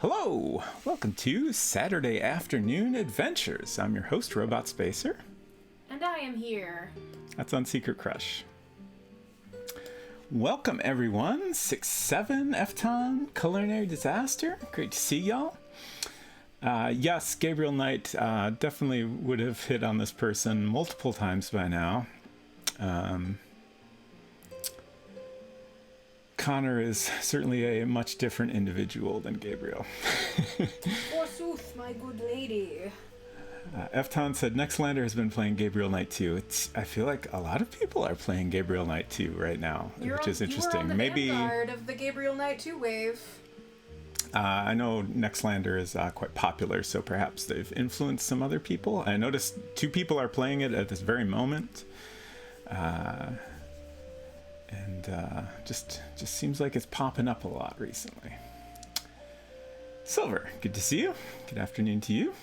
Hello! Welcome to Saturday Afternoon Adventures. I'm your host, Robot Spacer. And I am here. That's on Secret Crush. Welcome, everyone. 6-7 F-Ton Culinary Disaster. Great to see y'all. Yes, Gabriel Knight definitely would have hit on this person multiple times by now. Connor is certainly a much different individual than Gabriel. Forsooth, my good lady. Efton said Nextlander has been playing Gabriel Knight 2. I feel like a lot of people are playing Gabriel Knight 2 right now, which is interesting. You're on the Maybe vanguard of the Gabriel Knight 2 wave. I know Nextlander is quite popular, so perhaps they've influenced some other people. I noticed 2 people are playing it at this very moment. And just seems like it's popping up a lot recently. Silver, good to see you. Good afternoon to you.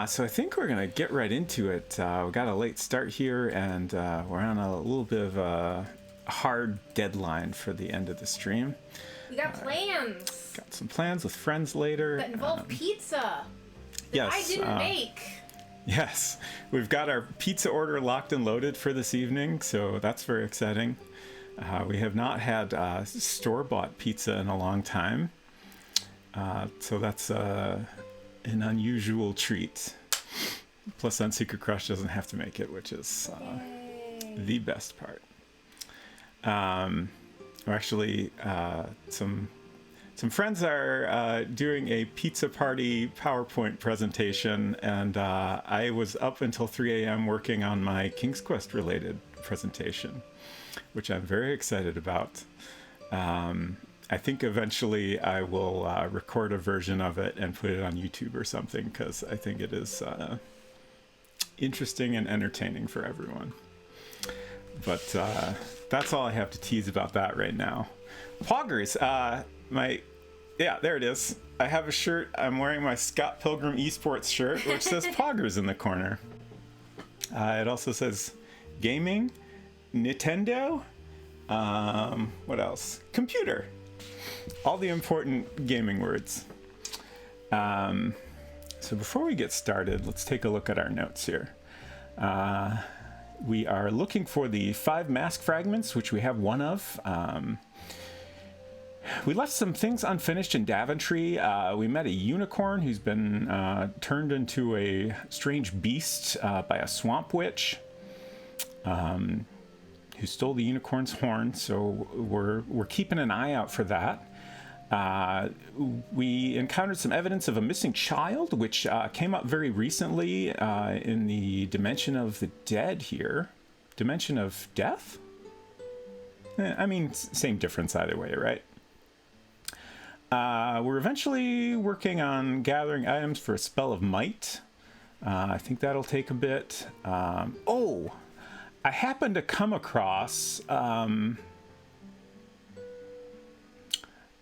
So I think we're gonna get right into it. We got a late start here, and we're on a little bit of a hard deadline for the end of the stream. We got plans. Got some plans with friends later. That involve pizza. Yes. I didn't make. Yes, we've got our pizza order locked and loaded for this evening, so that's very exciting. We have not had store-bought pizza in a long time, so that's an unusual treat. Plus, on Secret Crush doesn't have to make it, which is the best part. Actually, some friends are doing a pizza party PowerPoint presentation, and I was up until 3 a.m. working on my King's Quest related presentation, which I'm very excited about. I think eventually I will record a version of it and put it on YouTube or something, because I think it is interesting and entertaining for everyone. But that's all I have to tease about that right now. Poggers, yeah, there it is. I have a shirt. I'm wearing my Scott Pilgrim Esports shirt, which says Poggers in the corner. It also says gaming, Nintendo, what else? Computer. All the important gaming words. So before we get started, let's take a look at our notes here. We are looking for the 5 mask fragments, which we have 1 of. We left some things unfinished in Daventry. We met a unicorn who's been turned into a strange beast by a swamp witch who stole the unicorn's horn, so we're keeping an eye out for that. We encountered some evidence of a missing child, which came up very recently in the Dimension of the Dead here. Dimension of Death? I mean, same difference either way, right? We're eventually working on gathering items for a spell of might. I think that'll take a bit. I happened to come across...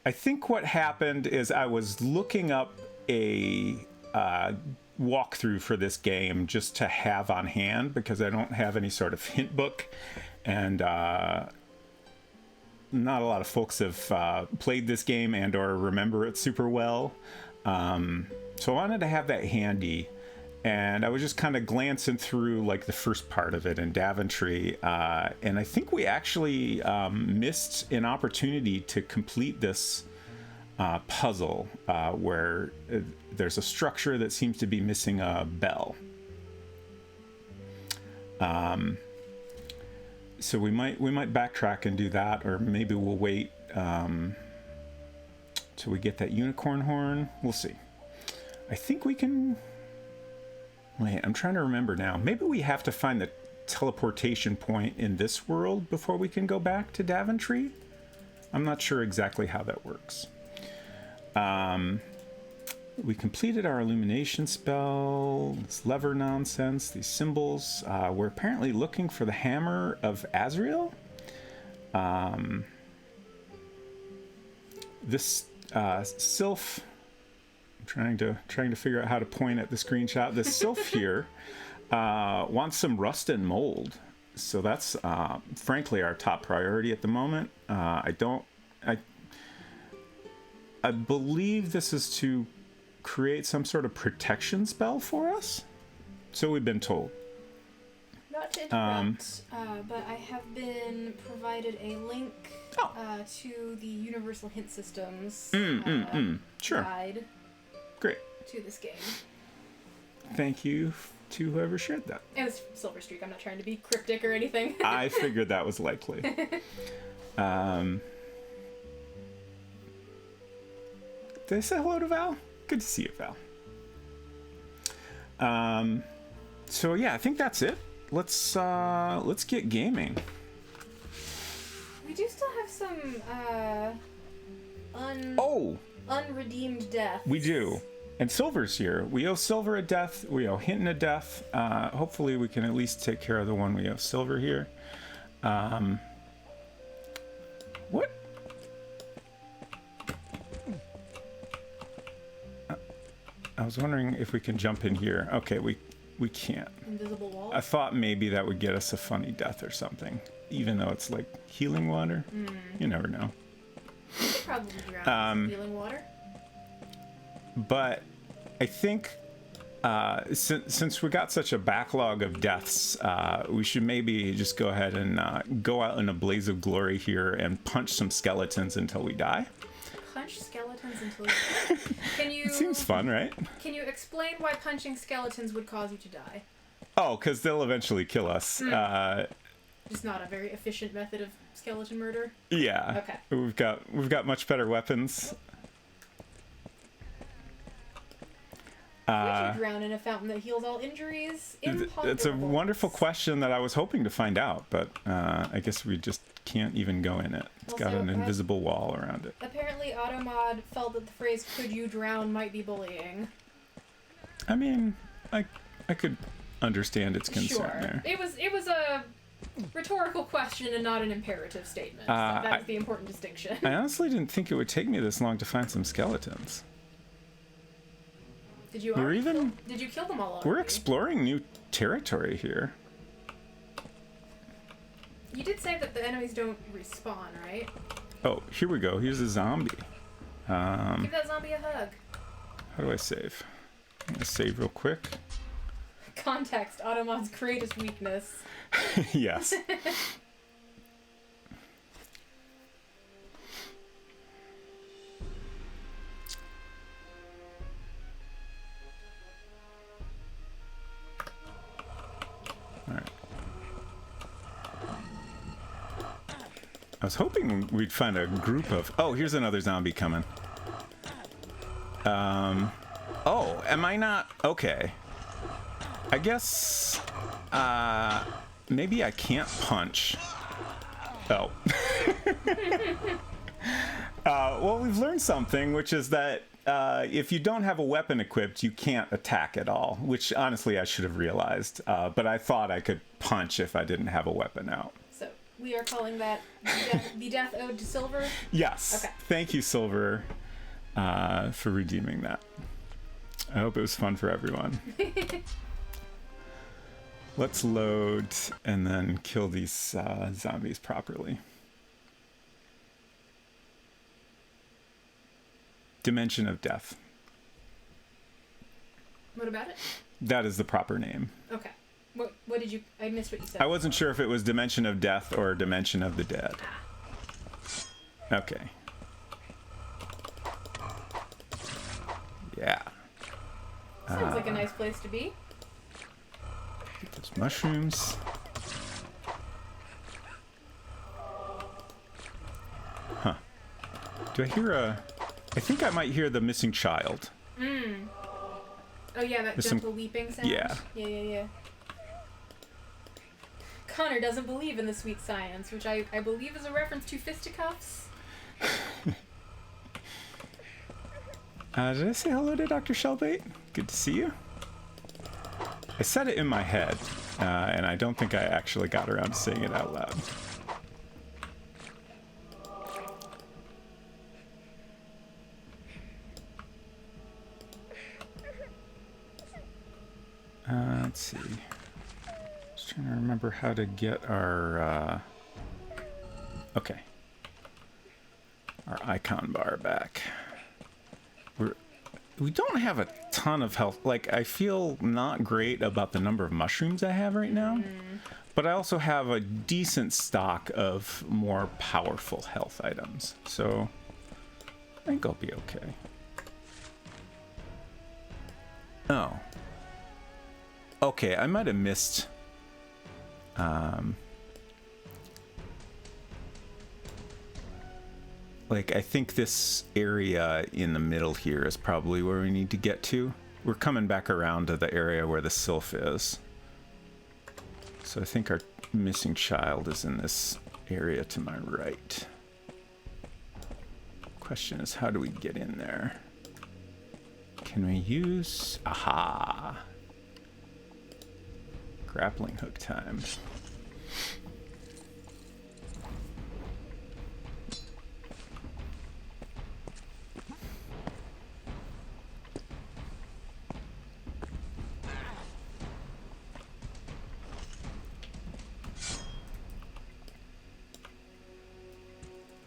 I think what happened is I was looking up a walkthrough for this game just to have on hand, because I don't have any sort of hint book, and not a lot of folks have played this game and or remember it super well. So I wanted to have that handy, and I was just kind of glancing through like the first part of it in Daventry, and I think we actually missed an opportunity to complete this puzzle where there's a structure that seems to be missing a bell. So we might backtrack and do that, or maybe we'll wait till we get that unicorn horn. We'll see. I think we can... Wait, I'm trying to remember now. Maybe we have to find the teleportation point in this world before we can go back to Daventry? I'm not sure exactly how that works. We completed our illumination spell, this lever nonsense, these symbols. We're apparently looking for the hammer of Azrael. This sylph... I'm trying to figure out how to point at the screenshot. This sylph here wants some rust and mold, so that's frankly our top priority at the moment. I believe this is to create some sort of protection spell for us. So we've been told. Not to interrupt, but I have been provided a link to the Universal Hint Systems Sure. guide Great. to this game. Thank you to whoever shared that. It was Silver Streak. I'm not trying to be cryptic or anything. I figured that was likely. Did I say hello to Val? Good to see you, Val. So yeah, I think that's it. Let's get gaming. We do still have some unredeemed deaths. We do. And Silver's here. We owe Silver a death. We owe Hinton a death. Hopefully we can at least take care of the one we owe Silver here. What? I was wondering if we can jump in here. Okay, we can't. Invisible wall? I thought maybe that would get us a funny death or something. Even though it's like healing water. You never know. You could probably drown in healing water. But I think since we got such a backlog of deaths, we should maybe just go ahead and go out in a blaze of glory here and punch some skeletons until we die. Punch skeletons until you die? Can you... It seems fun, right? Can you explain why punching skeletons would cause you to die? Oh, because they'll eventually kill us. Just not a very efficient method of skeleton murder? Yeah. Okay. We've got much better weapons. Would you drown in a fountain that heals all injuries? It's a wonderful question that I was hoping to find out, but I guess we just can't even go in it. It's got an invisible wall around it. Apparently, Automod felt that the phrase "could you drown" might be bullying. I mean, I could understand its concern Sure. there. It was a rhetorical question and not an imperative statement. So that's the important distinction. I honestly didn't think it would take me this long to find some skeletons. Did you kill them all already? We're exploring new territory here. You did say that the enemies don't respawn, right? Oh, here we go. Here's a zombie. Give that zombie a hug. How do I save? I'm gonna save real quick. Context, Automod's greatest weakness. Yes. Alright. I was hoping we'd find a group of... Oh, here's another zombie coming. Oh, am I not... Okay. I guess... maybe I can't punch. Oh. Well, we've learned something, which is that if you don't have a weapon equipped, you can't attack at all, which honestly I should have realized. But I thought I could punch if I didn't have a weapon out. So we are calling that the death ode to Silver? Yes. Okay. Thank you, Silver, for redeeming that. I hope it was fun for everyone. Let's load and then kill these zombies properly. Dimension of Death. What about it? That is the proper name. Okay. What did you... I missed what you said. I wasn't sure if it was Dimension of Death or Dimension of the Dead. Okay. Yeah. Sounds like a nice place to be. Get those mushrooms. Huh. Do I hear a... I think I might hear the missing child. Oh yeah, that There's gentle weeping sound? Yeah. Yeah. Connor doesn't believe in the sweet science, which I believe is a reference to fisticuffs. Did I say hello to Dr. Shellbait? Good to see you. I said it in my head, and I don't think I actually got around to saying it out loud. Let's see. Just trying to remember how to get our, okay. Our icon bar back. we don't have a ton of health. Like, I feel not great about the number of mushrooms I have right now, but I also have a decent stock of more powerful health items. So I think I'll be okay. Oh. Okay, I might have missed... like, I think this area in the middle here is probably where we need to get to. We're coming back around to the area where the sylph is. So I think our missing child is in this area to my right. Question is, how do we get in there? Can we use... Aha! Grappling hook time.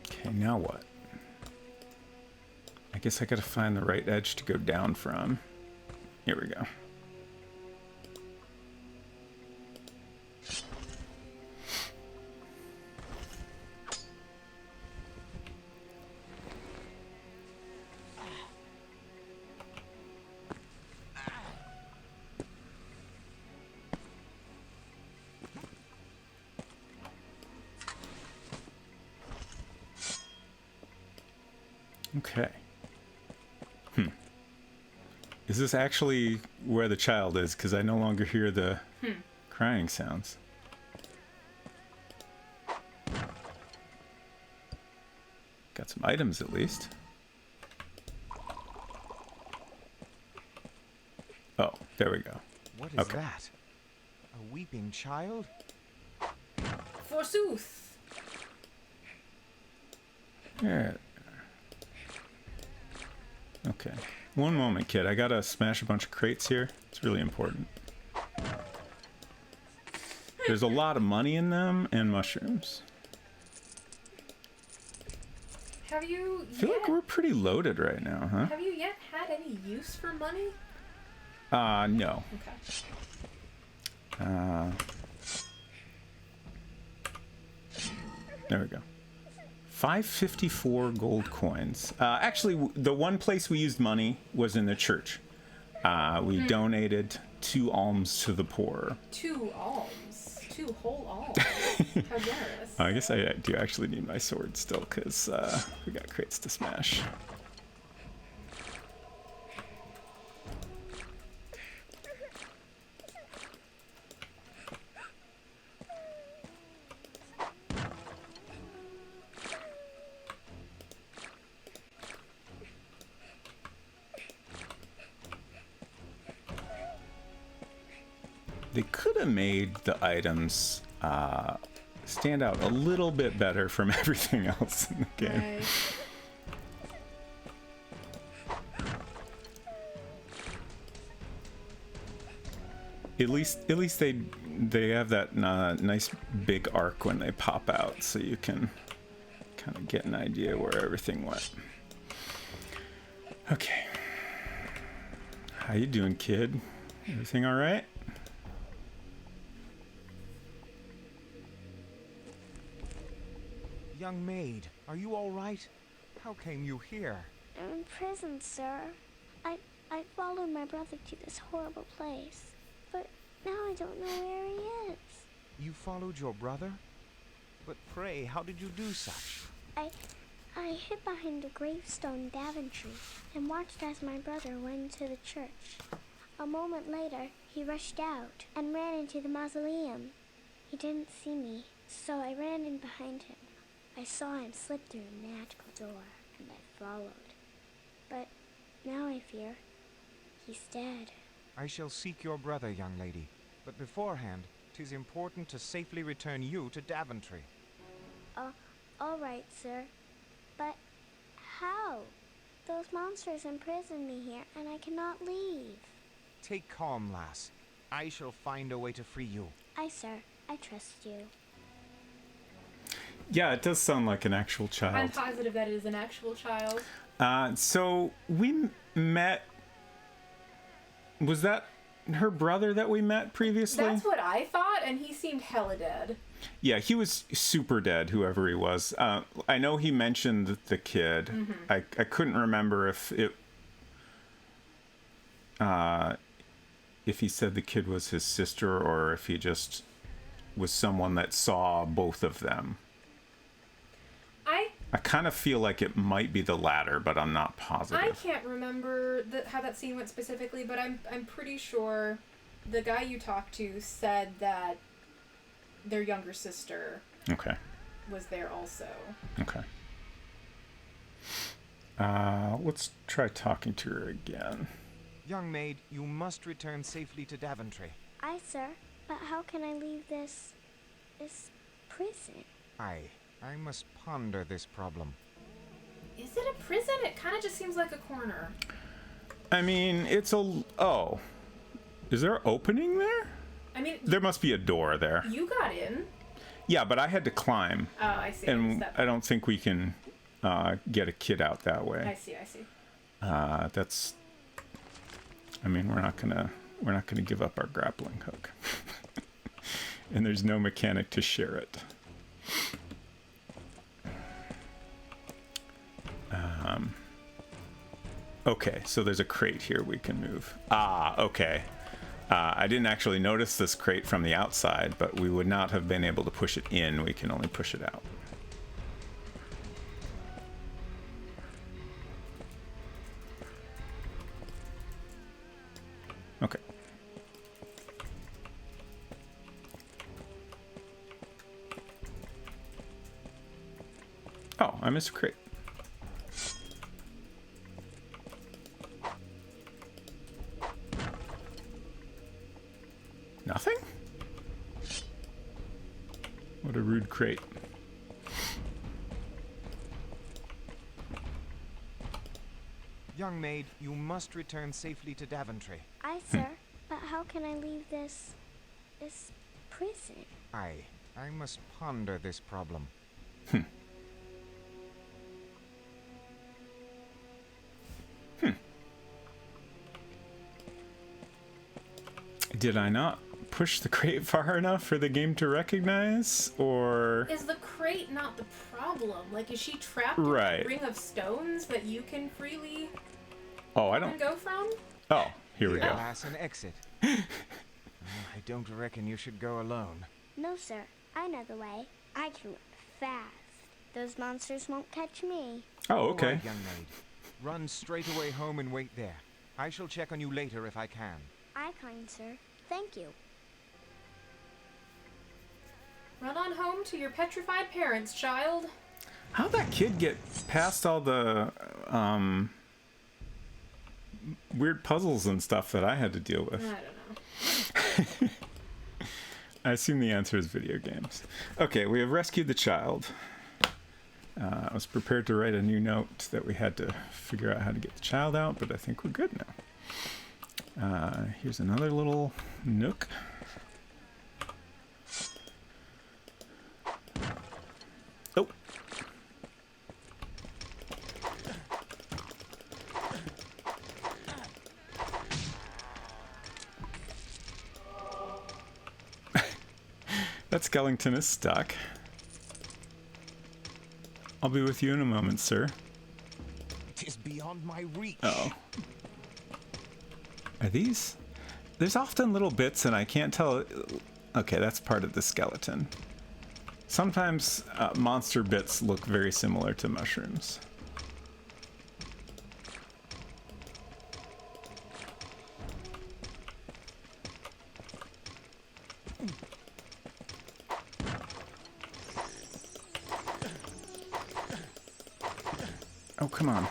Okay, now what? I guess I gotta find the right edge to go down from. Here we go. Okay. Is this actually where the child is? Because I no longer hear the crying sounds. Got some items at least. Oh, there we go. What is that? A weeping child? Forsooth. Yeah. Okay. One moment, kid. I gotta smash a bunch of crates here. It's really important. There's a lot of money in them and mushrooms. Have you I feel like we're pretty loaded right now, huh? Have you yet had any use for money? No. Okay. There we go. 554 gold coins. Actually, the one place we used money was in the church. We donated 2 alms to the poor. 2 alms. 2 whole alms. How generous. I guess I do actually need my sword still, because we got crates to smash. They could have made the items stand out a little bit better from everything else in the game. Right. At least they have that nice big arc when they pop out, so you can kind of get an idea where everything went. Okay. How you doing, kid? Everything all right? Young maid, are you all right? How came you here? I'm in prison, sir. I followed my brother to this horrible place, but now I don't know where he is. You followed your brother? But pray, how did you do such? I hid behind a gravestone in Daventry and watched as my brother went to the church. A moment later, he rushed out and ran into the mausoleum. He didn't see me, so I ran in behind him. I saw him slip through a magical door, and I followed. But now I fear he's dead. I shall seek your brother, young lady. But beforehand, 'tis important to safely return you to Daventry. All right, sir. But how? Those monsters imprisoned me here, and I cannot leave. Take calm, lass. I shall find a way to free you. Aye, sir. I trust you. Yeah, it does sound like an actual child. I'm positive that it is an actual child. So we met. Was that her brother that we met previously? That's what I thought, and he seemed hella dead. Yeah, he was super dead, whoever he was. I know he mentioned the kid. Mm-hmm. I couldn't remember if he said the kid was his sister or if he just was someone that saw both of them. I kind of feel like it might be the latter, but I'm not positive. I can't remember how that scene went specifically, but I'm pretty sure the guy you talked to said that their younger sister was there also. Okay. Let's try talking to her again. Young maid, you must return safely to Daventry. Aye, sir. But how can I leave this prison? I must ponder this problem. Is it a prison? It kind of just seems like a corner. I mean, it's a... Oh. Is there an opening there? I mean... There must be a door there. You got in. Yeah, but I had to climb. Oh, I see. And I don't think we can get a kid out that way. I see. That's... I mean, we're not gonna give up our grappling hook. And there's no mechanic to share it. Okay, so there's a crate here we can move. Okay. I didn't actually notice this crate from the outside, but we would not have been able to push it in. We can only push it out. Okay. Oh, I missed a crate. Nothing? What a rude crate. Young maid, you must return safely to Daventry. Aye, sir. But how can I leave this prison? I must ponder this problem. Did I not push the crate far enough for the game to recognize, or... Is the crate not the problem? Like, is she trapped Right. in a ring of stones that you can freely Oh, I don't... go from? Oh, here we go. Alas, an exit. I don't reckon you should go alone. No, sir. I know the way. I can run fast. Those monsters won't catch me. Oh, okay. All right, young maid. Run straight away home and wait there. I shall check on you later if I can. Aye, kind sir. Thank you. Run on home to your petrified parents, child. How'd that kid get past all the weird puzzles and stuff that I had to deal with? I don't know. I assume the answer is video games. Okay, we have rescued the child. I was prepared to write a new note that we had to figure out how to get the child out, but I think we're good now. Here's another little nook. Oh. That skeleton is stuck. I'll be with you in a moment, sir. It is beyond my reach. Oh. Are these? There's often little bits and I can't tell. Okay, that's part of the skeleton. Sometimes monster bits look very similar to mushrooms. Oh, come on.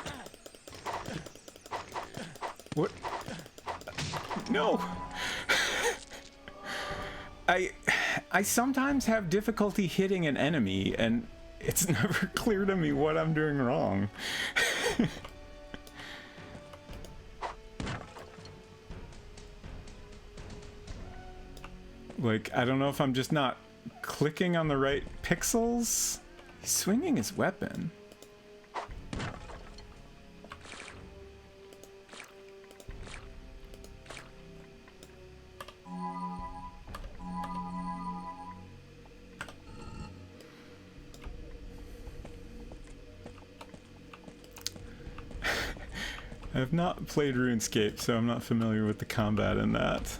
What? No. I sometimes have difficulty hitting an enemy, and it's never clear to me what I'm doing wrong. Like, I don't know if I'm just not clicking on the right pixels. He's swinging his weapon. I have not played RuneScape, so I'm not familiar with the combat in that.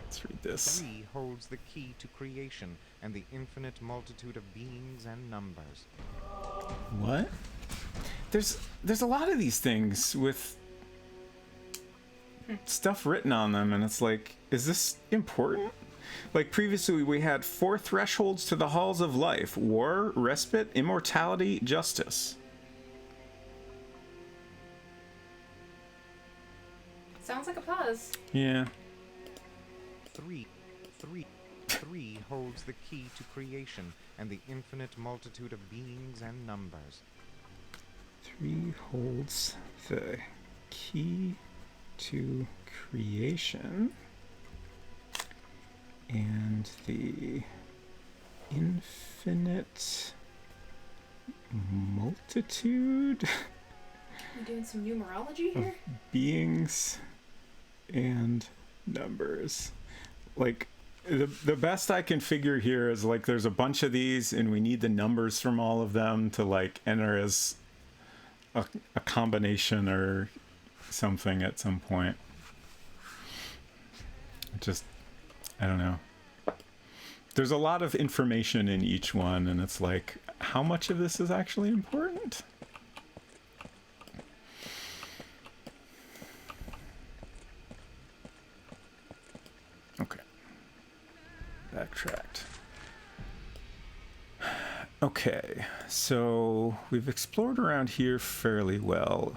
Let's read this. 3 holds the key to creation and the infinite multitude of beings and numbers. What? There's a lot of these things with stuff written on them, and it's like, is this important? Like previously we had 4 thresholds to the halls of life: war, respite, immortality, justice. Sounds like a pause. Yeah. 3 holds the key to creation and the infinite multitude of beings and numbers. 3 holds the key to creation and the infinite multitude You doing some numerology of here? beings and numbers. Like, the best I can figure here is like there's a bunch of these and we need the numbers from all of them to like enter as a combination or something at some point. Just, I don't know. There's a lot of information in each one, and it's like, how much of this is actually important? Okay. Backtracked. Okay, so we've explored around here fairly well.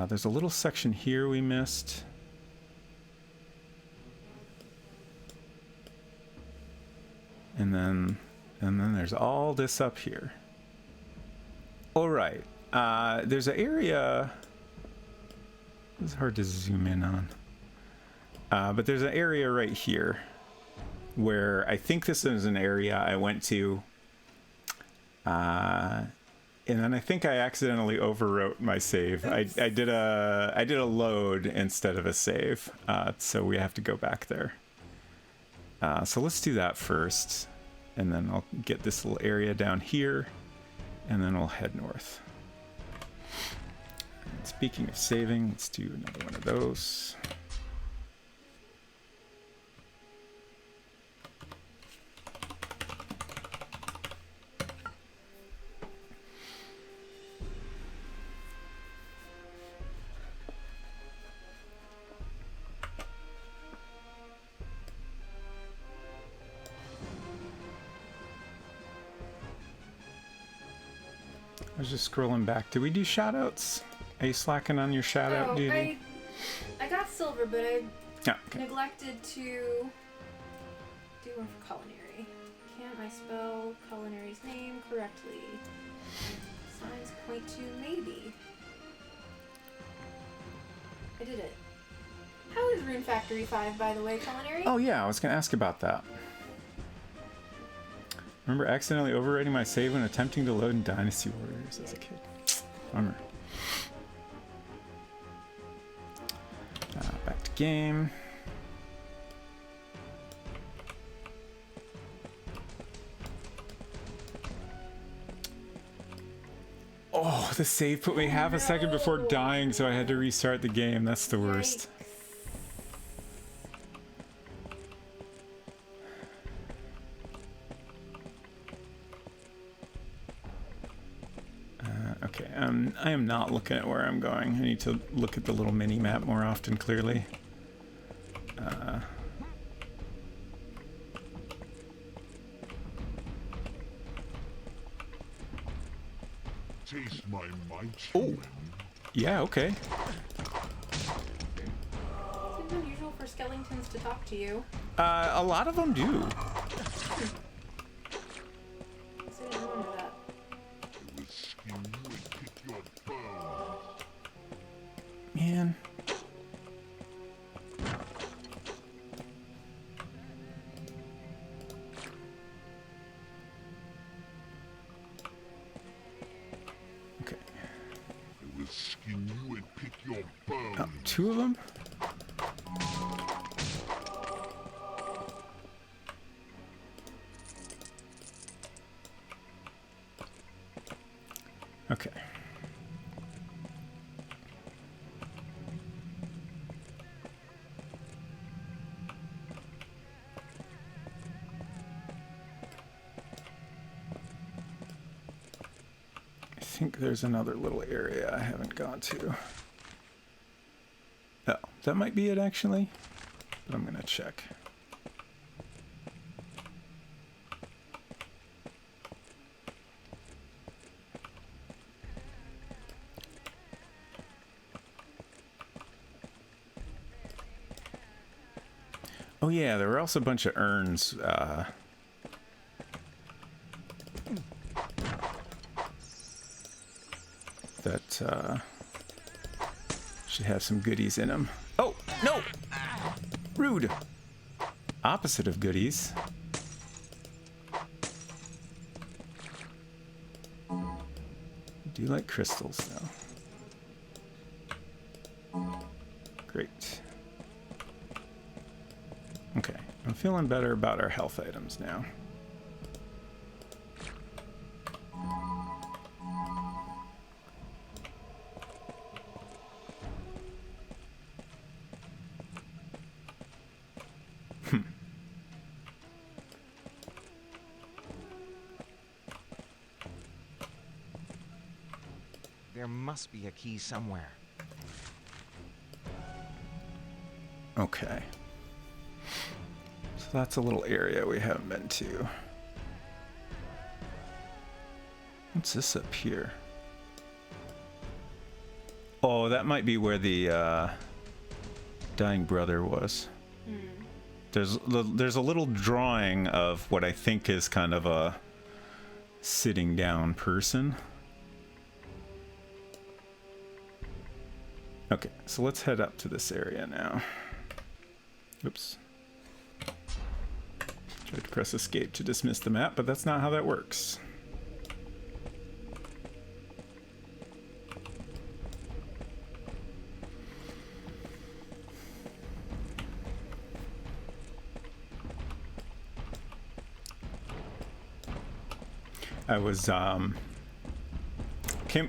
There's a little section here we missed. And then there's all this up here. All right. There's an area. It's hard to zoom in on. But there's an area right here where I think this is an area I went to. And then I think I accidentally overwrote my save. I did a load instead of a save. So we have to go back there. So let's do that first, and then I'll get this little area down here, and then we'll head north. And speaking of saving, let's do another one of those. I was just scrolling back. Did we do shoutouts? Are you slacking on your shoutout duty? I got silver, but I Okay. neglected to do one for culinary. Can I spell culinary's name correctly? Signs point to maybe. I did it. How is Rune Factory 5, by the way, culinary? Oh yeah, I was gonna ask about that. Remember accidentally overwriting my save when attempting to load in Dynasty Warriors as a kid. Bummer. Back to game. Oh, the save put me half a second before dying, so I had to restart the game. That's the worst. Okay, I am not looking at where I'm going. I need to look at the little mini map more often, clearly. Taste my might. Oh, yeah, okay. It's unusual for skeletons to talk to you. A lot of them do. I didn't remember that. With skin you and pick your bones. Man. Okay. With skin you and pick your bones. 2 of them? Okay. I think there's another little area I haven't gone to. Oh, that might be it actually, but I'm gonna check. Oh yeah, there were also a bunch of urns. That should have some goodies in them. Oh, no! Rude! Opposite of goodies. I do like crystals, though. Great. Okay, I'm feeling better about our health items now. There must be a key somewhere. Okay. So that's a little area we haven't been to. What's this up here? Oh, that might be where the dying brother was. There's a little drawing of what I think is kind of a sitting down person. Okay, so let's head up to this area now. Oops. Tried to press escape to dismiss the map, but that's not how that works. I was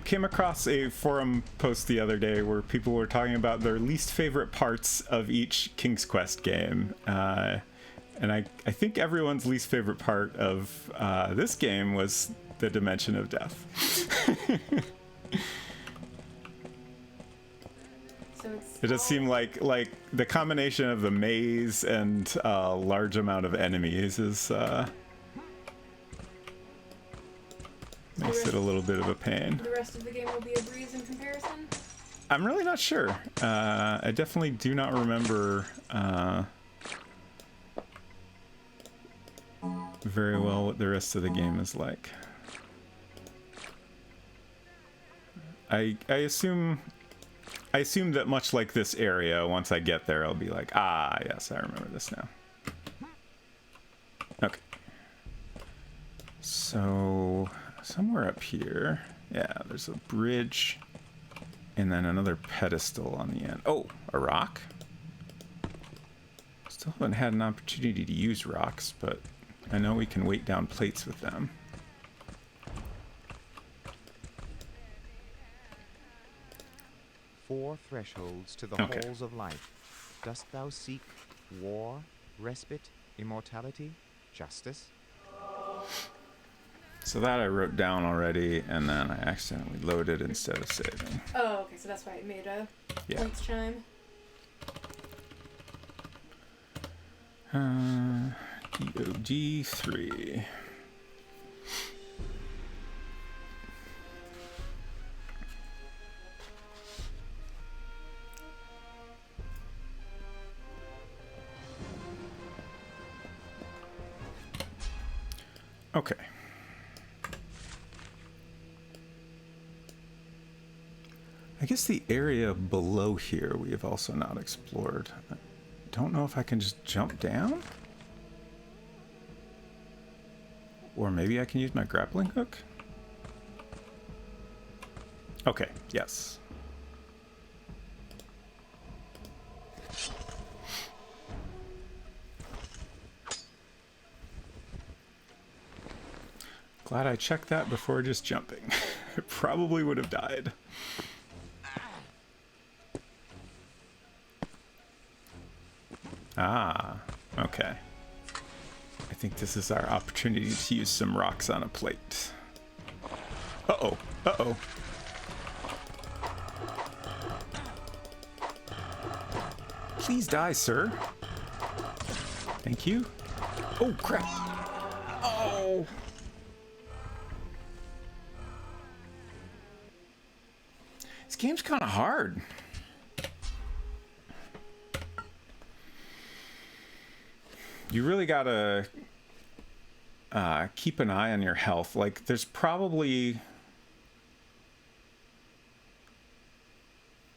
came across a forum post the other day where people were talking about their least favorite parts of each King's Quest game, and I think everyone's least favorite part of this game was the dimension of death. So it's It just seemed like the combination of the maze and a large amount of enemies is makes it a little bit of a pain. the rest of the game will be a breeze in comparison. I'm really not sure. I definitely do not remember very well what the rest of the game is like. I assume that much like this area, once I get there, I'll be like, ah, yes, I remember this now. Okay. So somewhere up here, yeah, there's a bridge. And then another pedestal on the end. Oh, a rock? Still haven't had an opportunity to use rocks, but I know we can weight down plates with them. Four thresholds to the Okay. halls of life. Dost thou seek war, respite, immortality, justice? So that I wrote down already, and then I accidentally loaded instead of saving. Oh, okay, so that's why it made a Yeah. points chime. DOD 3. Okay. I guess the area below here we have also not explored. I don't know if I can just jump down? Or maybe I can use my grappling hook? Okay, yes. Glad I checked that before just jumping. It probably would have died. Ah, okay. I think this is our opportunity to use some rocks on a plate. Uh-oh, uh-oh. Please die, sir. Thank you. Oh, crap. Oh. This game's kind of hard. You really gotta keep an eye on your health. Like, there's probably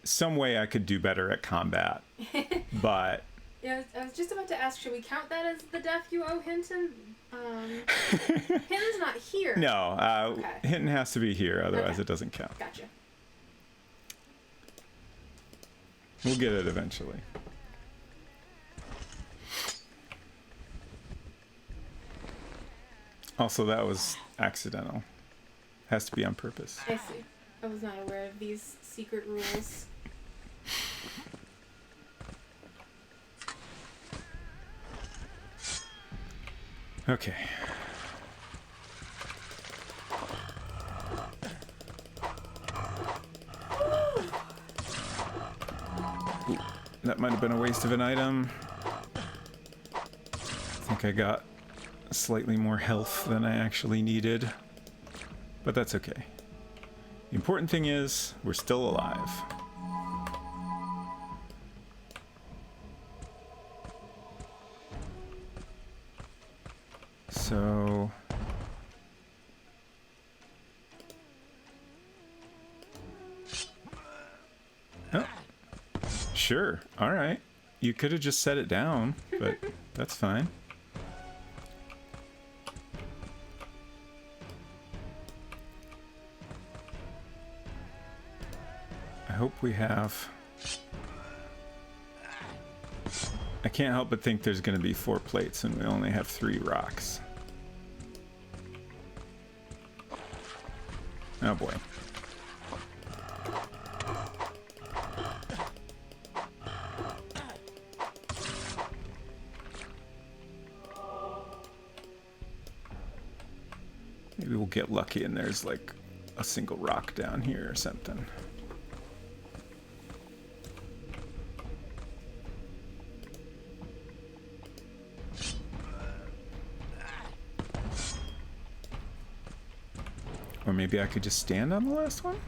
some way I could do better at combat, but... Yeah, I was just about to ask, should we count that as the death you owe Hinton? Hinton's not here. No, Okay. Hinton has to be here, otherwise Okay. it doesn't count. Gotcha. We'll get it eventually. Also, that was accidental. Has to be on purpose. I see. I was not aware of these secret rules. Okay. Ooh, that might have been a waste of an item. I think I got slightly more health than I actually needed. But that's okay. The important thing is, we're still alive. So... Oh. Sure. All right. You could have just set it down, but that's fine. I hope we have... I can't help but think there's going to be 4 plates and we only have 3 rocks. Oh boy. Maybe we'll get lucky and there's like a single rock down here or something. Or maybe I could just stand on the last one?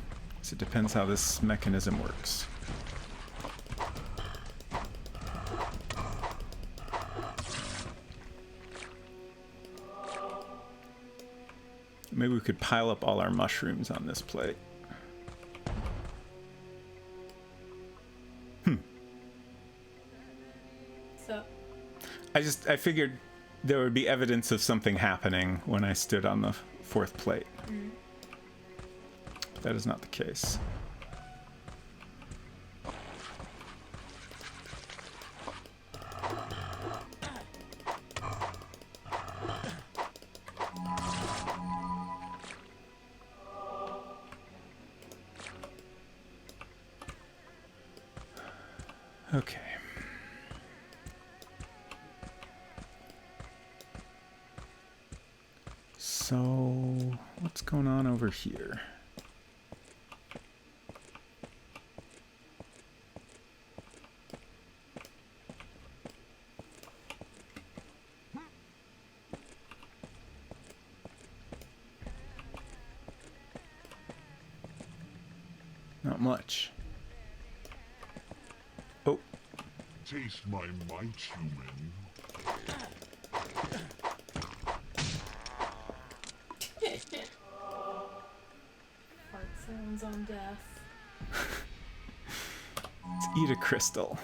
So it depends how this mechanism works. Maybe we could pile up all our mushrooms on this plate. So, I figured there would be evidence of something happening when I stood on the 4th plate. That is not the case. Okay. So, what's going on over here? Not much. Oh. Taste my might, human. fart sounds on death. Let's eat a crystal.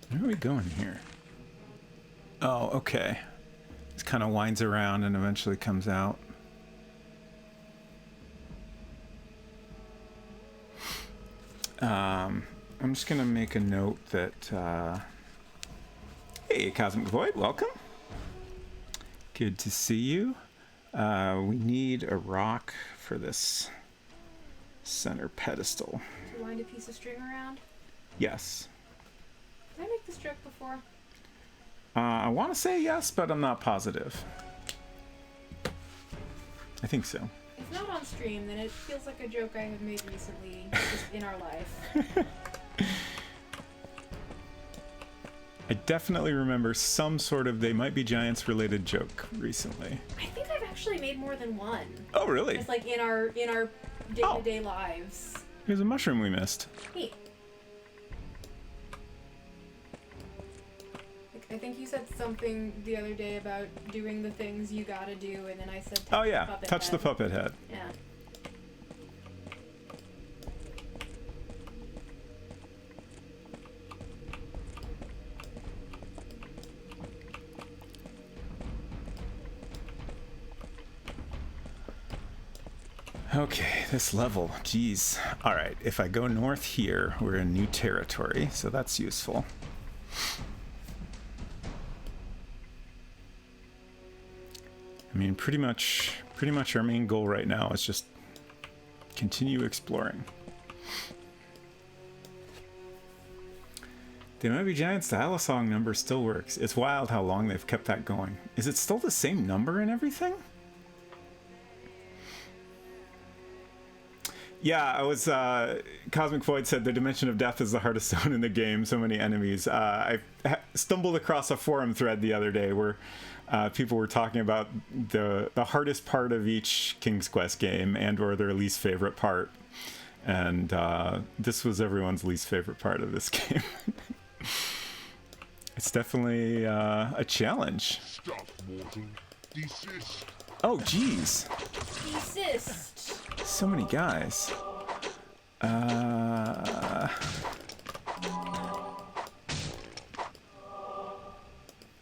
Where are we going here? Oh, okay. This kind of winds around and eventually comes out. I'm just gonna make a note that Hey, Cosmic Void, welcome. Good to see you. We need a rock for this center pedestal. To wind a piece of string around? Yes. Did I make this joke before? I want to say yes, but I'm not positive. I think so. If not on stream, then it feels like a joke I have made recently, just in our life. I definitely remember some sort of They Might Be Giants related joke recently. I think I've actually made more than one. Oh, really? Just like in our day-to-day lives. Here's a mushroom we missed. Hey. I think you said something the other day about doing the things you gotta do, and then I said, Oh yeah, touch the puppet head. Yeah. Okay, this level, geez. All right, if I go north here, we're in new territory, so that's useful. I mean, pretty much our main goal right now is just continue exploring. The Might Be Giants dial-a-song number still works. It's wild how long they've kept that going. Is it still the same number and everything? Yeah, I was, Cosmic Void said the Dimension of Death is the hardest zone in the game, so many enemies. I stumbled across a forum thread the other day where people were talking about the hardest part of each King's Quest game and or their least favorite part. And this was everyone's least favorite part of this game. It's definitely a challenge. Stop, mortal. Desist. Oh, geez. Desist. So many guys.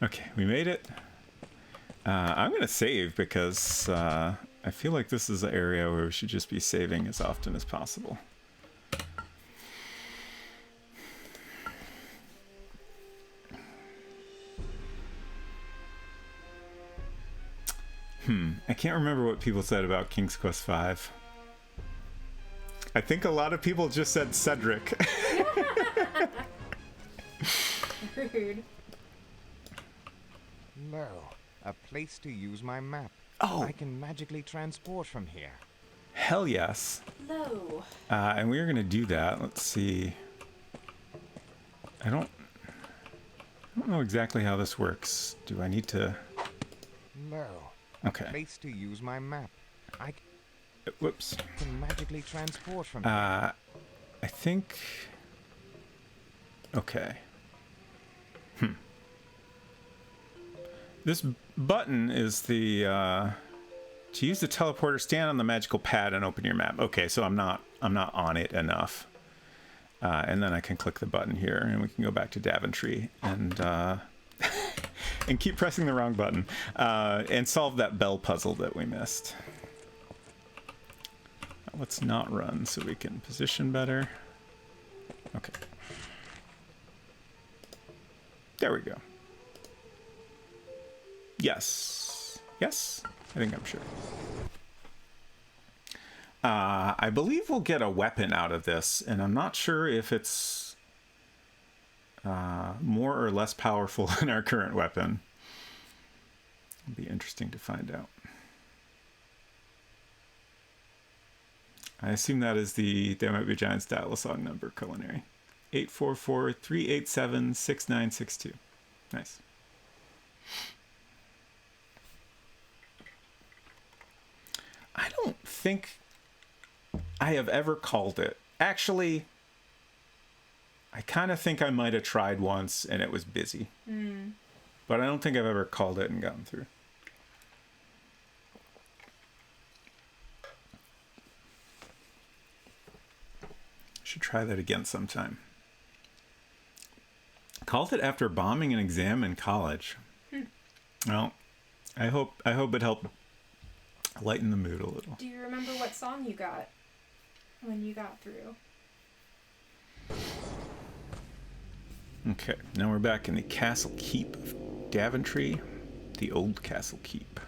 Okay, we made it. I'm gonna save because I feel like this is an area where we should just be saving as often as possible. I can't remember what people said about King's Quest V. I think a lot of people just said Cedric. Rude. Lo, a place to use my map. Oh. I can magically transport from here. Hell yes. Low. And we are going to do that. Let's see. I don't know exactly how this works. Do I need to... Lo, Okay. place to use my map. I Whoops. can magically transport from here. I think... Okay. This button is the... to use the teleporter, stand on the magical pad and open your map. Okay, so I'm not on it enough. And then I can click the button here, and we can go back to Daventry and and keep pressing the wrong button and solve that bell puzzle that we missed. Let's not run so we can position better. Okay. There we go. Yes. Yes? I think I'm sure. I believe we'll get a weapon out of this, and I'm not sure if it's more or less powerful than our current weapon. It'll be interesting to find out. I assume that is the There Might Be Giants dial-a-song number, culinary. 844-387-6962. Nice. I don't think I have ever called it. Actually, I kind of think I might have tried once and it was busy. But I don't think I've ever called it and gotten through. Should try that again sometime. Called it after bombing an exam in college. Well, I hope it helped lighten the mood a little. Do you remember what song you got when you got through? Okay, now we're back in the Castle Keep of Daventry, the old Castle Keep.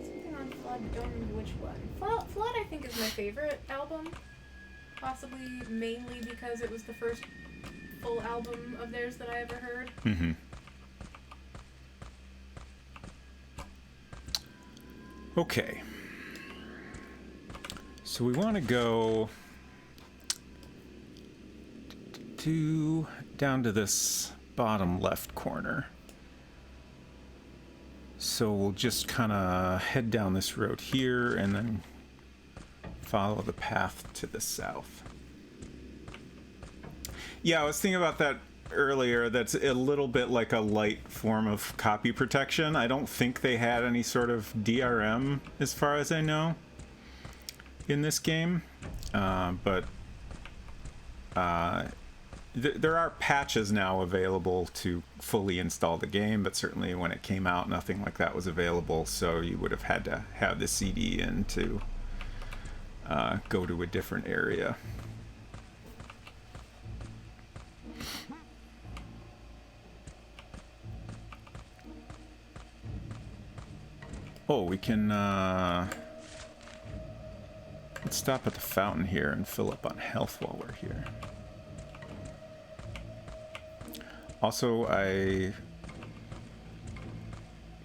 Something on Flood, don't remember which one. Flood, I think, is my favorite album. Possibly mainly because it was the first full album of theirs that I ever heard. Mm-hmm. Okay. So we want to go down to this bottom left corner. So we'll just kind of head down this road here and then follow the path to the south. Yeah, I was thinking about that earlier. That's a little bit like a light form of copy protection. I don't think they had any sort of DRM, as far as I know, in this game. But there are patches now available to fully install the game, but certainly when it came out, nothing like that was available, so you would have had to have the CD in to go to a different area. Oh, we can let's stop at the fountain here and fill up on health while we're here. Also, I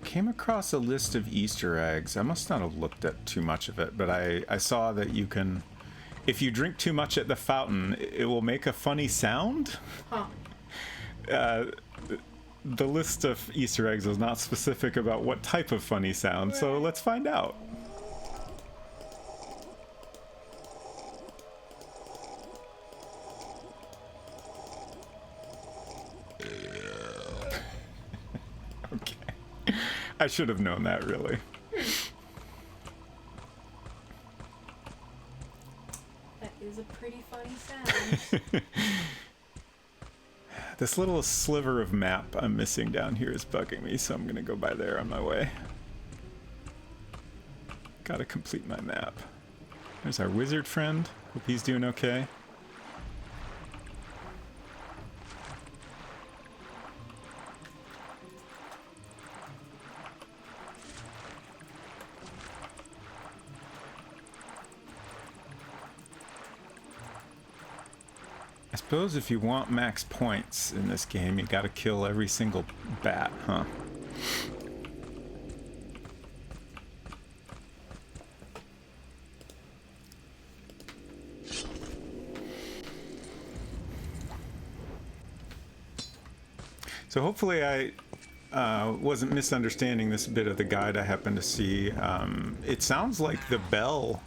came across a list of Easter eggs. I must not have looked at too much of it, but I saw that you can, if you drink too much at the fountain, it will make a funny sound. Huh. The list of Easter eggs is not specific about what type of funny sound, so let's find out. Okay. I should have known that, really. That is a pretty funny sound. This little sliver of map I'm missing down here is bugging me, so I'm gonna go by there on my way. Gotta complete my map. There's our wizard friend. Hope he's doing okay. I suppose if you want max points in this game, you gotta kill every single bat, huh? So hopefully I wasn't misunderstanding this bit of the guide I happened to see. It sounds like the bell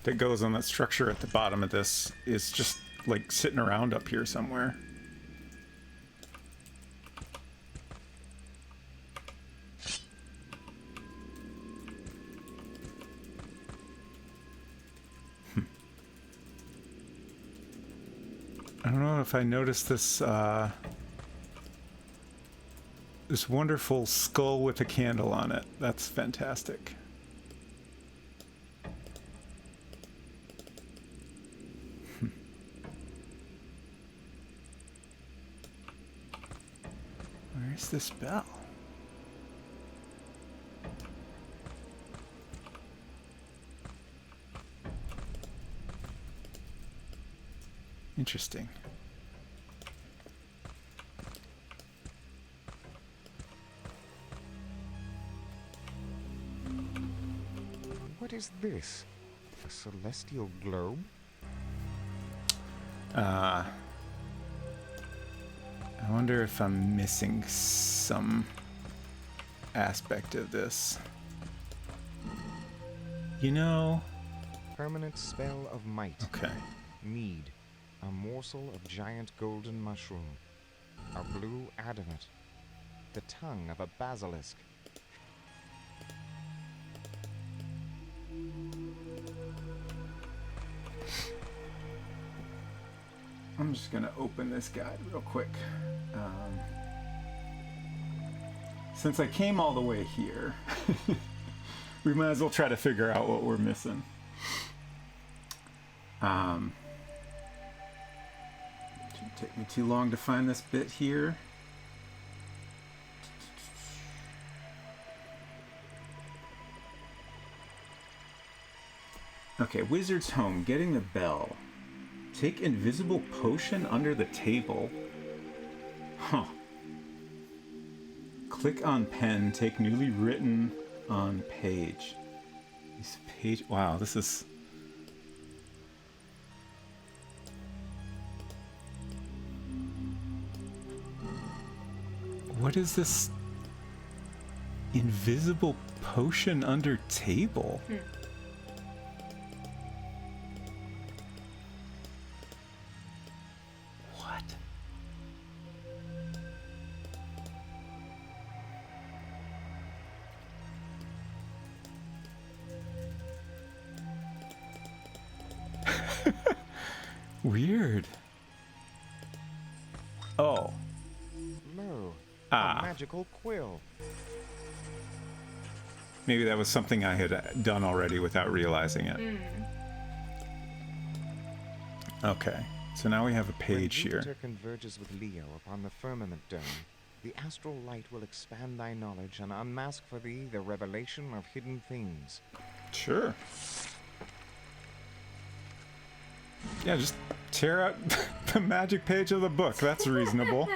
that goes on that structure at the bottom of this is just like sitting around up here somewhere. I don't know if I noticed this this wonderful skull with a candle on it. That's fantastic. Where's this bell? Interesting. What is this? A celestial globe? I wonder if I'm missing some aspect of this. You know... Permanent spell of might. Okay. Mead. A morsel of giant golden mushroom. A blue adamant. The tongue of a basilisk. I'm just gonna open this guide real quick. since I came all the way here, we might as well try to figure out what we're missing. Shouldn't take me too long to find this bit here. Okay, Wizard's Home, getting the bell. Take invisible potion under the table. Huh. Click on pen, take newly written on page. This page, wow, this is... What is this? Invisible potion under table? What? Weird. Oh. Lo, Ah. a magical quill. Maybe that was something I had done already without realizing it. Okay, so now we have a page When here. Jupiter converges with Leo upon the firmament dome, the astral light will expand thy knowledge and unmask for thee the revelation of hidden things. Sure. Yeah, just tear out the magic page of the book. That's reasonable.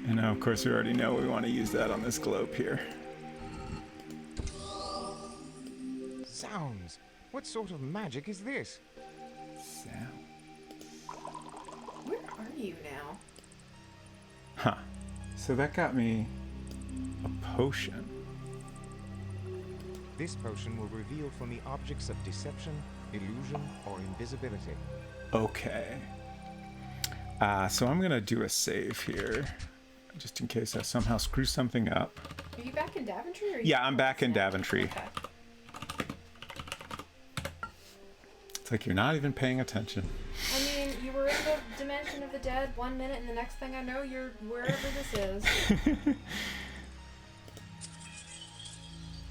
And now, of course, we already know we want to use that on this globe here. Sounds! What sort of magic is this? Sound. Where are you now? Huh. So that got me a potion. This potion will reveal for me objects of deception, illusion, or invisibility. Okay. So I'm going to do a save here, just in case I somehow screw something up. Are you back in Daventry? Or are you Yeah, I'm back in Daventry. Okay. It's like you're not even paying attention. I mean, you were in the dimension of the dead 1 minute, and the next thing I know, you're wherever this is.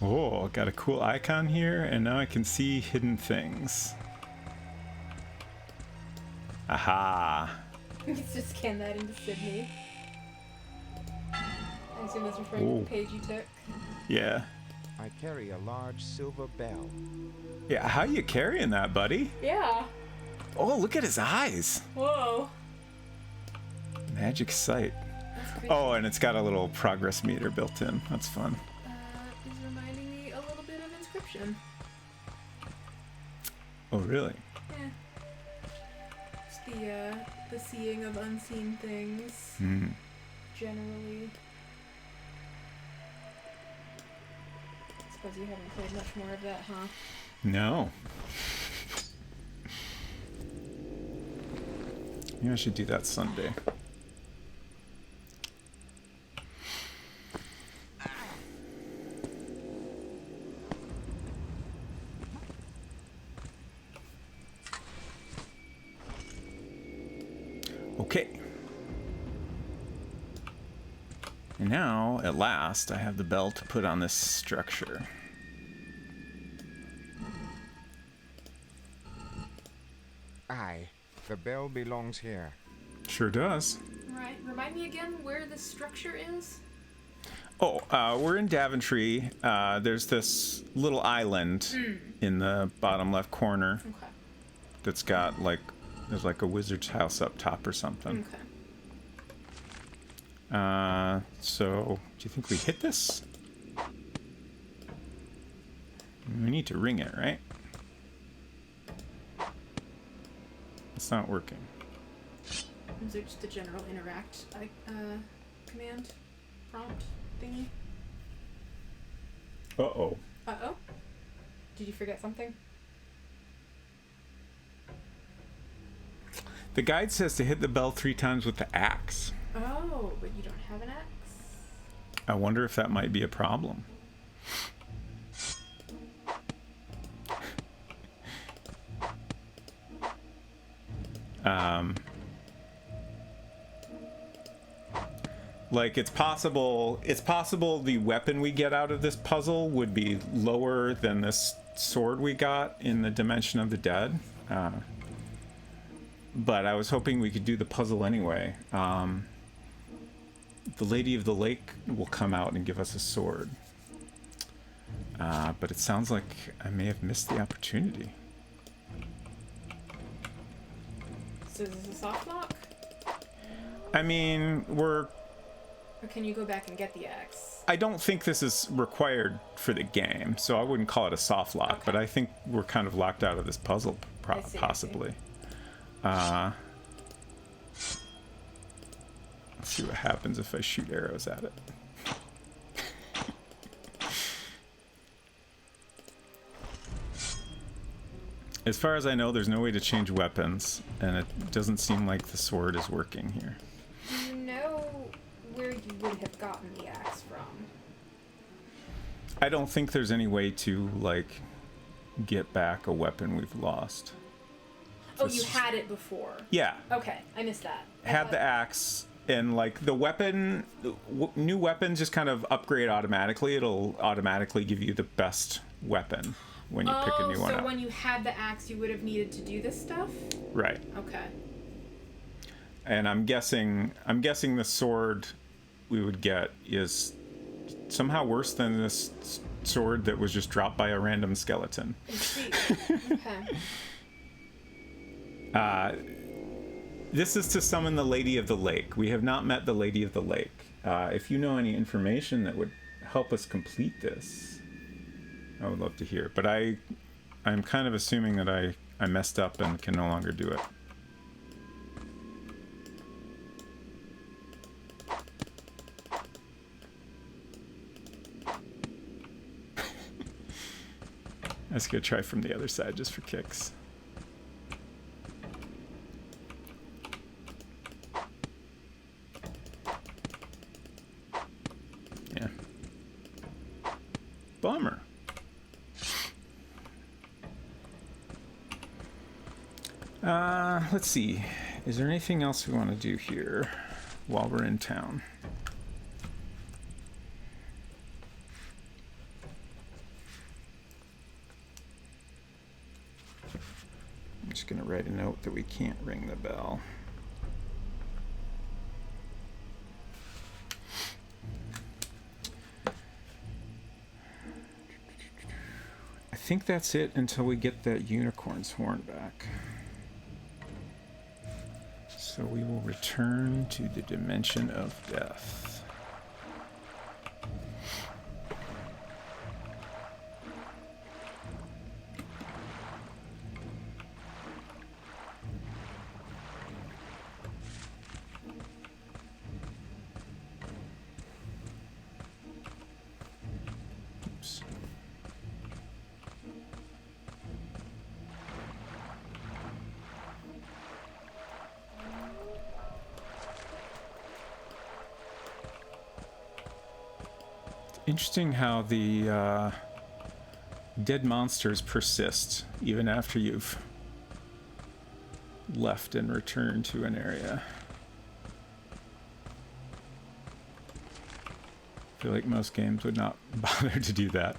Oh, got a cool icon here, and now I can see hidden things. Aha! Let's just scan that into Sydney. I assume that's referring to Ooh. the page you took. Yeah. I carry a large silver bell. Yeah, how you carrying that, buddy? Yeah. Oh, look at his eyes. Whoa. Magic sight. That's creepy. Oh, and it's got a little progress meter built in. That's fun. Is reminding me a little bit of Inscription. Oh, really? Yeah. Just the seeing of unseen things. Hmm. Generally. I suppose you haven't played much more of that, huh? No. Maybe I should do that Sunday. Okay. And now, at last, I have the bell to put on this structure. Aye, the bell belongs here. Sure does. Right. Remind me again where this structure is? Oh, we're in Daventry. There's this little island in the bottom left corner Okay. that's got there's like a wizard's house up top or something. Okay. So do you think we hit this? We need to ring it, right? It's not working. Is there just a general interact command prompt thingy? Uh-oh. Uh-oh. Did you forget something? The guide says to hit the bell 3 times with the axe. Oh, but you don't have an axe? I wonder if that might be a problem. Like, it's possible the weapon we get out of this puzzle would be lower than this sword we got in the Dimension of the Dead. But I was hoping we could do the puzzle anyway. The Lady of the Lake will come out and give us a sword. But it sounds like I may have missed the opportunity. So is this a soft lock? I mean, Or can you go back and get the axe? I don't think this is required for the game, so I wouldn't call it a soft lock, Okay. but I think we're kind of locked out of this puzzle, I see. possibly. Let's see what happens if I shoot arrows at it. As far as I know, there's no way to change weapons, and it doesn't seem like the sword is working here. Do you know where you would have gotten the axe from? I don't think there's any way to, like, get back a weapon we've lost. Oh, you had it before. Yeah. Okay, I missed that. I Had thought- the axe, and like the weapon, new weapons just kind of upgrade automatically. It'll automatically give you the best weapon when you pick a new one so up. when you had the axe, you would have needed to do this stuff? Right. Okay. And I'm guessing the sword we would get is somehow worse than this sword that was just dropped by a random skeleton. I see. Okay. This is to summon the Lady of the Lake. We have not met the Lady of the Lake. If you know any information that would help us complete this, I would love to hear. But I'm kind of assuming that I messed up and can no longer do it. Let's go try from the other side just for kicks. Yeah. Bummer. Let's see. Is there anything else we want to do here while we're in town? I'm just going to write a note that we can't ring the bell. I think that's it until we get that unicorn's horn back. So we will return to the dimension of death. Oops. Interesting how the dead monsters persist even after you've left and returned to an area. I feel like most games would not bother to do that.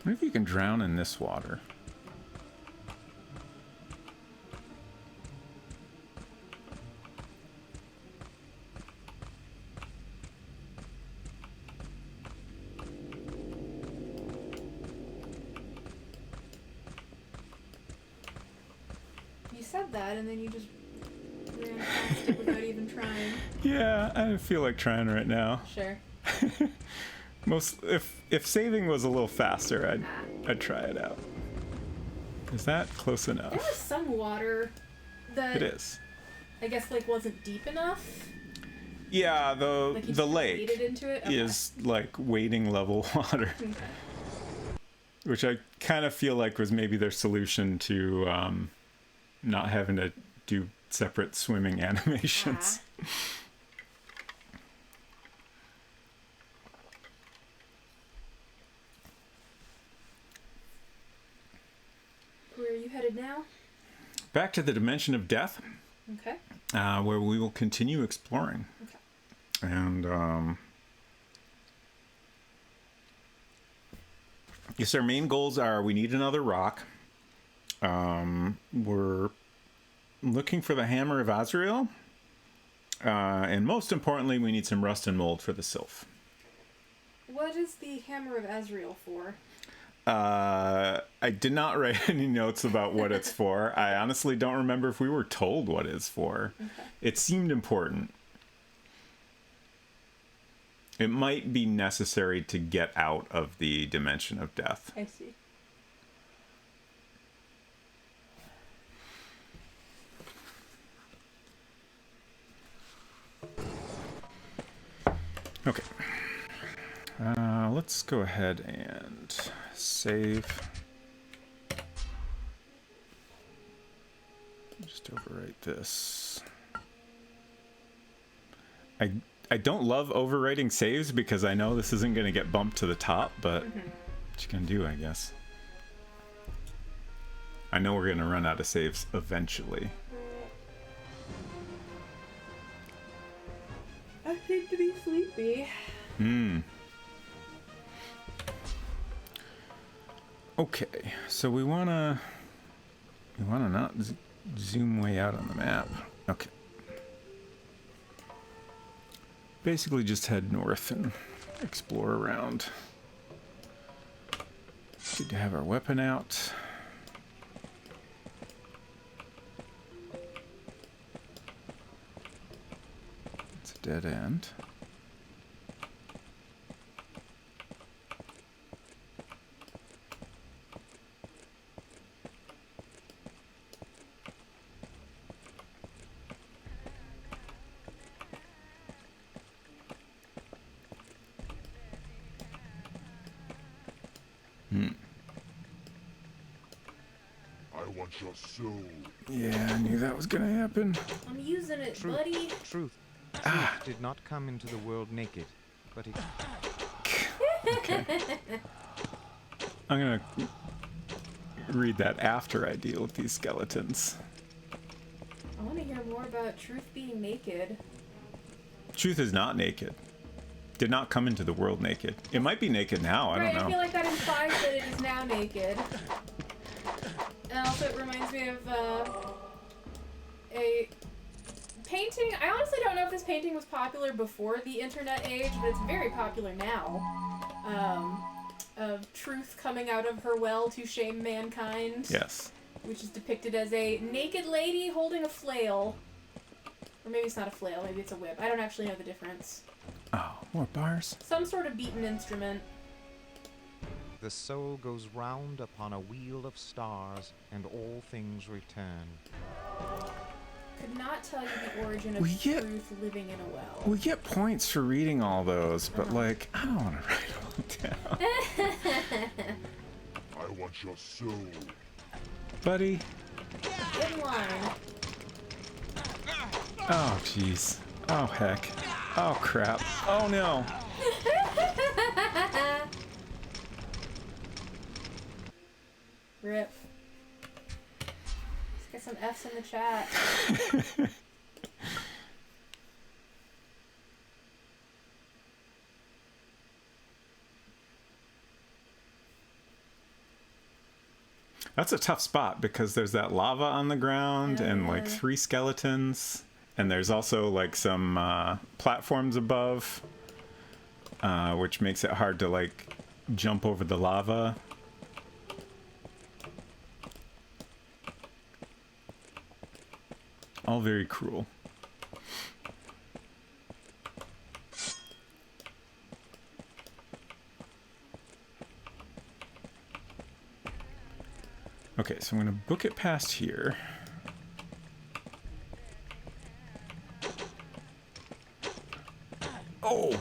What if you can drown in this water? You said that, and then you just ran past it without even trying. Yeah, I don't feel like trying right now. Sure. If saving was a little faster, I'd try it out. Is that close There was enough? some water that It is. I guess like wasn't deep enough. Yeah, Like you the just lake waded into it. Okay. is like wading level water, Okay. which I kind of feel like was maybe their solution to not having to do separate swimming animations. Where are you headed now? Back to the dimension of death, Okay. where we will continue exploring. Okay. And yes, our main goals are we need another rock. We're looking for the Hammer of Azrael. And most importantly, we need some rust and mold for the Sylph. What is the Hammer of Azrael for? I did not write any notes about what it's for. I honestly don't remember if we were told what it's for. Okay. It seemed important. It might be necessary to get out of the dimension of death. I see. Okay. Let's go ahead and save. Just overwrite this. I don't love overwriting saves because I know this isn't going to get bumped to the top, but what you can do, I guess. I know we're going to run out of saves eventually. I hate to be sleepy. Okay, so we wanna not zoom way out on the map. Okay. Basically just head north and explore around. Good to have our weapon out. It's a dead end. I want your soul. Yeah, I knew that was gonna happen. I'm using it, Truth. buddy. Truth. Truth did not come into the world naked, but it... Okay. I'm gonna read that after I deal with these skeletons. I want to hear more about Truth being naked. Truth is not naked. Did not come into the world naked. It might be naked now, I Right, don't I feel know. like that implies that it is now naked. And also it reminds me of a painting. I honestly don't know if this painting was popular before the internet age, but it's very popular now. Of Truth coming out of her well to shame mankind. Yes. Which is depicted as a naked lady holding a flail. Or maybe it's not a flail, maybe it's a whip. I don't actually know the difference. Oh, more bars? Some sort of beaten instrument. The soul goes round upon a wheel of stars, and all things return. Could not tell you the origin of We get- Truth living in a well. We get points for reading all those, but like, I don't want to write them down. I want your soul. Buddy. Get in line. Oh, jeez. Oh, heck. Oh, crap. Oh, no. Rip. Let's get some F's in the chat. That's a tough spot because there's that lava on the ground and like 3 skeletons. And there's also like some platforms above, which makes it hard to like jump over the lava. All very cruel. Okay, so I'm going to book it past here. Oh!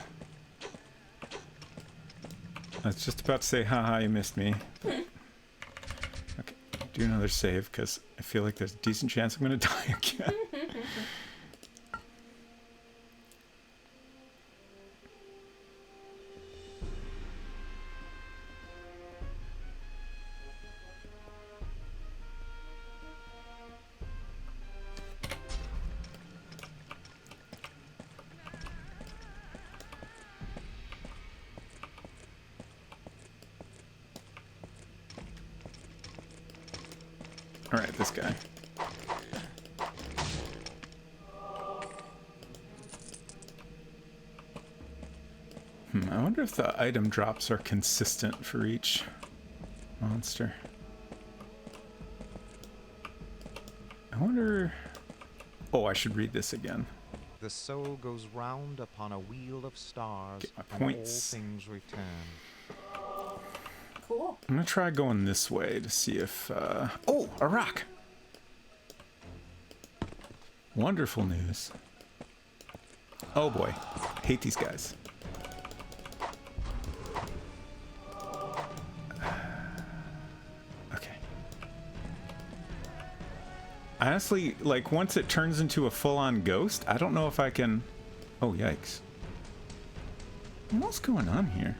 I was just about to say, haha, you missed me. Okay, do another save, because I feel like there's a decent chance I'm going to die again. Alright, this guy. I wonder if the item drops are consistent for each monster. I wonder... Oh, I should read this again. The soul goes round upon a wheel of stars, Get my and all points. things return. Cool. I'm gonna try going this way to see if... Oh, a rock! Wonderful news. Oh boy. Hate these guys. Okay. Honestly, like, once it turns into a full-on ghost, I don't know if I can... Oh, yikes. What's going on here?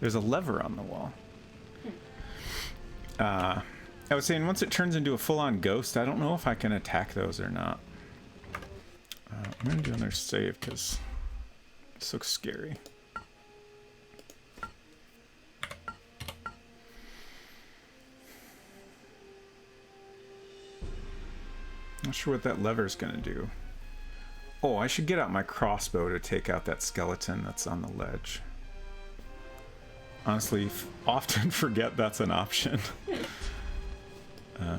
There's a lever on the wall. I was saying, once it turns into a full-on ghost, I don't know if I can attack those or not. I'm gonna do another save, because this looks scary. Not sure what that lever's gonna do. Oh, I should get out my crossbow to take out that skeleton that's on the ledge. Honestly, often forget that's an option. Okay.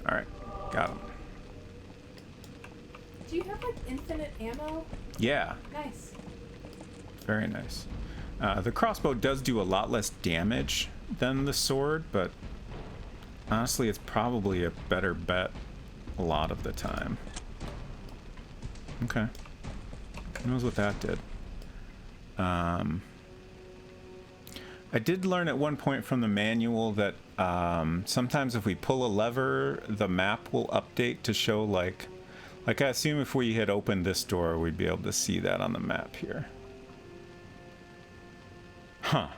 Alright, got him. Do you have like infinite ammo? Yeah, Nice. very nice. The crossbow does do a lot less damage than the sword, but honestly, it's probably a better bet a lot of the time. Okay. Who knows what that did? I did learn at one point from the manual that sometimes if we pull a lever, the map will update to show like I assume if we had opened this door, we'd be able to see that on the map here. Huh.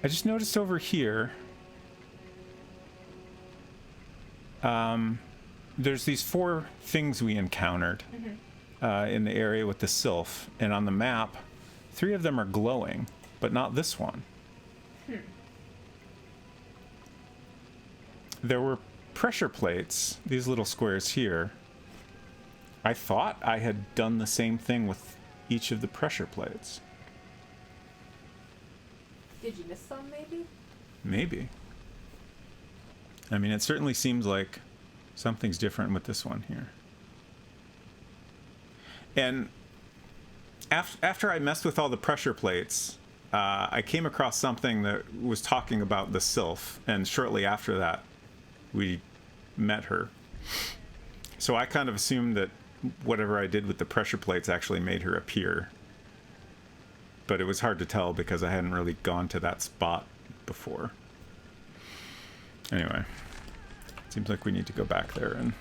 I just noticed over here, there's these 4 things we encountered in the area with the sylph, and on the map, 3 of them are glowing, but not this one. There were pressure plates, these little squares here. I thought I had done the same thing with each of the pressure plates. Did you miss some, maybe? Maybe. I mean, it certainly seems like something's different with this one here. And after I messed with all the pressure plates, I came across something that was talking about the sylph, and shortly after that, we met her. So I kind of assumed that whatever I did with the pressure plates actually made her appear. But it was hard to tell because I hadn't really gone to that spot before. Anyway, seems like we need to go back there and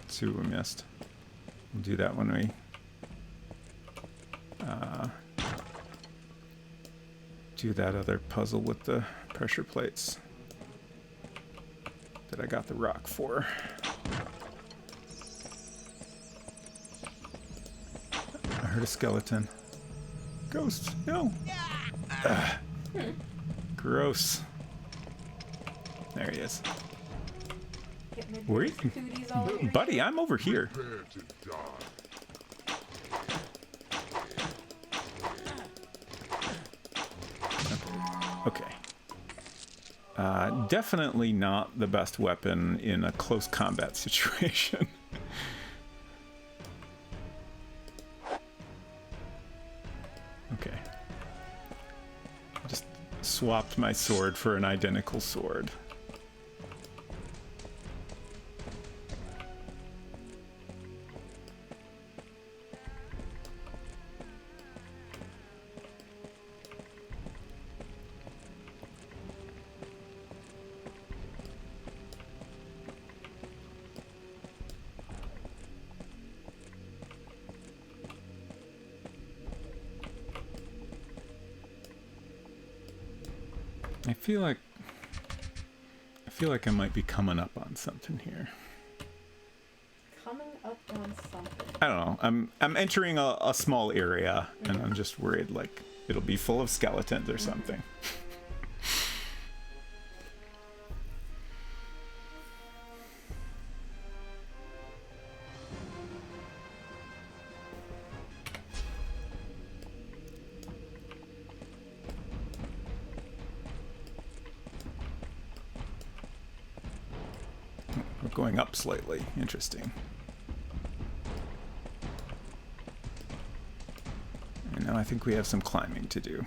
see what we missed. We'll do that when we do that other puzzle with the pressure plates that I got the rock for. I heard a skeleton. Ghost, no. Ugh. Gross. There he is. Getting into Where are those you? cooties all over Buddy, you. I'm over here. Prepare to die. Okay. Definitely not the best weapon in a close combat situation. Okay. Just swapped my sword for an identical sword. I feel like I might be coming up on something here. coming up on something. I don't know. I'm entering a small area, and I'm just worried like it'll be full of skeletons or something. We're going up slightly. Interesting. And now I think we have some climbing to do.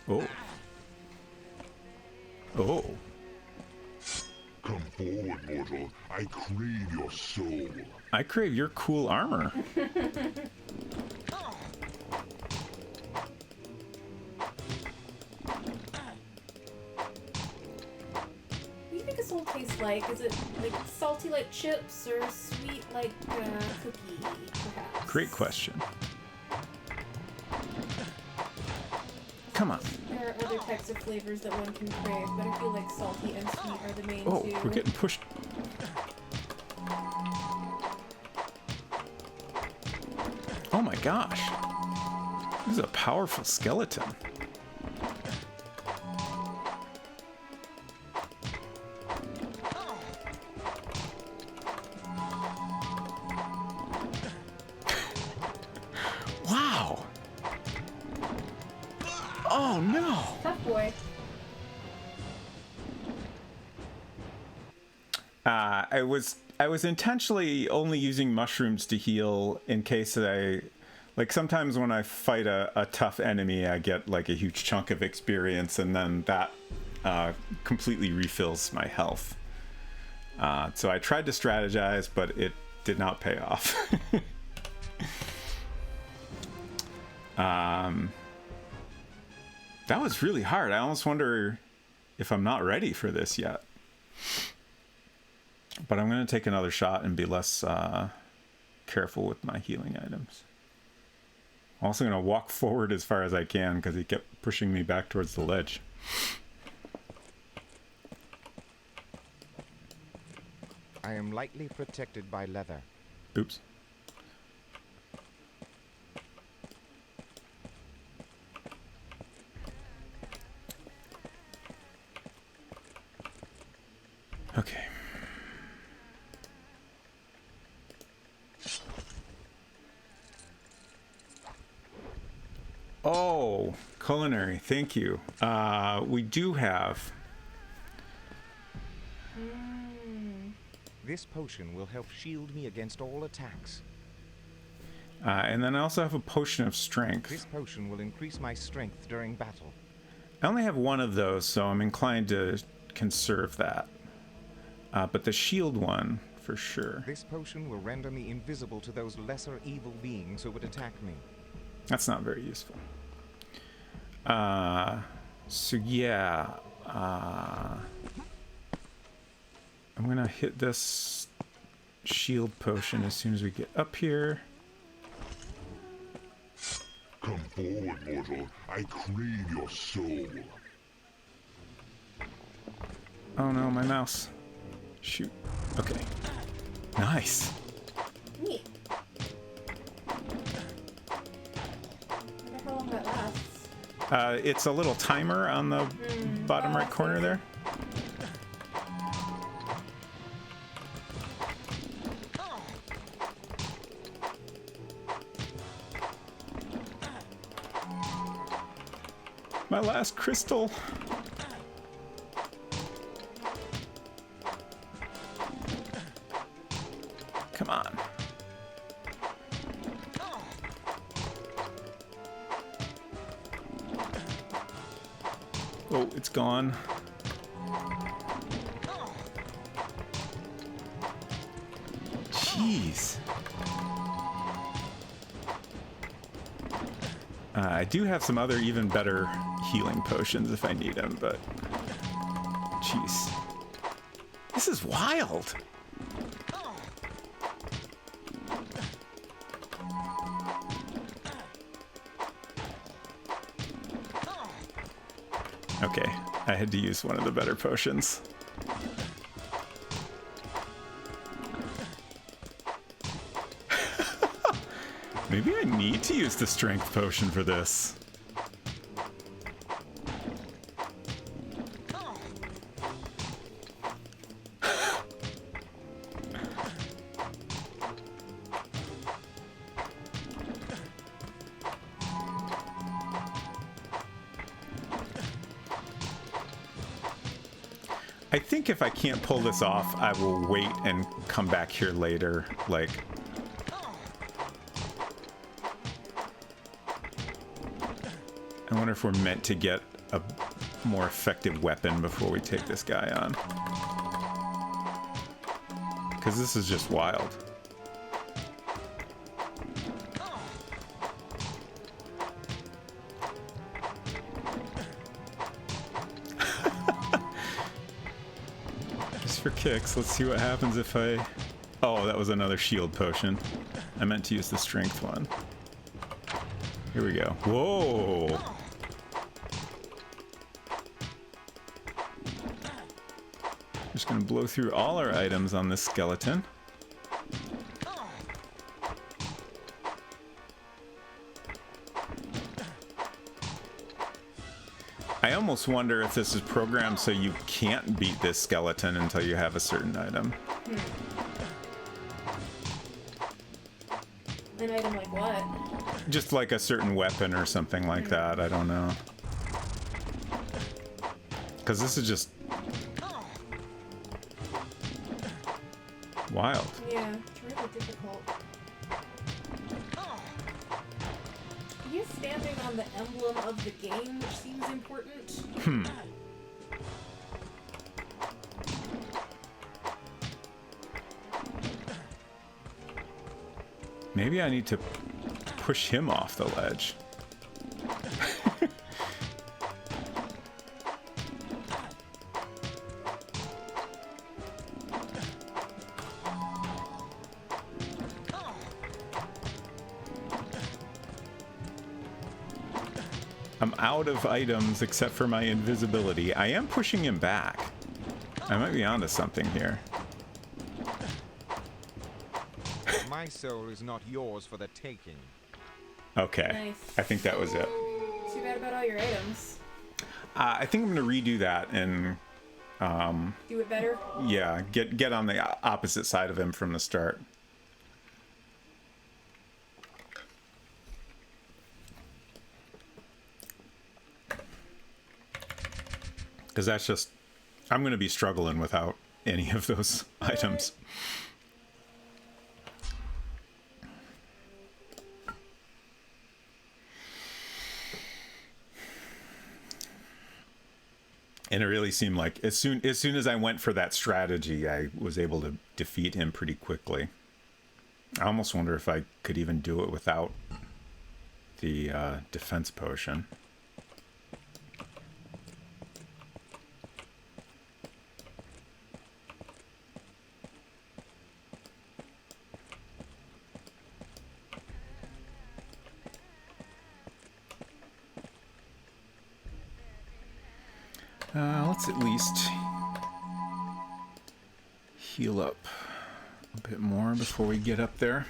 Oh. Oh. Come forward, mortal. I crave your soul. I crave your cool armor. What do you think a soul tastes like? Is it like salty like chips or sweet like cookie, perhaps? Great question. Come on. There are other types of flavors that one can crave, but I feel like salty and sweet are the main Oh, two. we're getting pushed. Oh my gosh. This is a powerful skeleton. Wow. Oh no. Tough boy. I was intentionally only using mushrooms to heal in case that like sometimes when I fight a tough enemy, I get like a huge chunk of experience, and then that completely refills my health. So I tried to strategize, but it did not pay off. That was really hard. I almost wonder if I'm not ready for this yet. But I'm going to take another shot and be less careful with my healing items. I'm also going to walk forward as far as I can because he kept pushing me back towards the ledge. I am lightly protected by leather. Oops. Okay. Oh, culinary, thank you. We do have... This potion will help shield me against all attacks. and then I also have a potion of strength. This potion will increase my strength during battle. I only have one of those, so I'm inclined to conserve that. But the shield one, for sure. This potion will render me invisible to those lesser evil beings who would attack me. That's not very useful. So yeah, I'm gonna hit this shield potion as soon as we get up here. Come forward, mortal. I crave your soul. Oh no, my mouse. Shoot. Okay. Nice. Neat. I wonder how long that lasts. It's a little timer on the bottom right corner there. My last crystal. Come on. Oh, it's gone. Jeez. I do have some other even better healing potions if I need them, but jeez. This is wild. Okay, I had to use one of the better potions. Maybe I need to use the strength potion for this. I think if I can't pull this off, I will wait and come back here later, like... I wonder if we're meant to get a more effective weapon before we take this guy on. Because this is just wild. Just for kicks, let's see what happens if I... Oh, that was another shield potion. I meant to use the strength one. Here we go. Whoa! Just gonna blow through all our items on this skeleton. I almost wonder if this is programmed so you can't beat this skeleton until you have a certain item. An item like what? Just like a certain weapon or something like that, I don't know. Because this is just... wild. Yeah, it's really difficult. He is standing on the emblem of the game, which seems important. Maybe I need to push him off the ledge. I'm out of items except for my invisibility. I am pushing him back. I might be onto something here. My soul is not yours for the taking. Okay. Nice. I think that was it. Too bad about all your items. I think I'm going to redo that and, Do it better? yeah, get on the opposite side of him from the start. Because that's just... I'm going to be struggling without any of those items. And it really seemed like as soon as I went for that strategy, I was able to defeat him pretty quickly. I almost wonder if I could even do it without the defense potion. Let's at least heal up a bit more before we get up there.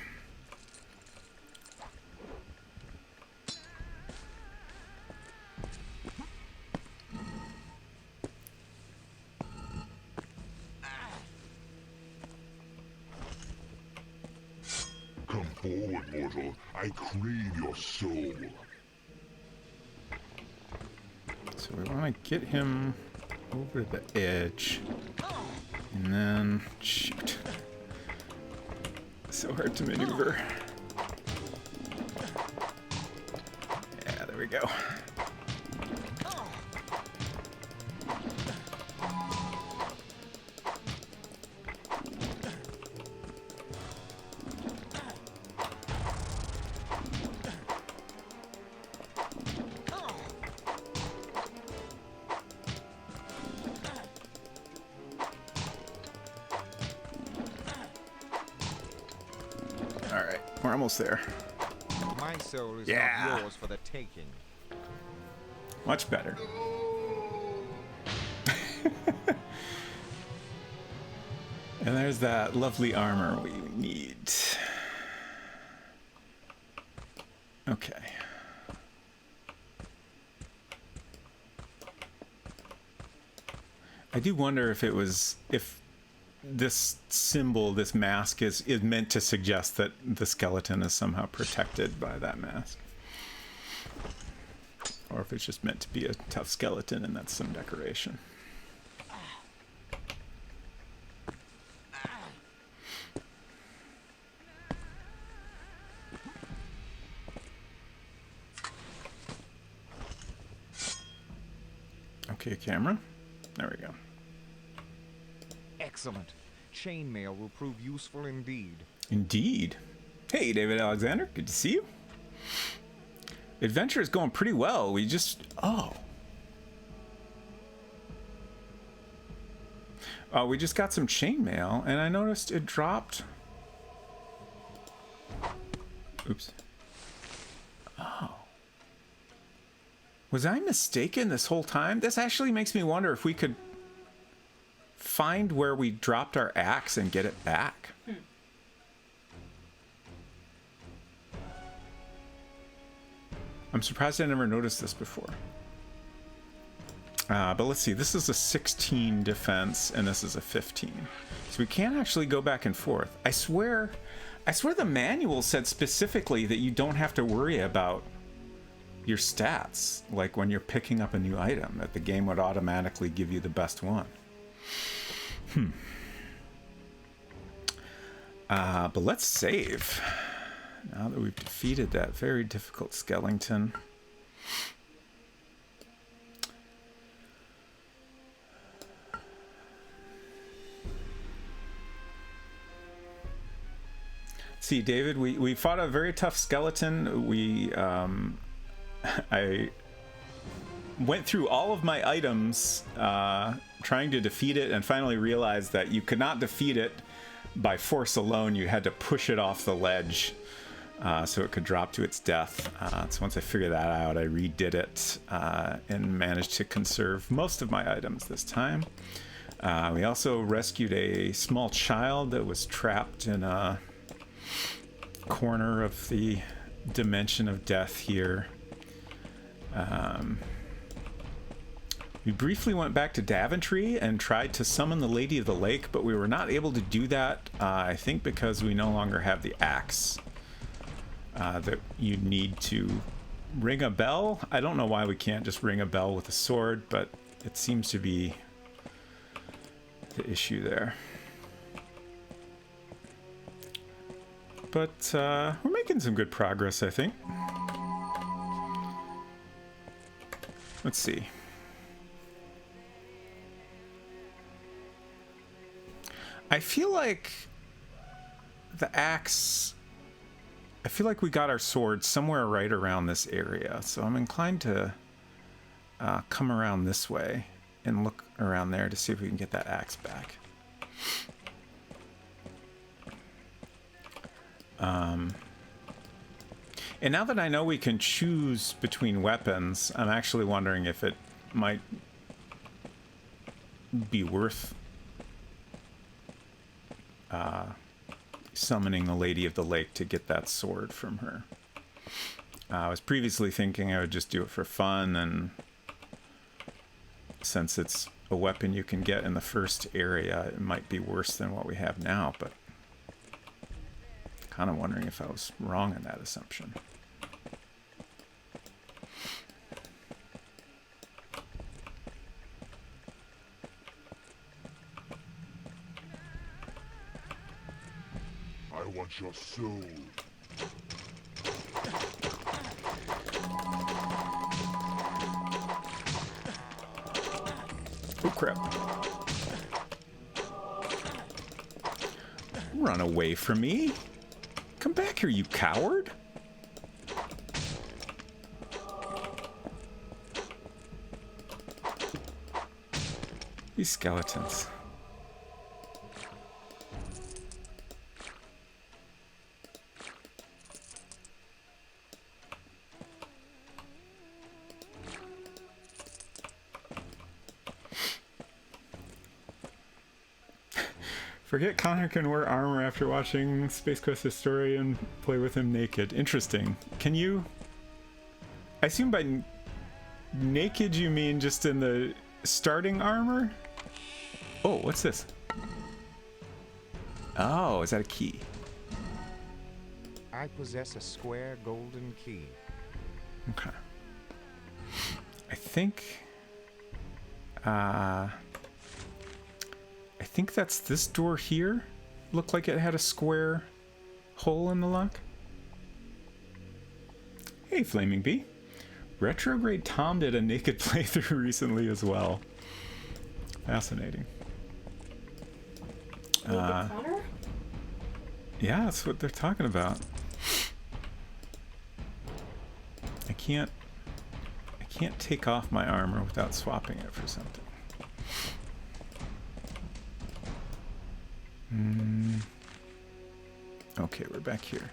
Come forward, mortal. I crave your soul. So we want to get him over the edge. And then... shoot. So hard to maneuver. Yeah, there we go. Alright, we're almost there. My soul is Yeah. not yours for the taking. Much better. And there's that lovely armor we need. Okay. I do wonder if this symbol, this mask is meant to suggest that the skeleton is somehow protected by that mask. Or if it's just meant to be a tough skeleton and that's some decoration. Okay, camera. There we go. Excellent. Chainmail will prove useful indeed. Indeed. Hey, David Alexander. Good to see you. Adventure is going pretty well. We just... Oh. We just got some chainmail, and I noticed it dropped... Oops. Oh. Was I mistaken this whole time? This actually makes me wonder if we could find where we dropped our axe and get it back. I'm surprised I never noticed this before. But let's see. This is a 16 defense, and this is a 15. So we can't actually go back and forth. I swear the manual said specifically that you don't have to worry about your stats, like when you're picking up a new item, that the game would automatically give you the best one. But let's save. Now that we've defeated that very difficult skeleton. See, David, we fought a very tough skeleton. I went through all of my items trying to defeat it, and finally realized that you could not defeat it by force alone. You had to push it off the ledge so it could drop to its death. So once I figured that out, I redid it and managed to conserve most of my items this time. We also rescued a small child that was trapped in a corner of the dimension of death here. We briefly went back to Daventry and tried to summon the Lady of the Lake, but we were not able to do that, I think because we no longer have the axe that you need to ring a bell. I don't know why we can't just ring a bell with a sword, but it seems to be the issue there. But we're making some good progress, I think. Let's see. I feel like the axe... I feel like we got our sword somewhere right around this area, so I'm inclined to come around this way and look around there to see if we can get that axe back. And now that I know we can choose between weapons, I'm actually wondering if it might be worth summoning the Lady of the Lake to get that sword from her. I was previously thinking I would just do it for fun, and since it's a weapon you can get in the first area, it might be worse than what we have now, but kind of wondering if I was wrong in that assumption. I want your soul. Oh crap. Run away from me. Come back here, you coward. These skeletons. Forget Connor can wear armor after watching Space Quest Historian play with him naked. Interesting. Can you... I assume by naked you mean just in the starting armor? Oh, what's this? Oh, is that a key? I possess a square golden key. Okay. I think that's this door here. Looked like it had a square hole in the lock. Hey, Flaming Bee. Retrograde Tom did a naked playthrough recently as well. Fascinating. Connor? Yeah, that's what they're talking about. I can't take off my armor without swapping it for something. Okay, we're back here.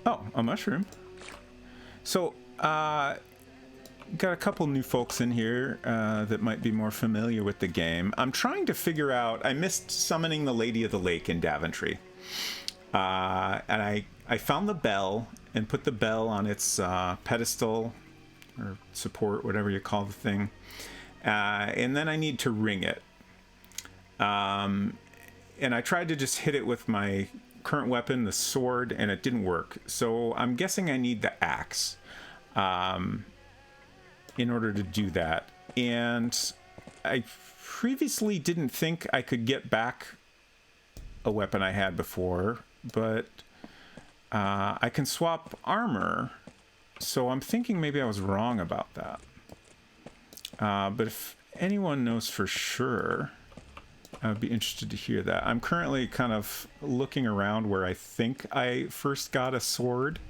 Oh, a mushroom. So, got a couple new folks in here that might be more familiar with the game. I'm trying to figure out... I missed summoning the Lady of the Lake in Daventry. And I found the bell and put the bell on its pedestal or support, whatever you call the thing. And then I need to ring it. And I tried to just hit it with my current weapon, the sword, and it didn't work. So I'm guessing I need the axe in order to do that. And I previously didn't think I could get back a weapon I had before, but I can swap armor. So I'm thinking maybe I was wrong about that. But if anyone knows for sure, I would be interested to hear that. I'm currently kind of looking around where I think I first got a sword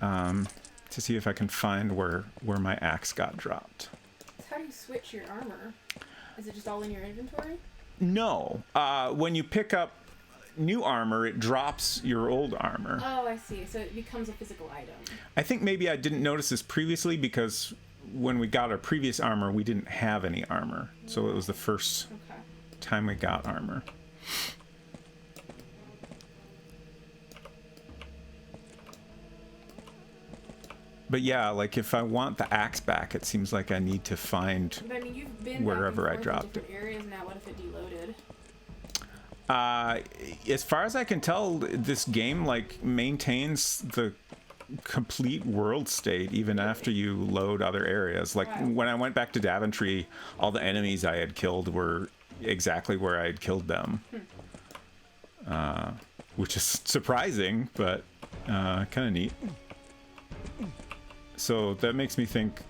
to see if I can find where my axe got dropped. How do you switch your armor? Is it just all in your inventory? No. When you pick up new armor, it drops your old armor. Oh, I see. So it becomes a physical item. I think maybe I didn't notice this previously because when we got our previous armor, we didn't have any armor. So it was the first time we got armor. But yeah, like if I want the axe back, it seems like I need to find but, I mean, you've been wherever I back and dropped forth in different areas now. What if it deloaded? As far as I can tell, this game like maintains the complete world state even after you load other areas. Like when I went back to Daventry, all the enemies I had killed were exactly where I had killed them, which is surprising, but kind of neat. So that makes me think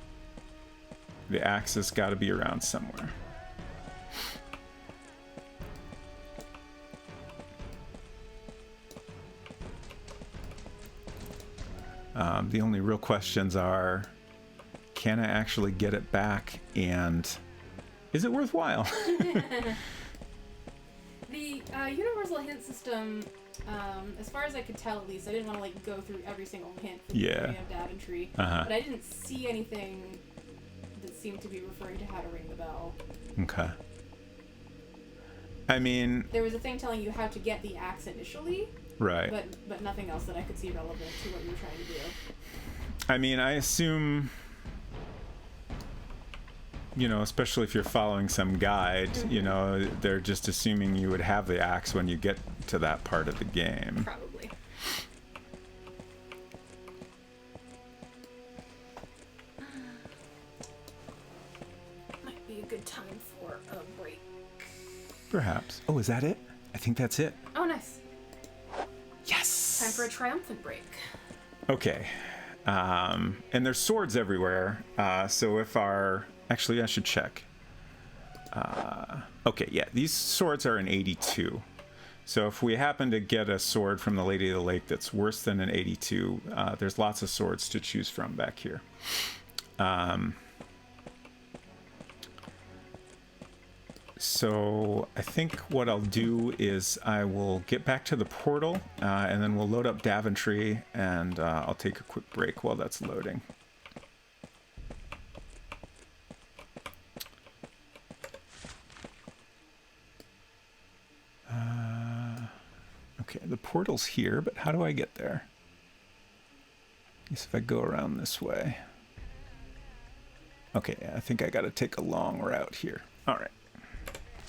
the axe has got to be around somewhere. The only real questions are, can I actually get it back, and is it worthwhile? The universal hint system, as far as I could tell at least, I didn't want to like go through every single hint from the area of Daventry, but I didn't see anything that seemed to be referring to how to ring the bell. Okay. I mean... There was a thing telling you how to get the axe initially, right. But nothing else that I could see relevant to what you were trying to do. I mean, I assume... You know, especially if you're following some guide, you know, they're just assuming you would have the axe when you get to that part of the game. Probably. Might be a good time for a break. Perhaps. Oh, is that it? I think that's it. Oh, nice. Yes! Time for a triumphant break. Okay. And there's swords everywhere, so if our... Actually, I should check. Okay, yeah, these swords are an 82. So if we happen to get a sword from the Lady of the Lake that's worse than an 82, there's lots of swords to choose from back here. So I think what I'll do is I will get back to the portal, and then we'll load up Daventry, and I'll take a quick break while that's loading. Okay, the portal's here, but how do I get there? I guess if I go around this way. Okay, I think I gotta take a long route here. Alright.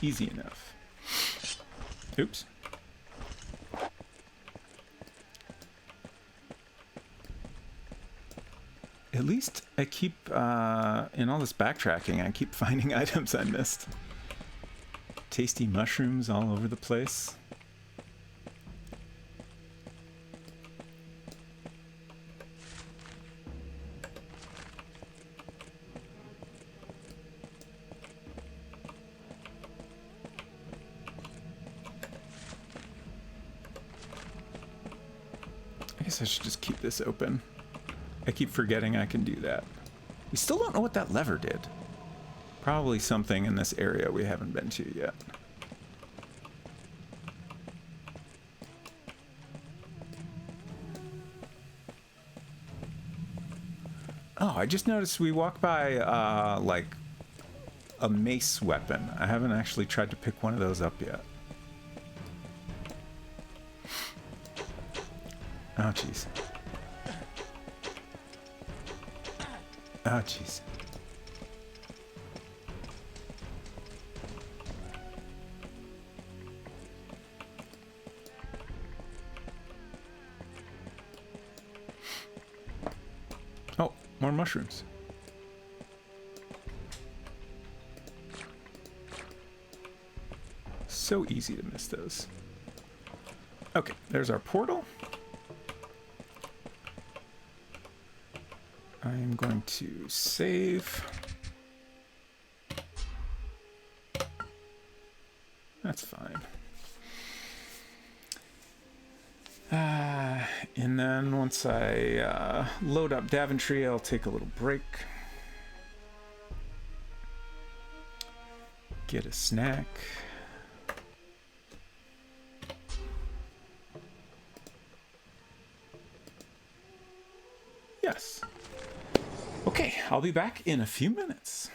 Easy enough. Oops. At least I keep, in all this backtracking, I keep finding items I missed. Tasty mushrooms all over the place. I guess I should just keep this open. I keep forgetting I can do that. We still don't know what that lever did. Probably something in this area we haven't been to yet. Oh, I just noticed we walked by, like, a mace weapon. I haven't actually tried to pick one of those up yet. Oh, jeez. Oh, jeez. Oh, more mushrooms. So easy to miss those. Okay, there's our portal. I'm going to save. That's fine. And then once I load up Daventry, I'll take a little break. Get a snack. Yes. Okay, I'll be back in a few minutes.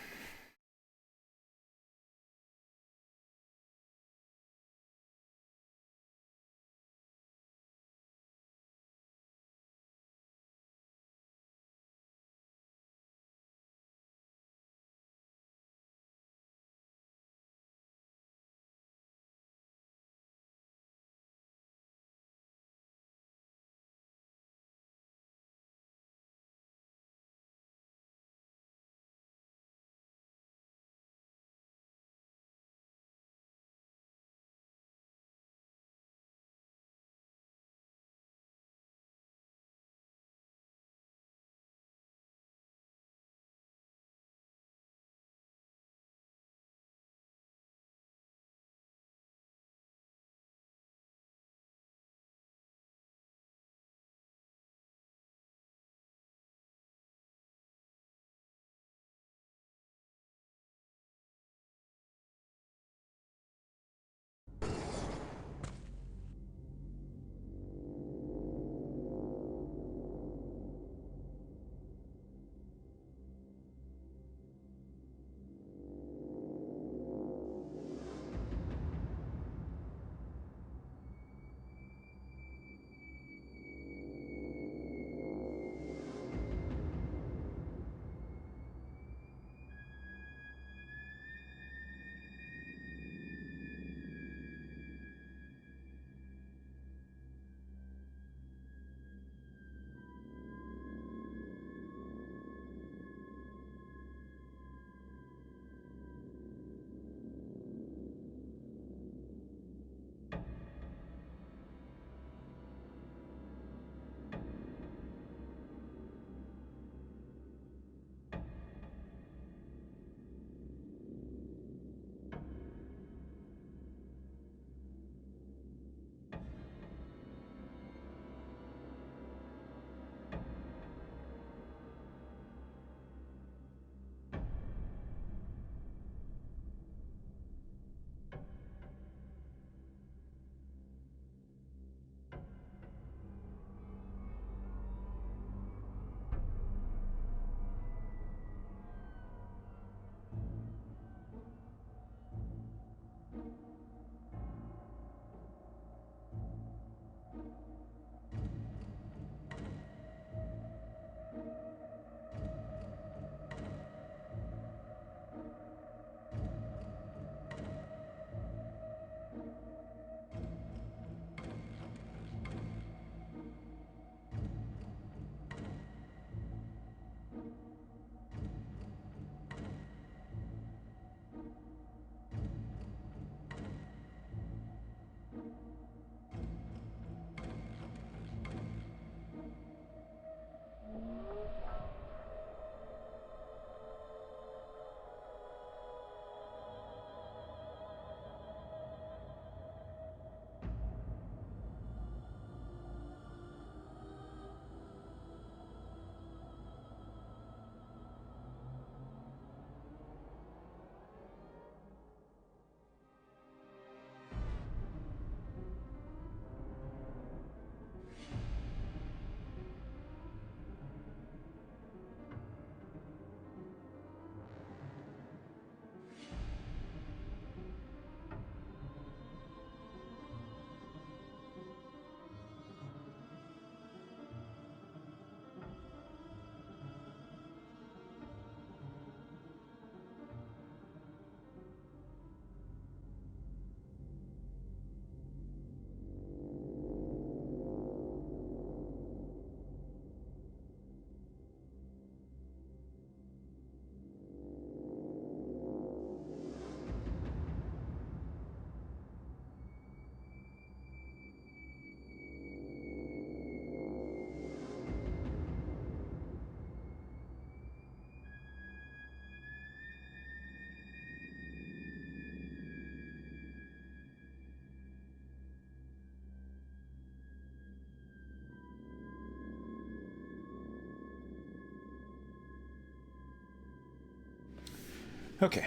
Okay.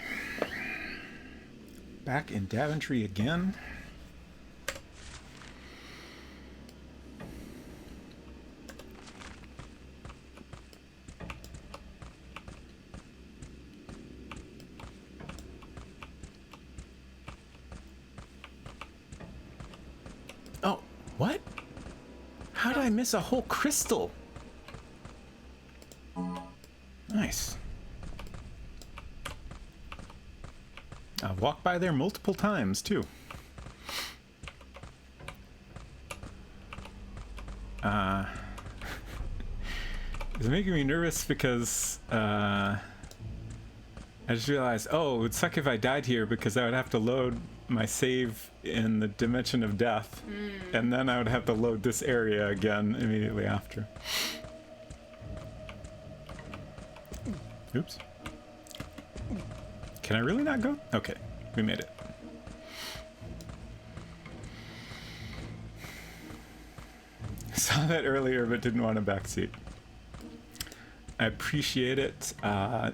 Back in Daventry again. Oh, what? How did I miss a whole crystal? Nice. I've walked by there multiple times, too. It's making me nervous because, I just realized, oh, it would suck if I died here because I would have to load my save in the Dimension of Death, and then I would have to load this area again immediately after. Oops. Can I really not go? Okay, we made it. Saw that earlier but didn't want a backseat. I appreciate it,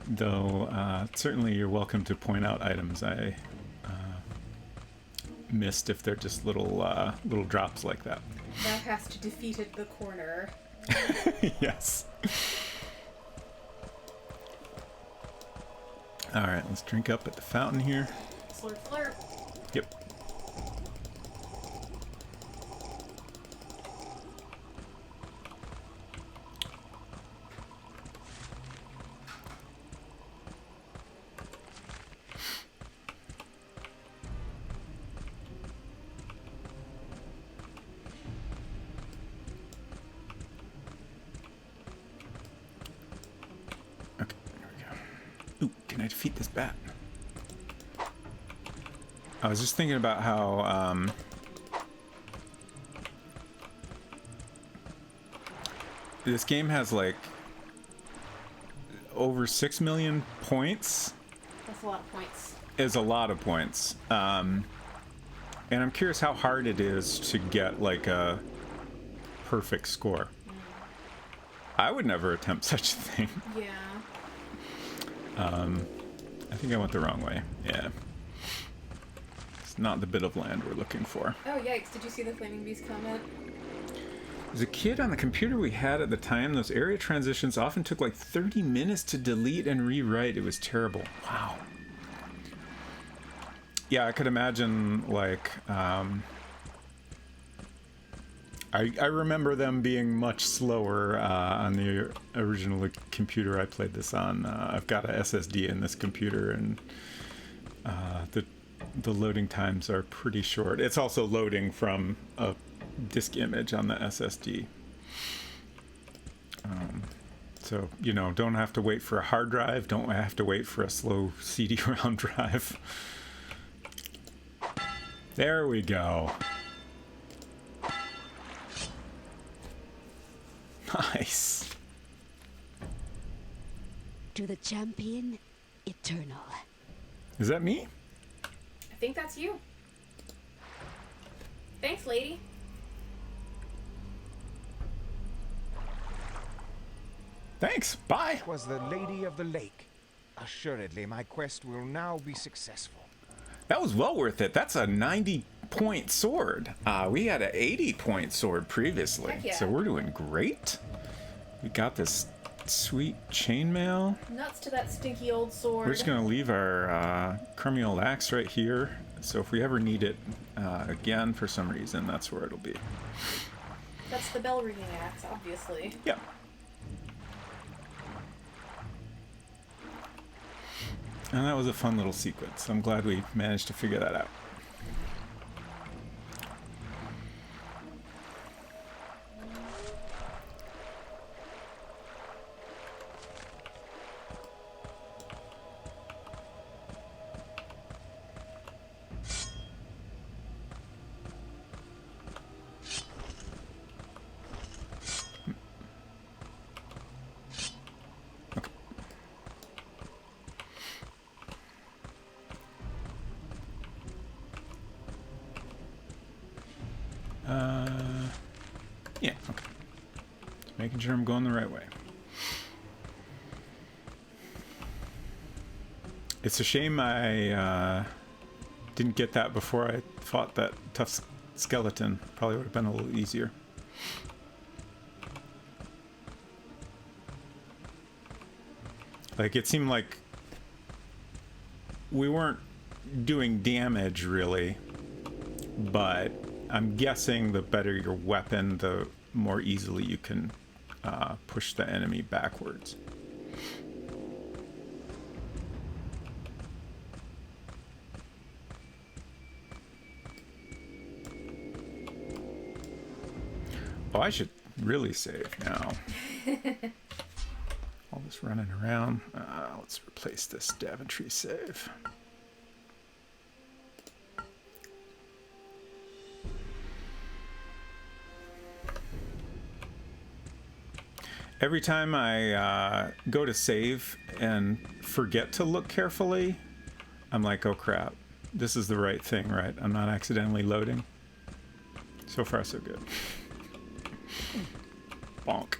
though certainly you're welcome to point out items I missed if they're just little drops like that. That has to defeat at the corner. Yes. Alright, let's drink up at the fountain here. Slurp, slurp. Yep. Okay, here we go. Ooh, can I defeat this bat? I was just thinking about how this game has like over 6 million points. That's a lot of points. Is a lot of points. And I'm curious how hard it is to get like a perfect score. I would never attempt such a thing. Yeah. I think I went the wrong way. Yeah. It's not the bit of land we're looking for. Oh, yikes. Did you see the Flaming Beast comment? As a kid on the computer we had at the time, those area transitions often took like 30 minutes to delete and rewrite. It was terrible. Wow. Yeah, I could imagine, like, I remember them being much slower on the original computer I played this on. I've got a SSD in this computer, and the loading times are pretty short. It's also loading from a disk image on the SSD. So, you know, don't have to wait for a hard drive, don't have to wait for a slow CD-ROM drive. There we go. Nice. To the champion, eternal. Is that me? I think that's you. Thanks, lady. Thanks. Bye. It was the Lady of the Lake. Assuredly, my quest will now be successful. That was well worth it. That's a 90-point sword. We had an 80-point sword previously. Heck yeah. So we're doing great. We got this sweet chainmail. Nuts to that stinky old sword. We're just going to leave our crummy old axe right here. So if we ever need it again for some reason, that's where it'll be. That's the bell ringing axe, obviously. Yeah. And that was a fun little sequence. I'm glad we managed to figure that out. Yeah, okay. Just making sure I'm going the right way. It's a shame I didn't get that before I fought that tough skeleton. Probably would have been a little easier. Like, it seemed like we weren't doing damage, really. But I'm guessing the better your weapon, the more easily you can push the enemy backwards. Oh, I should really save now. All this running around. Let's replace this Daventry save. Every time I go to save and forget to look carefully, I'm like, oh crap, this is the right thing, right? I'm not accidentally loading. So far, so good. Bonk.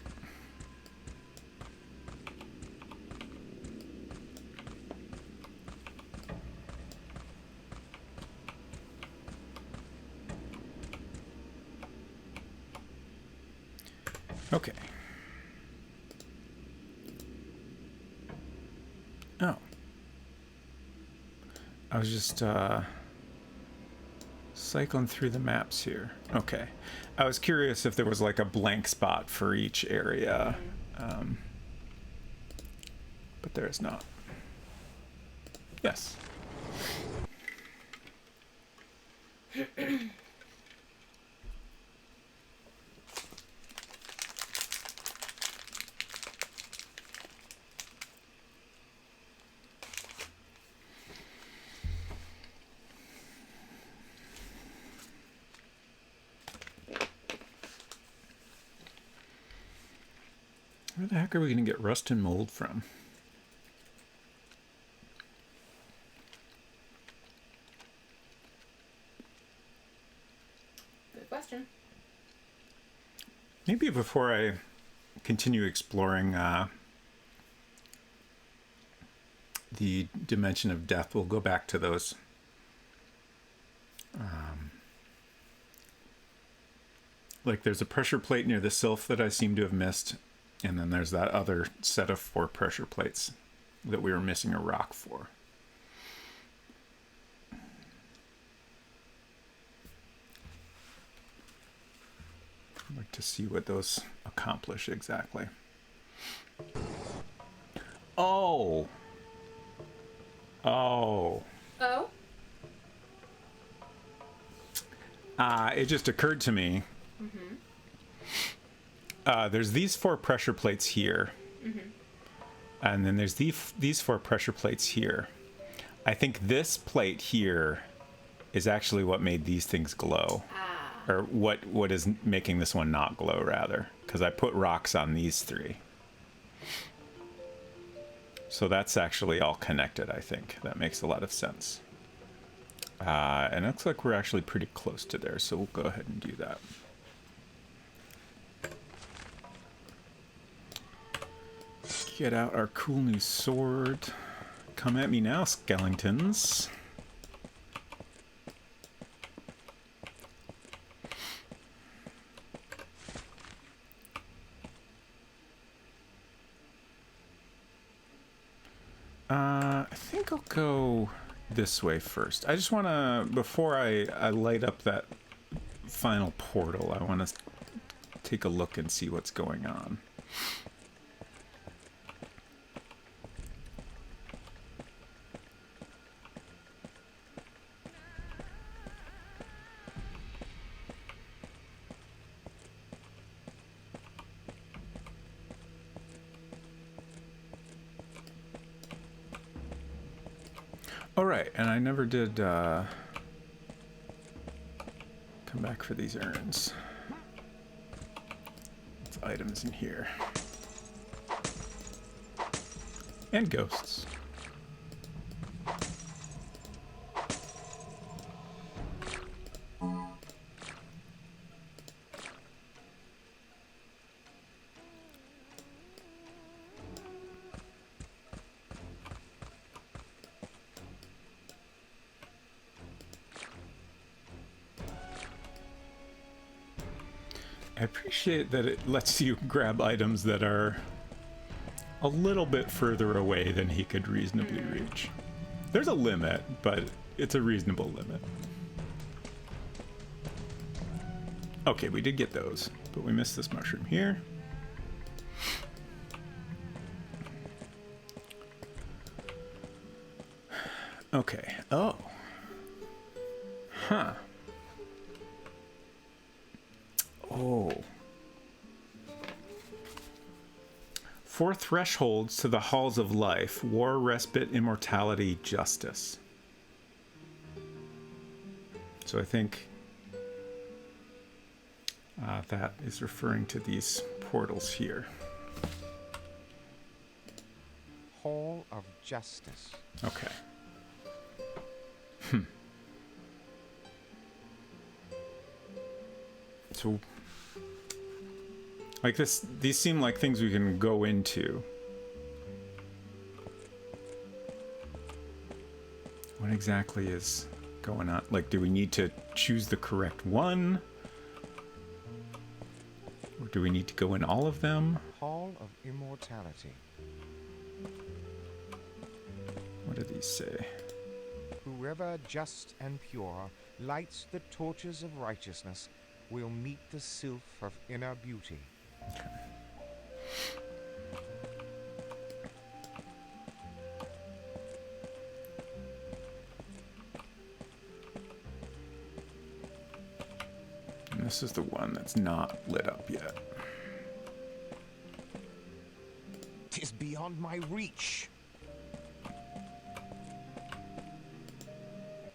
Okay. Oh. I was just cycling through the maps here. Okay. I was curious if there was like a blank spot for each area. But there is not. Yes. Where the heck are we going to get rust and mold from? Good question. Maybe before I continue exploring the dimension of death, we'll go back to those like there's a pressure plate near the sylph that I seem to have missed, and then there's that other set of 4 pressure plates that we were missing a rock for. I'd like to see what those accomplish exactly. Oh! Oh. Oh? It just occurred to me. There's these 4 pressure plates here. And then there's these 4 pressure plates here. I think this plate here is actually what made these things glow. Or what is making this one not glow, rather. Because I put rocks on these 3. So that's actually all connected, I think. That makes a lot of sense. And it looks like we're actually pretty close to there, so we'll go ahead and do that. Get out our cool new sword. Come at me now, skeletons. I think I'll go this way first. I just want to, before I light up that final portal, I want to take a look and see what's going on. Oh, right, and I never did come back for these urns. It's items in here. And ghosts. I appreciate that it lets you grab items that are a little bit further away than he could reasonably reach. There's a limit, but it's a reasonable limit. Okay, we did get those, but we missed this mushroom here. Okay. Oh. Huh. Oh. 4 thresholds to the halls of life: war, respite, immortality, justice. So I think that is referring to these portals here. Hall of Justice. Okay. So, like this, these seem like things we can go into. What exactly is going on? Like, do we need to choose the correct one? Or do we need to go in all of them? Hall of Immortality. What do these say? Whoever just and pure lights the torches of righteousness will meet the sylph of inner beauty. Okay. And this is the one that's not lit up yet. 'Tis beyond my reach.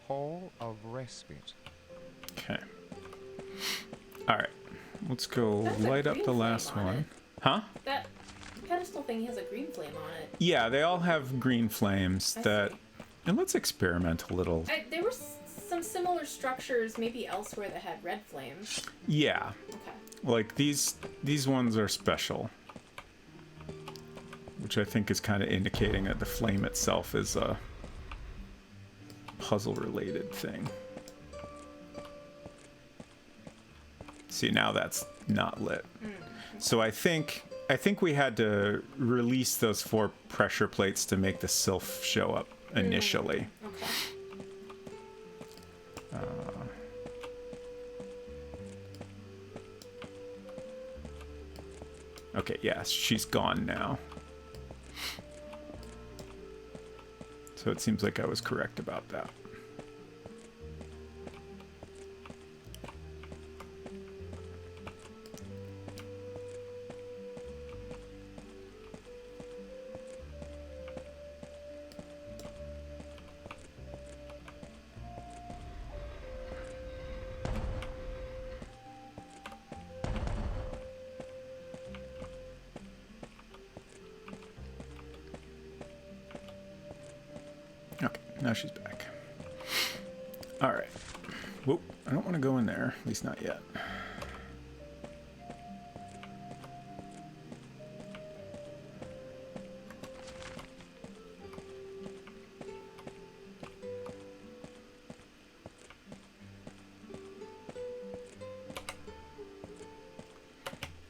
Hall of Respite. Okay. Alright. Let's go That's a light up green the flame last on one. it. Huh? That pedestal thing has a green flame on it. Yeah, they all have green flames I that... see. And let's experiment a little. There were some similar structures, maybe elsewhere, that had red flames. Yeah. Okay. Like these ones are special. Which I think is kind of indicating that the flame itself is a puzzle-related thing. See, now that's not lit. So I think we had to release those 4 pressure plates to make the sylph show up initially. Okay. Okay, yes, she's gone now. So it seems like I was correct about that. Okay, now she's back. All right. Whoop, I don't want to go in there, at least not yet.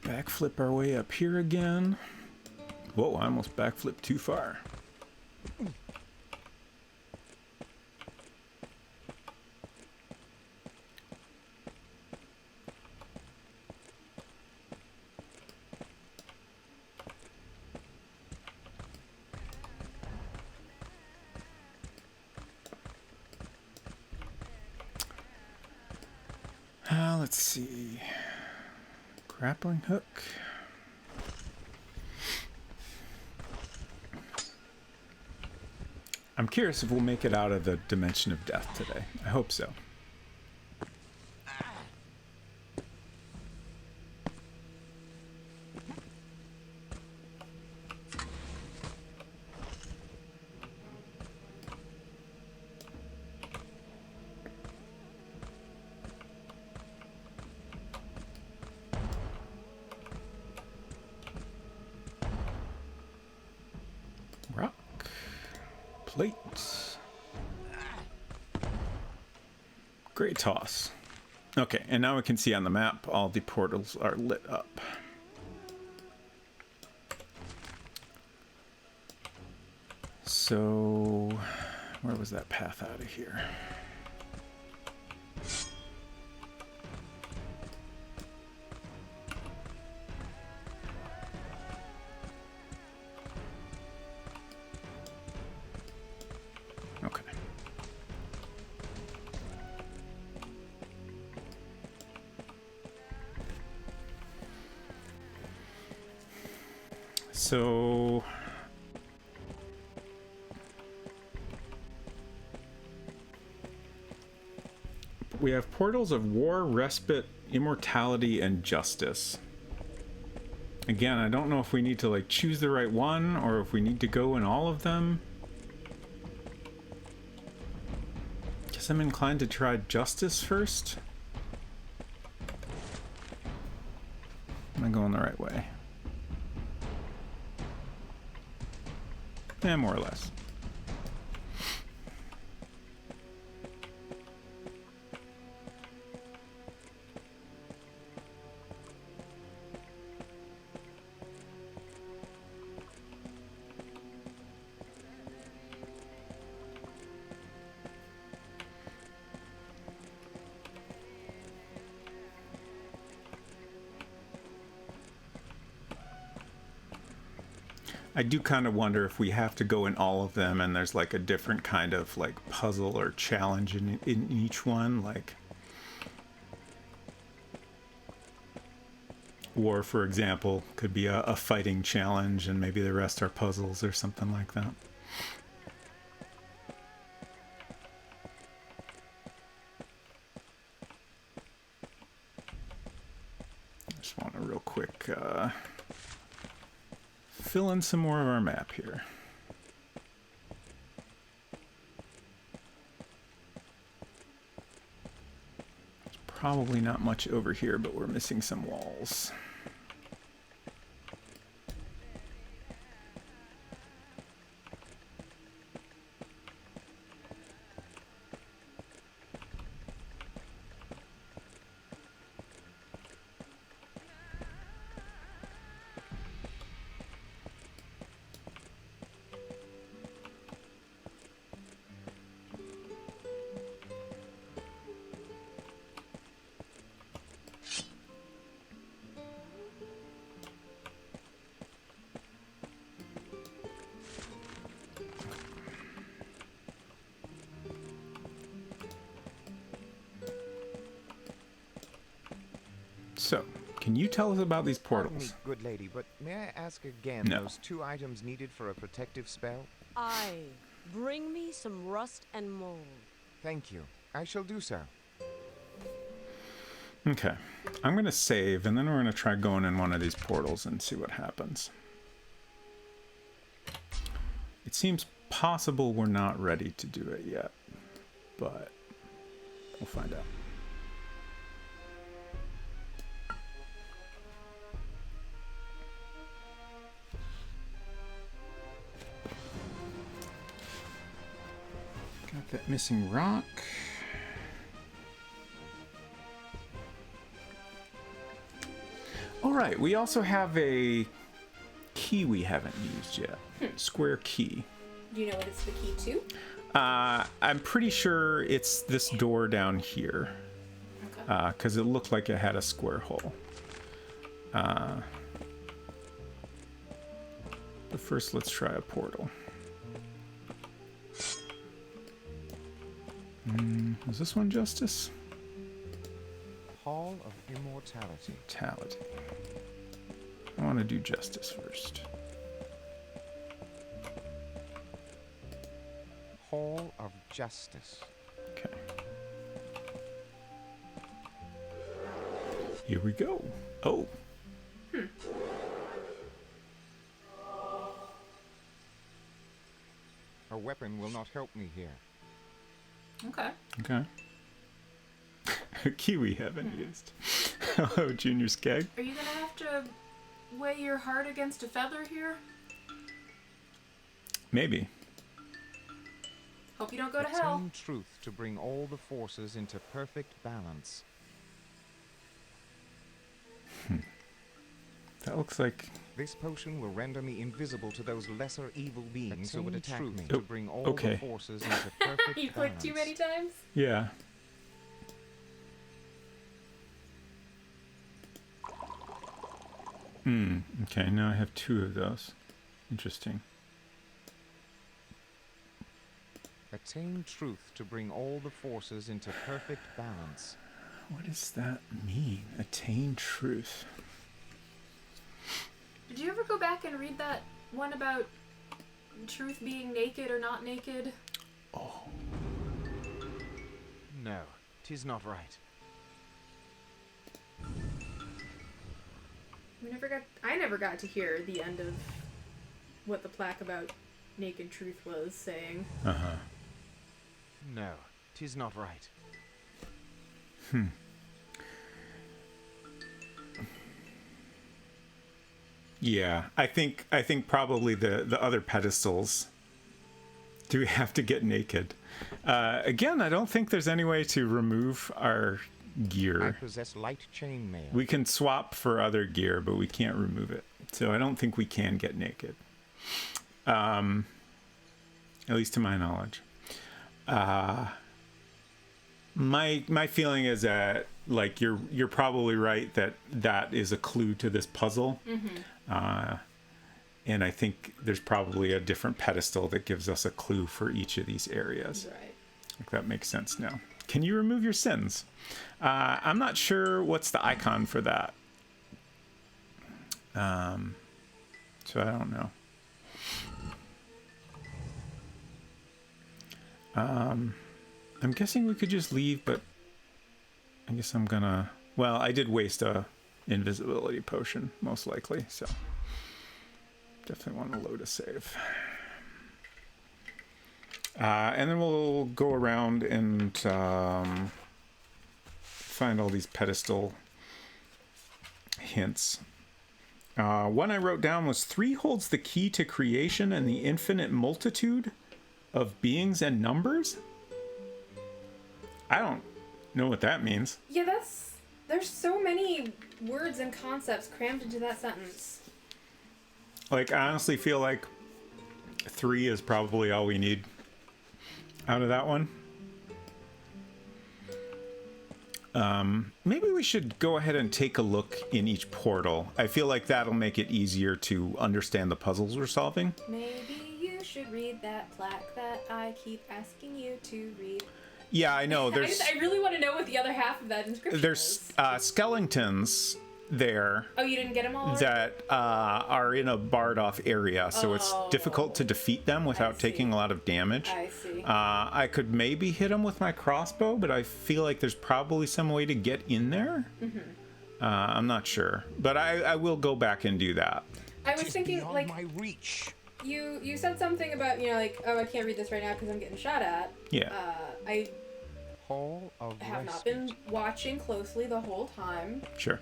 Backflip our way up here again. Whoa, I almost backflipped too far. Let's see. Grappling hook. I'm curious if we'll make it out of the dimension of death today. I hope so. Rock. Plate. Great toss. Okay, and now we can see on the map all the portals are lit up. So, where was that path out of here? Okay. So we have portals of war, respite, immortality, and justice. Again, I don't know if we need to like choose the right one or if we need to go in all of them. Guess I'm inclined to try justice first. Am I going the right way? Yeah, more or less. I do kind of wonder if we have to go in all of them and there's like a different kind of like puzzle or challenge in each one, like war, for example, could be a fighting challenge and maybe the rest are puzzles or something like that. I just want to real quick fill in some more of our map here. There's probably not much over here, but we're missing some walls. So, can you tell us about these Pardon portals? me, good lady, but may I ask again No. those 2 items needed for a protective spell? Aye. Bring me some rust and mold. Thank you. I shall do so. Okay, I'm gonna save and then we're gonna try going in one of these portals and see what happens. It seems possible we're not ready to do it yet, but we'll find out. Got that missing rock. All right, we also have a key we haven't used yet. Square key. Do you know what it's the key to? I'm pretty sure it's this door down here. Okay. Because it looked like it had a square hole. But first, let's try a portal. Was this one justice? Hall of Immortality. Mortality. I want to do justice first. Hall of Justice. Okay. Here we go. Oh. A weapon will not help me here. Okay. Okay. A key we haven't used. Hello, Junior Skag. Are you gonna have to weigh your heart against a feather here? Maybe. Hope you don't go to hell. Attain truth to bring all the forces into perfect balance. That looks like... This potion will render me invisible to those lesser evil beings who would attack me Oh, to bring all okay. the forces into perfect You clicked too many balance. times? Yeah. Okay, now I have 2 of those. Interesting. Attain truth to bring all the forces into perfect balance. What does that mean? Attain truth. Did you ever go back and read that one about truth being naked or not naked? Oh. No, 'tis not right. I never got to hear the end of what the plaque about naked truth was saying. Uh-huh. No, 'tis not right. Yeah, I think probably the other pedestals do have to get naked. Again, I don't think there's any way to remove our I gear. possess light chainmail. We can swap for other gear, but we can't remove it. So I don't think we can get naked. At least to my knowledge. My feeling is that, like, you're probably right that is a clue to this puzzle. And I think there's probably a different pedestal that gives us a clue for each of these areas. Right. Like, that makes sense now. Can you remove your sins? I'm not sure what's the icon for that. So I don't know. I'm guessing we could just leave, but I guess I'm gonna... Well, I did waste a invisibility potion, most likely, so... Definitely want to load a save. And then we'll go around and find all these pedestal hints. One I wrote down was 3 holds the key to creation and the infinite multitude of beings and numbers. I don't know what that means. Yeah, there's so many words and concepts crammed into that sentence. Like, I honestly feel like 3 is probably all we need out of that one. Maybe we should go ahead and take a look in each portal. I feel like that'll make it easier to understand the puzzles we're solving. Maybe you should read that plaque that I keep asking you to read. Yeah, I know. I really want to know what the other half of that inscription There's is. skeletons there Oh, you didn't get them all? that are in a barred off area, so it's difficult to defeat them without taking a lot of damage. I see. I could maybe hit them with my crossbow, but I feel like there's probably some way to get in there. I'm not sure, but I will go back and do that. I was thinking, beyond like, my reach. you said something about, like, oh, I can't read this right now because I'm getting shot at. Yeah. I Hall of have not Respite. been watching closely the whole time. Sure.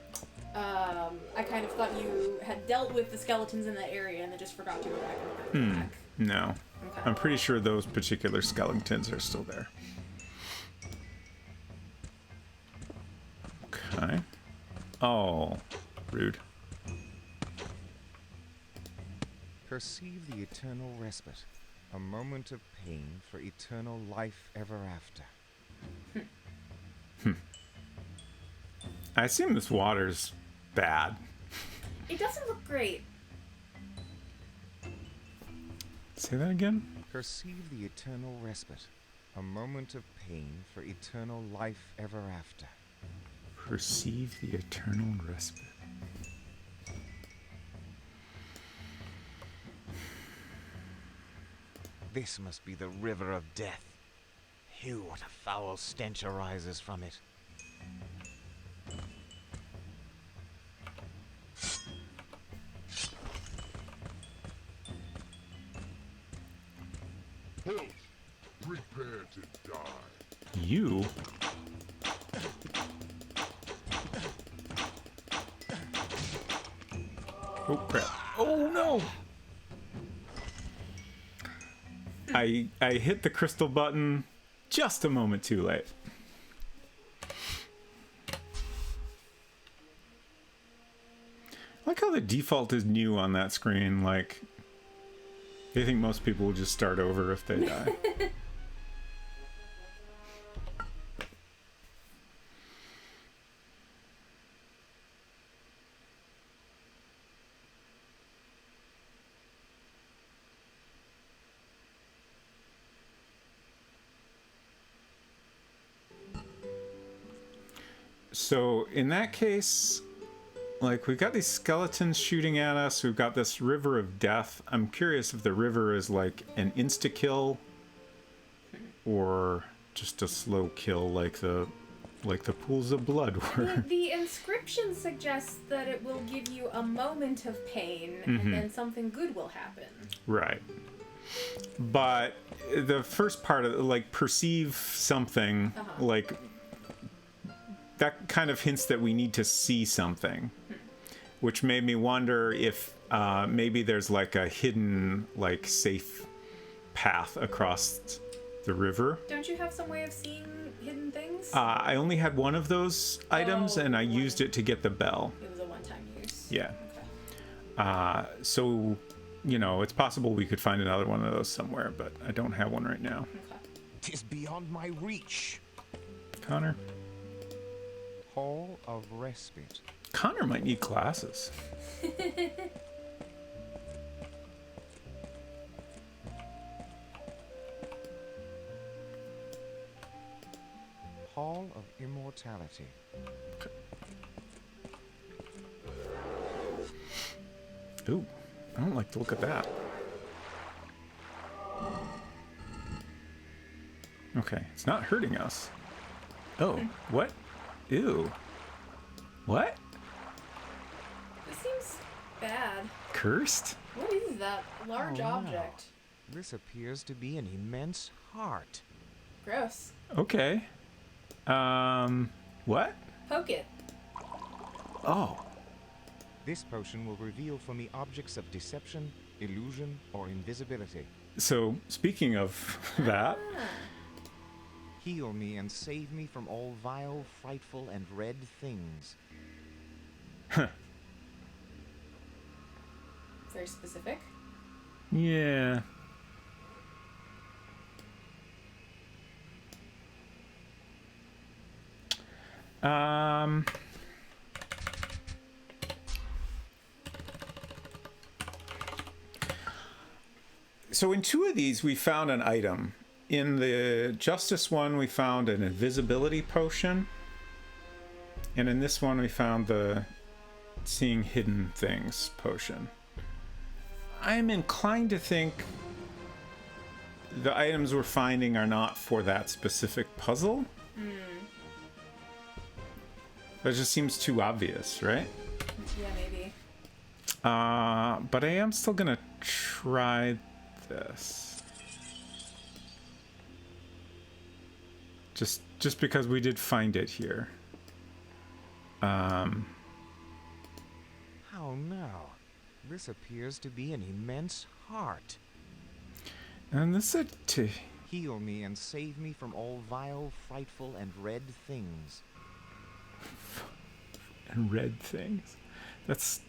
I kind of thought you had dealt with the skeletons in that area and then just forgot to go back and look back. No. Okay. I'm pretty sure those particular skeletons are still there. Okay. Oh, rude. Perceive the eternal respite, a moment of pain for eternal life ever after. I assume this water's bad. It doesn't look great. Say that again? Perceive the eternal respite, a moment of pain for eternal life ever after. Perceive the eternal respite. This must be the river of death. Hew, what a foul stench arises from it. Halt! Prepare to die. You? Oh crap. Oh no! I hit the crystal button just a moment too late. the default is new on that screen. Like, I think most people will just start over if they die. So in that case, like, we've got these skeletons shooting at us. We've got this river of death. I'm curious if the river is like an insta-kill or just a slow kill like the pools of blood were. The inscription suggests that it will give you a moment of pain and then something good will happen. Right. But the first part of, like, perceive something, like, that kind of hints that we need to see something, which made me wonder if maybe there's like a hidden, like, safe path across the river. Don't you have some way of seeing hidden things? I only had one of those items, and I one. used it to get the bell. It was a one-time use. Yeah. Okay. So, you know, it's possible we could find another one of those somewhere, but I don't have one right now. Okay. 'Tis beyond my reach. Connor? Hall of Respite. Connor might need glasses. Hall of Immortality. Ooh, I don't like the look of that. Okay, it's not hurting us. Oh, what? Ew. What? This seems bad. Cursed? What is that large Oh, no. object? This appears to be an immense heart. Gross. Okay. What? Poke it. Oh, This potion will reveal for me objects of deception, illusion, or invisibility. so speaking of that, Heal me and save me from all vile, frightful, and red things. Very specific. yeah. So in two of these, we found an item. In the Justice one, we found an invisibility potion. And in this one, we found the Seeing Hidden Things potion. I'm inclined to think the items we're finding are not for that specific puzzle. That just seems too obvious, right? Yeah, maybe. But I am still gonna try this. Just because we did find it here. How now? This appears to be an immense heart. And this is to Heal me and save me from all vile, frightful, and red things. and red things. That's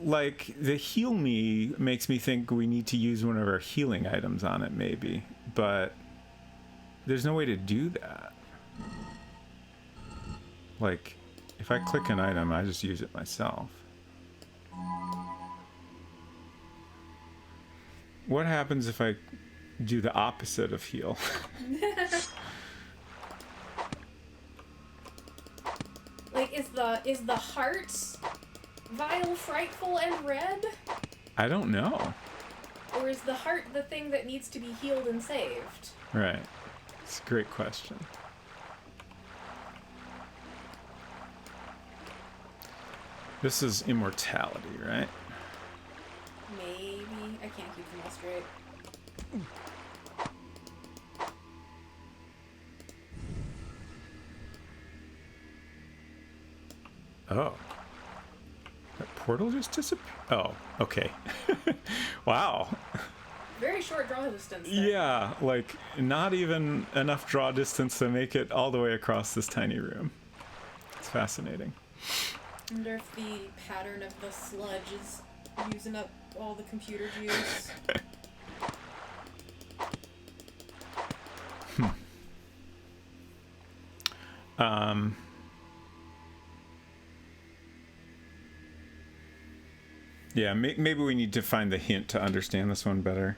like the heal me makes me think we need to use one of our healing items on it, maybe. But there's no way to do that. Like, if I click an item, I just use it myself. What happens if I do the opposite of heal? Like, is the heart vile, frightful, and red? I don't know. Or is the heart the thing that needs to be healed and saved? Right. It's a great question. This is immortality, right? Maybe. I can't keep them all straight. Oh. That portal just disappeared? Oh, okay. Wow. Very short draw distance there. Yeah, like, not even enough draw distance to make it all the way across this tiny room. It's fascinating. I wonder if the pattern of the sludge is using up all the computer juice. Yeah, maybe we need to find the hint to understand this one better.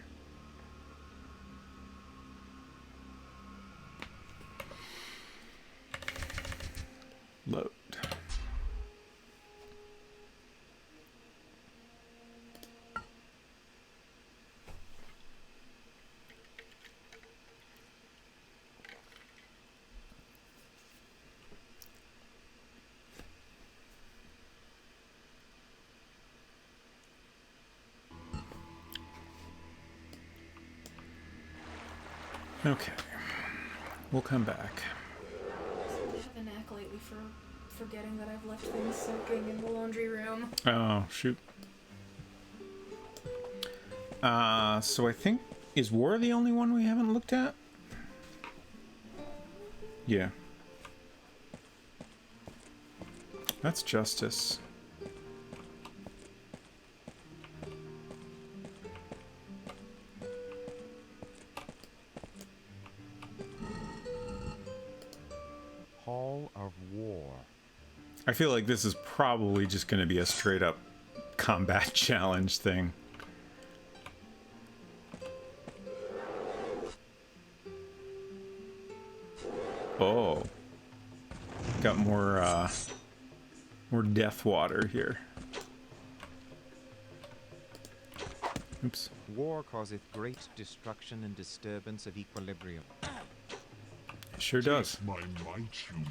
Load. Okay, we'll come back. I have a knack lately for forgetting that I've left things soaking in the laundry room. Oh, shoot. So I think, is War the only one we haven't looked at? Yeah. That's Justice. Hall of War. I feel like this is probably just going to be a straight up combat challenge thing. Oh. Got more death water here. Oops. War causeth great destruction and disturbance of equilibrium. It sure does. My might, human.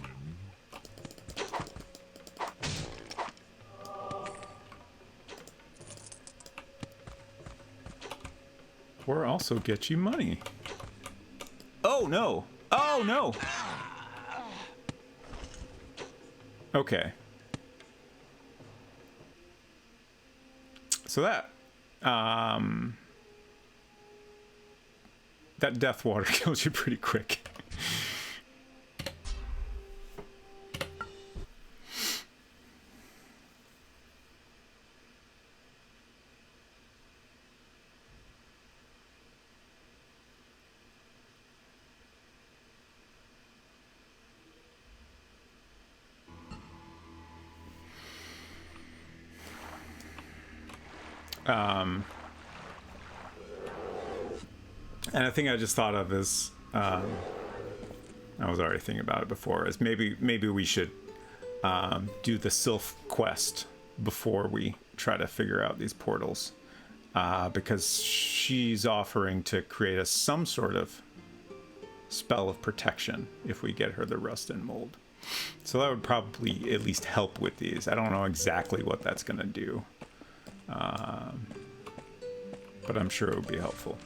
Or also get you money. Oh no! Oh no! Okay. So that death water kills you pretty quick. And a thing I just thought of is, I was already thinking about it before, is maybe we should do the Sylph quest before we try to figure out these portals, because she's offering to create us some sort of spell of protection if we get her the rust and mold. So that would probably at least help with these. I don't know exactly what that's going to do, but I'm sure it would be helpful.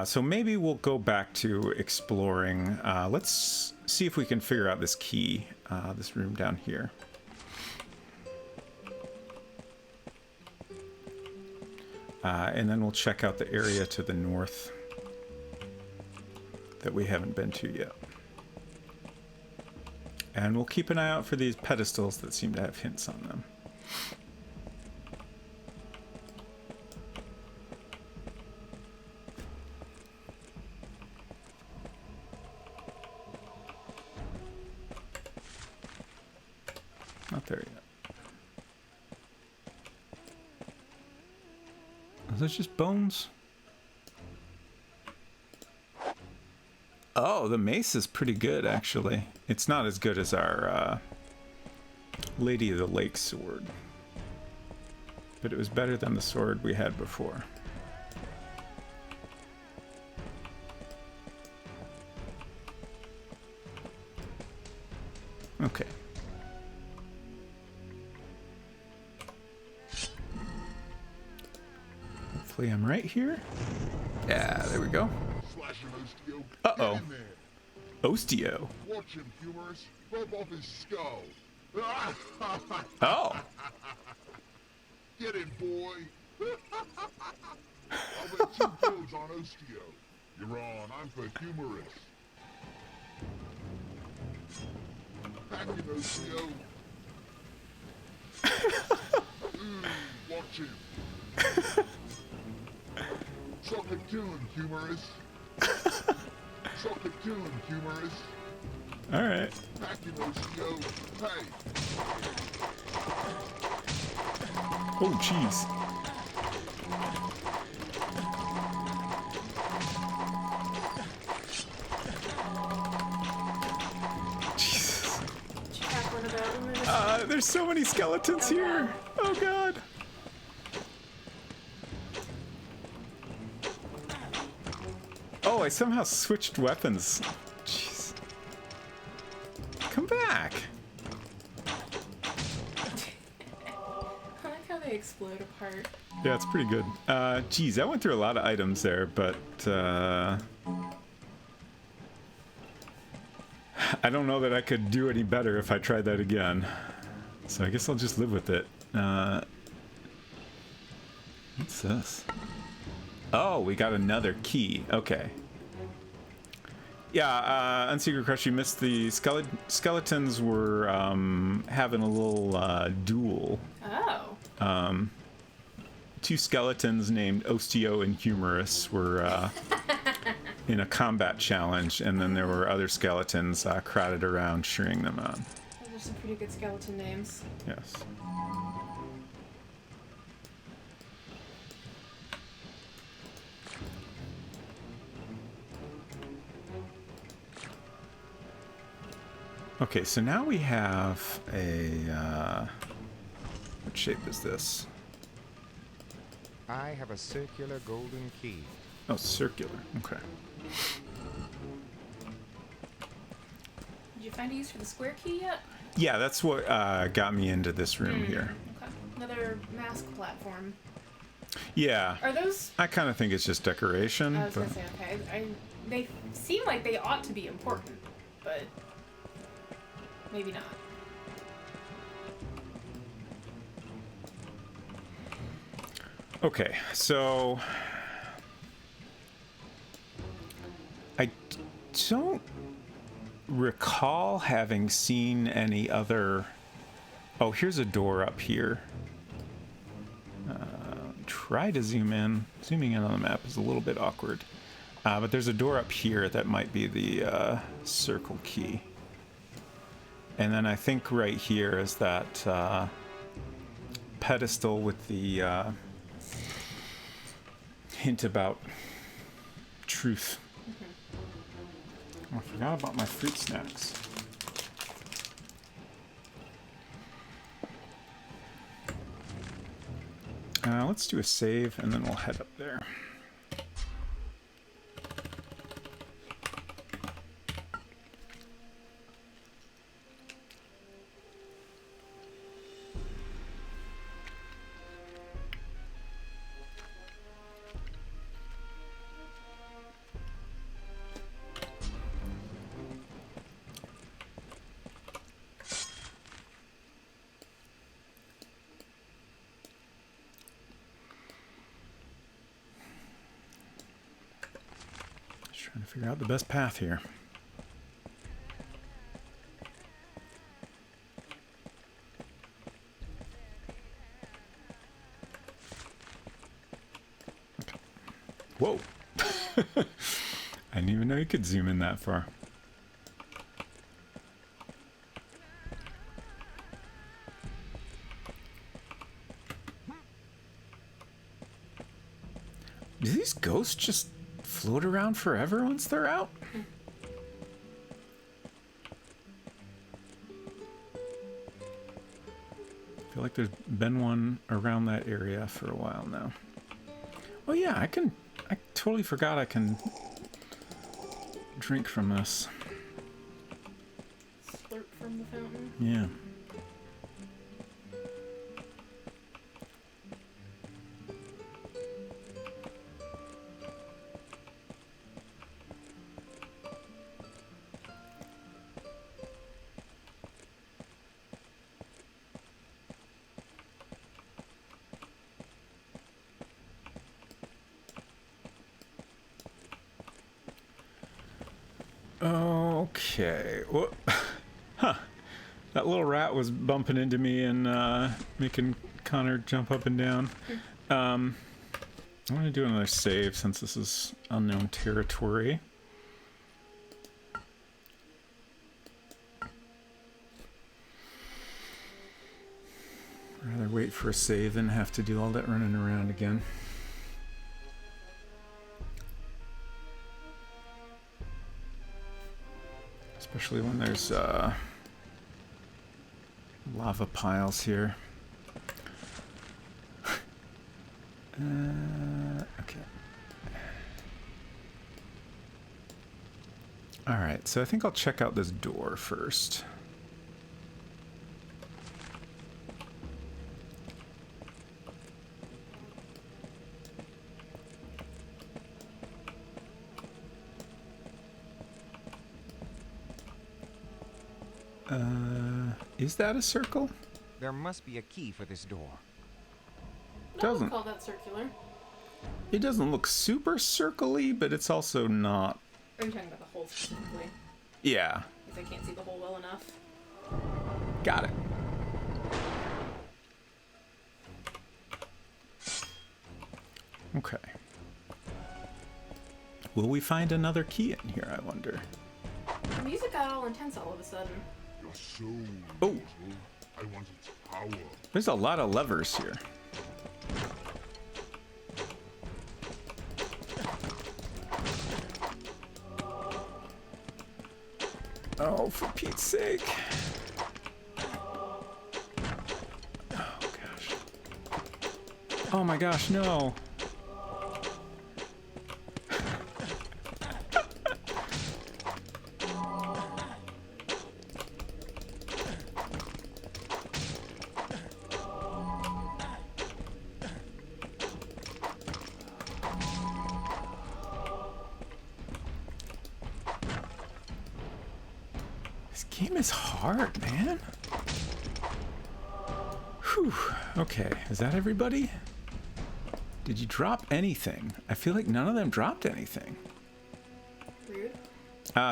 So maybe we'll go back to exploring. Let's see if we can figure out this key, this room down here. And then we'll check out the area to the north that we haven't been to yet. And we'll keep an eye out for these pedestals that seem to have hints on them. Not there yet. Are those just bones? Oh, the mace is pretty good, actually. It's not as good as our Lady of the Lake sword. But it was better than the sword we had before. Okay. Hopefully I'm right here. Yeah, there we go. Uh-oh. Osteo. Watch him, humorous. Rub off his skull. Oh. Get him, boy. I'll bet 2 kills on Osteo. You're on. I'm for humorous. Back in Osteo. Watch him. Suck it to him, humorous. Suck it to him, humorous. All right. Back in OCO. Hey. Oh, jeez. Jesus. Did you have one about them? There's so many skeletons here. Oh god. Oh, I somehow switched weapons. Jeez. Come back. I like how they explode apart. Yeah, it's pretty good. Geez, I went through a lot of items there, but I don't know that I could do any better if I tried that again. So I guess I'll just live with it. What's this? Oh, we got another key. Okay. Yeah, Unsecret Crush, you missed the skeletons were having a little duel. Oh. Two skeletons named Osteo and Humorous were in a combat challenge, and then there were other skeletons crowded around cheering them on. Those are some pretty good skeleton names. Yes. Okay, so now we have a what shape is this? I have a circular golden key. Oh, circular. Okay. Did you find a use for the square key yet? Yeah, that's what got me into this room here. Okay. Another mask platform. Yeah. Are those? I kind of think it's just decoration. I was But gonna say okay. They seem like they ought to be important, but maybe not. okay, so I don't recall having seen any other. Oh, here's a door up here. Try to zoom in. Zooming in on the map is a little bit awkward. But there's a door up here that might be the circle key. And then I think right here is that pedestal with the hint about truth. Oh, I forgot about my fruit snacks. Let's do a save and then we'll head up there. Trying to figure out the best path here. Okay. Whoa! I didn't even know you could zoom in that far. Do these ghosts just float around forever once they're out? I feel like there's been one around that area for a while now. Oh yeah, I totally forgot I can drink from this. Slurp from the fountain. Yeah. Okay. Well, huh. That little rat was bumping into me and making Connor jump up and down. I'm going to do another save since this is unknown territory. Rather wait for a save than have to do all that running around again. Especially when there's lava piles here. Okay. Alright, so I think I'll check out this door first. Is that a circle? There must be a key for this door. I would Doesn't. call that circular. It doesn't look super circle-y, but it's also not. Are you talking about the hole specifically? Yeah, Because I can't see the hole well enough. got it. Okay. Will we find another key in here, I wonder? The music got all intense all of a sudden. You're so Oh. little. I want a tower. There's a lot of levers here. Oh, for Pete's sake. Oh, gosh. Oh my gosh, no. This game is hard, man. Whew. Okay, is that everybody? Did you drop anything? I feel like none of them dropped anything. Rude.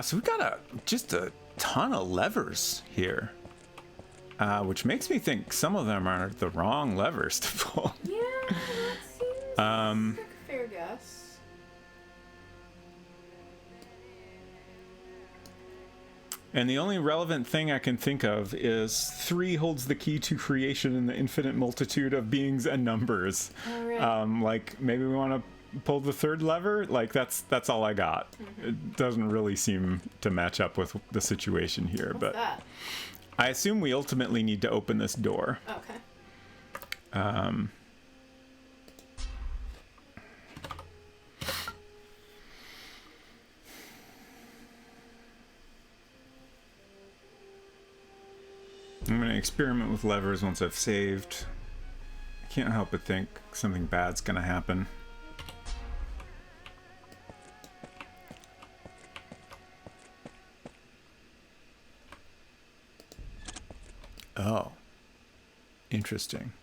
So we've got just a ton of levers here. Which makes me think some of them are the wrong levers to pull. Yeah, that seems like a fair guess. And the only relevant thing I can think of is 3 holds the key to creation in the infinite multitude of beings and numbers. All right. Like maybe we want to pull the 3rd lever. Like that's all I got. It doesn't really seem to match up with the situation here, What's but that? I assume we ultimately need to open this door. Okay. I'm going to experiment with levers once I've saved. I can't help but think something bad's going to happen. Oh. Interesting.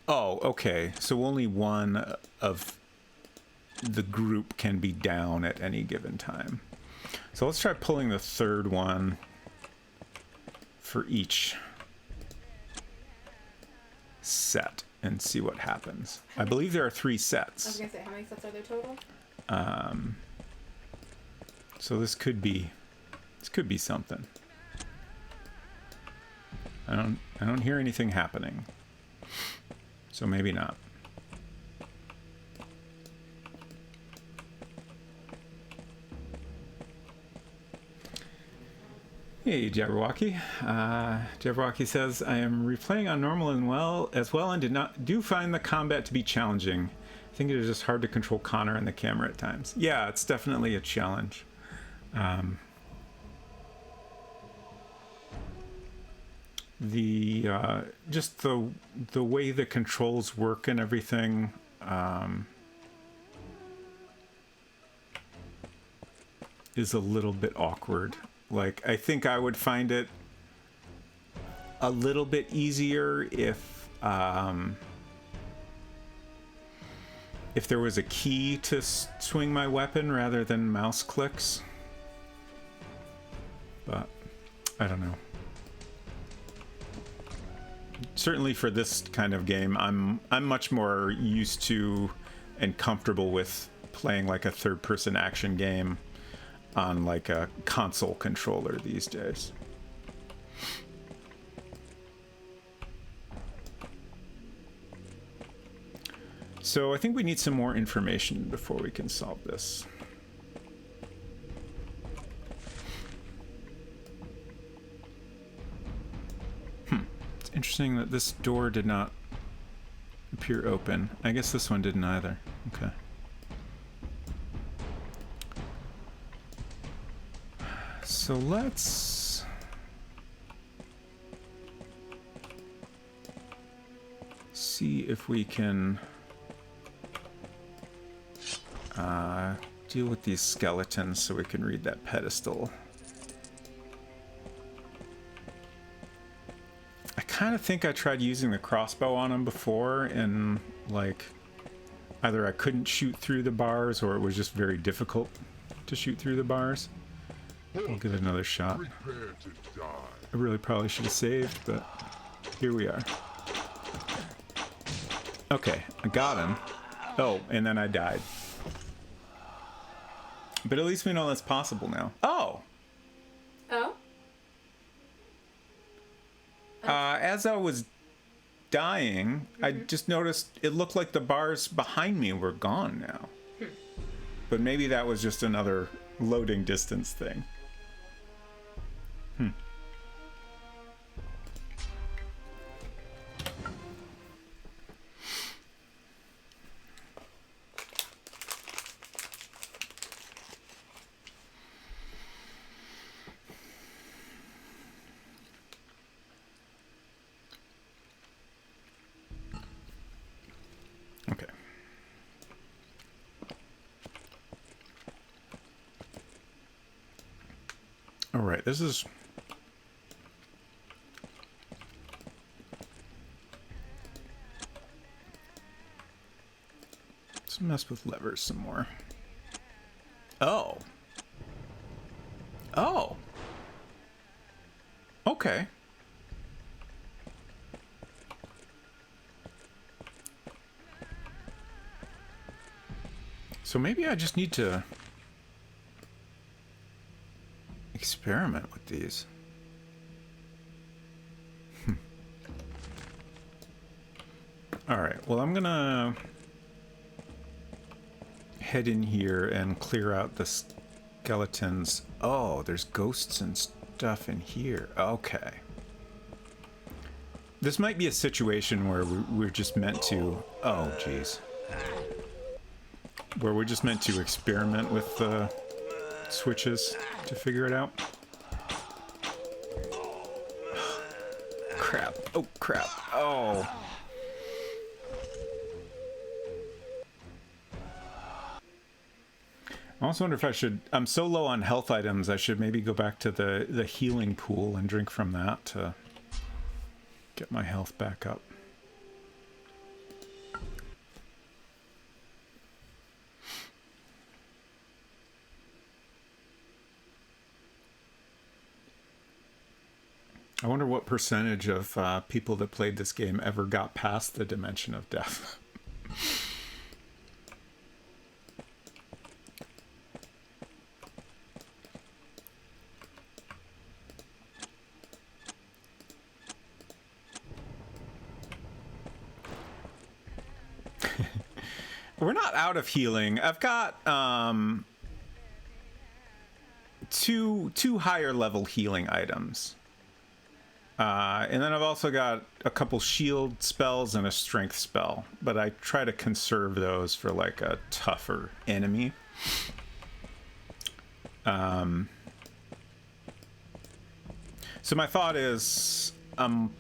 Oh, okay. So only one of the group can be down at any given time. So let's try pulling the 3rd one for each set and see what happens. I believe there are 3 I was sets. gonna say, how many sets are there total? So this could be something. I don't hear anything happening. So maybe not. Hey, Jabberwocky. Jabberwocky says, I am replaying on normal as well and do find the combat to be challenging. I think it is just hard to control Connor and the camera at times. Yeah, it's definitely a challenge. Just the way the controls work and everything, is a little bit awkward. Like, I think I would find it a little bit easier if there was a key to swing my weapon rather than mouse clicks. But I don't know. Certainly for this kind of game, I'm much more used to and comfortable with playing like a third-person action game on like a console controller these days. So I think we need some more information before we can solve this. It's interesting that this door did not appear open. I guess this one didn't either. Okay. So let's see if we can deal with these skeletons so we can read that pedestal. I kind of think I tried using the crossbow on them before, and like either I couldn't shoot through the bars or it was just very difficult to shoot through the bars. I'll give it another shot. Prepare to die. I really probably should have saved, but here we are. Okay, I got him. Oh, and then I died. But at least we know that's possible now. Oh! Oh? As I was dying, I just noticed it looked like the bars behind me were gone now. But maybe that was just another loading distance thing. Okay. All right, this is... Let's mess with levers some more. Oh. Oh. Okay. So maybe I just need to experiment with these. All right, well, I'm gonna head in here and clear out the skeletons. Oh, there's ghosts and stuff in here. Okay. This might be a situation where we're just meant to... Oh, jeez. Where we're just meant to experiment with the switches to figure it out. Crap. Oh, crap. Oh. I also wonder if I should... I'm so low on health items, I should maybe go back to the healing pool and drink from that to get my health back up. I wonder what percentage of people that played this game ever got past the dimension of death. We're not out of healing. I've got two higher level healing items. And then I've also got a couple shield spells and a strength spell, but I try to conserve those for like a tougher enemy. So my thought is I'm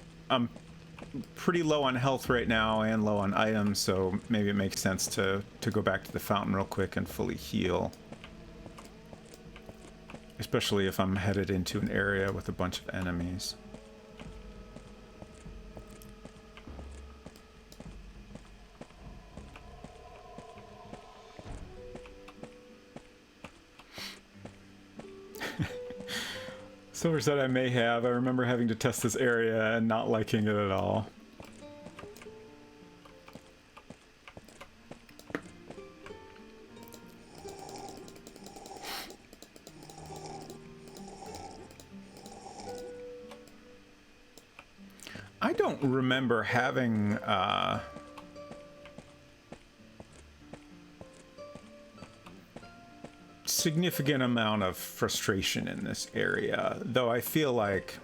pretty low on health right now and low on items, so maybe it makes sense to go back to the fountain real quick and fully heal. Especially if I'm headed into an area with a bunch of enemies. Silver said I may have. I remember having to test this area and not liking it at all. I don't remember having significant amount of frustration in this area, though I feel like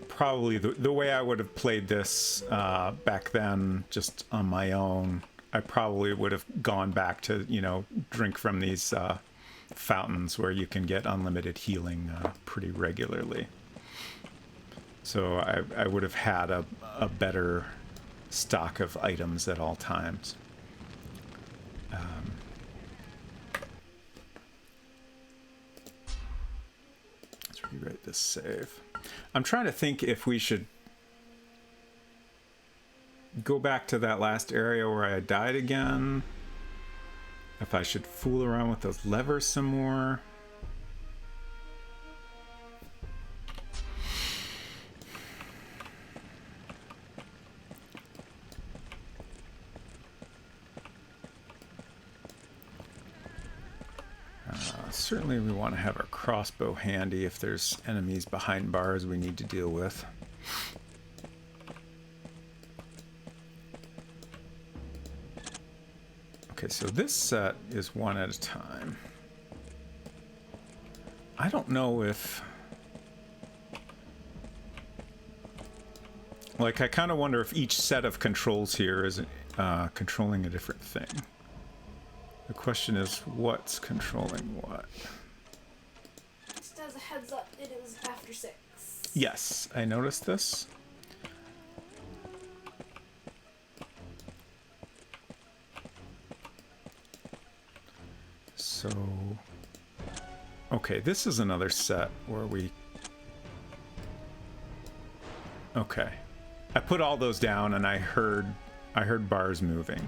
probably the way I would have played this back then, just on my own, I probably would have gone back to, you know, drink from these fountains where you can get unlimited healing pretty regularly. So I would have had a better stock of items at all times. Let's rewrite this save. I'm trying to think if we should go back to that last area where I died again. If I should fool around with those levers some more. Certainly we want to have our crossbow handy if there's enemies behind bars we need to deal with. Okay, so this set is one at a time. I don't know if... Like, I kind of wonder if each set of controls here is controlling a different thing. The question is, what's controlling what? Just as a heads up, it is after 6. Yes, I noticed this. So... Okay, this is another set where we... Okay. I put all those down and I heard bars moving.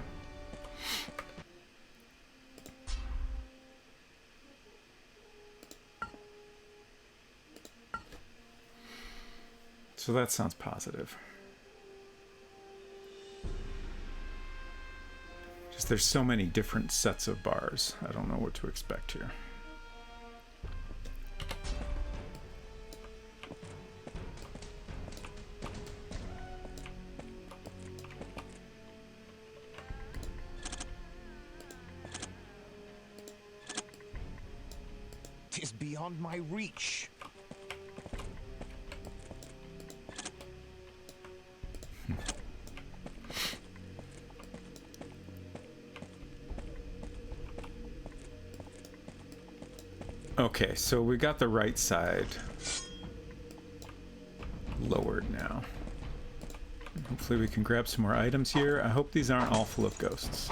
So that sounds positive. Just there's so many different sets of bars. I don't know what to expect here. "'Tis beyond my reach." Okay, so we got the right side lowered now. Hopefully we can grab some more items here. I hope these aren't all full of ghosts.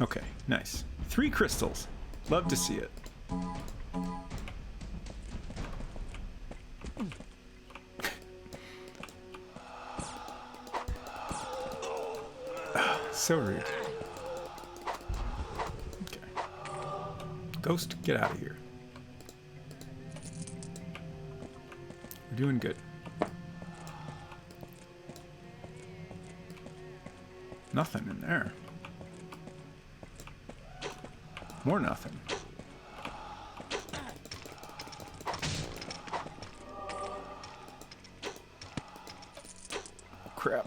Okay, nice. 3 crystals. Love to see it. So rude. Ghost, get out of here. We're doing good. Nothing in there. More nothing. Crap.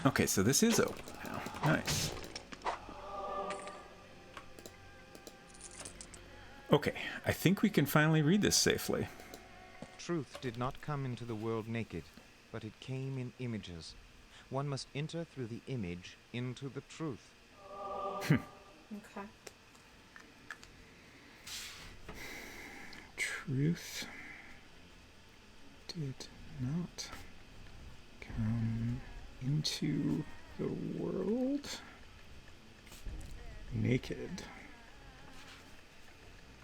Okay, so this is open now. Nice. Okay, I think we can finally read this safely. Truth did not come into the world naked, but it came in images. One must enter through the image into the truth. Okay. Truth did not come into the world naked.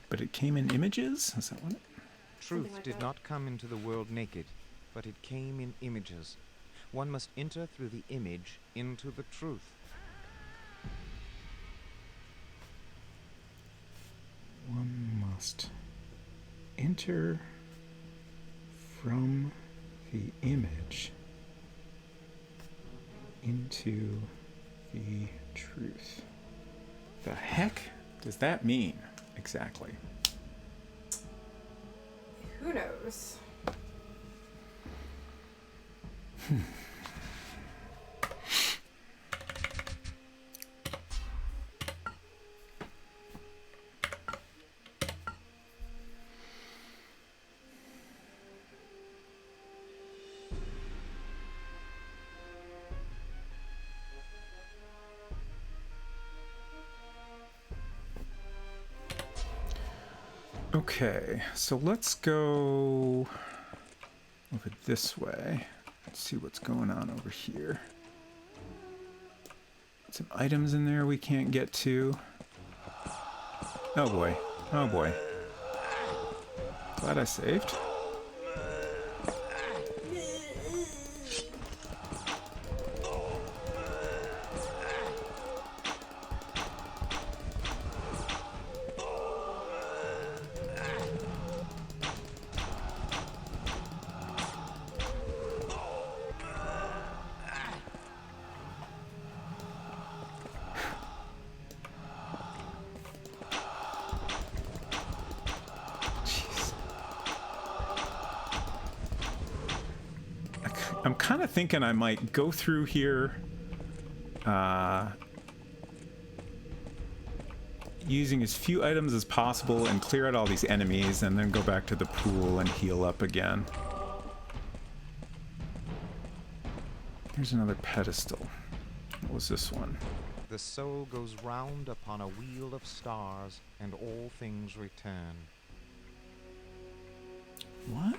But it came in images? Is that what it? Truth like did that. not come into the world naked, but it came in images. One must enter through the image into the truth. enter from the image into the truth. The heck does that mean exactly? Who knows? Okay, so let's go over this way. Let's see what's going on over here. Some items in there we can't get to. Oh boy. Oh boy. Glad I saved. I'm kind of thinking I might go through here using as few items as possible and clear out all these enemies and then go back to the pool and heal up again. Here's another pedestal. What was this one? The soul goes round upon a wheel of stars, and all things return. What?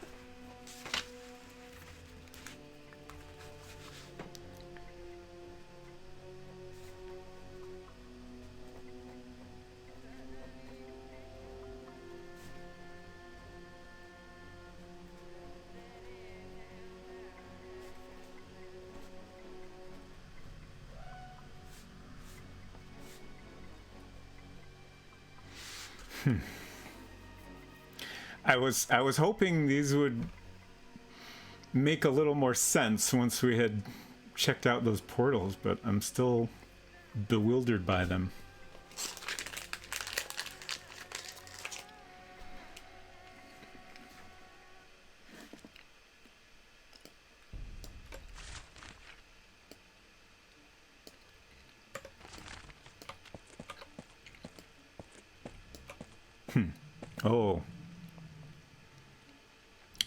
I was hoping these would make a little more sense once we had checked out those portals, but I'm still bewildered by them. Oh.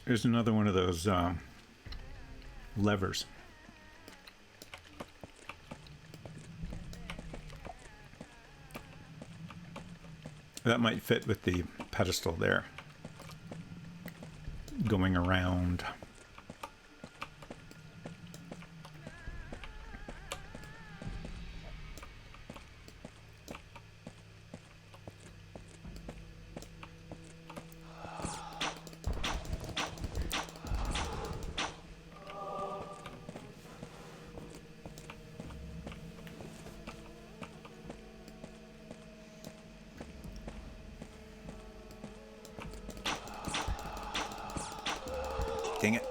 There's another one of those levers. That might fit with the pedestal there. Going around. Dang it.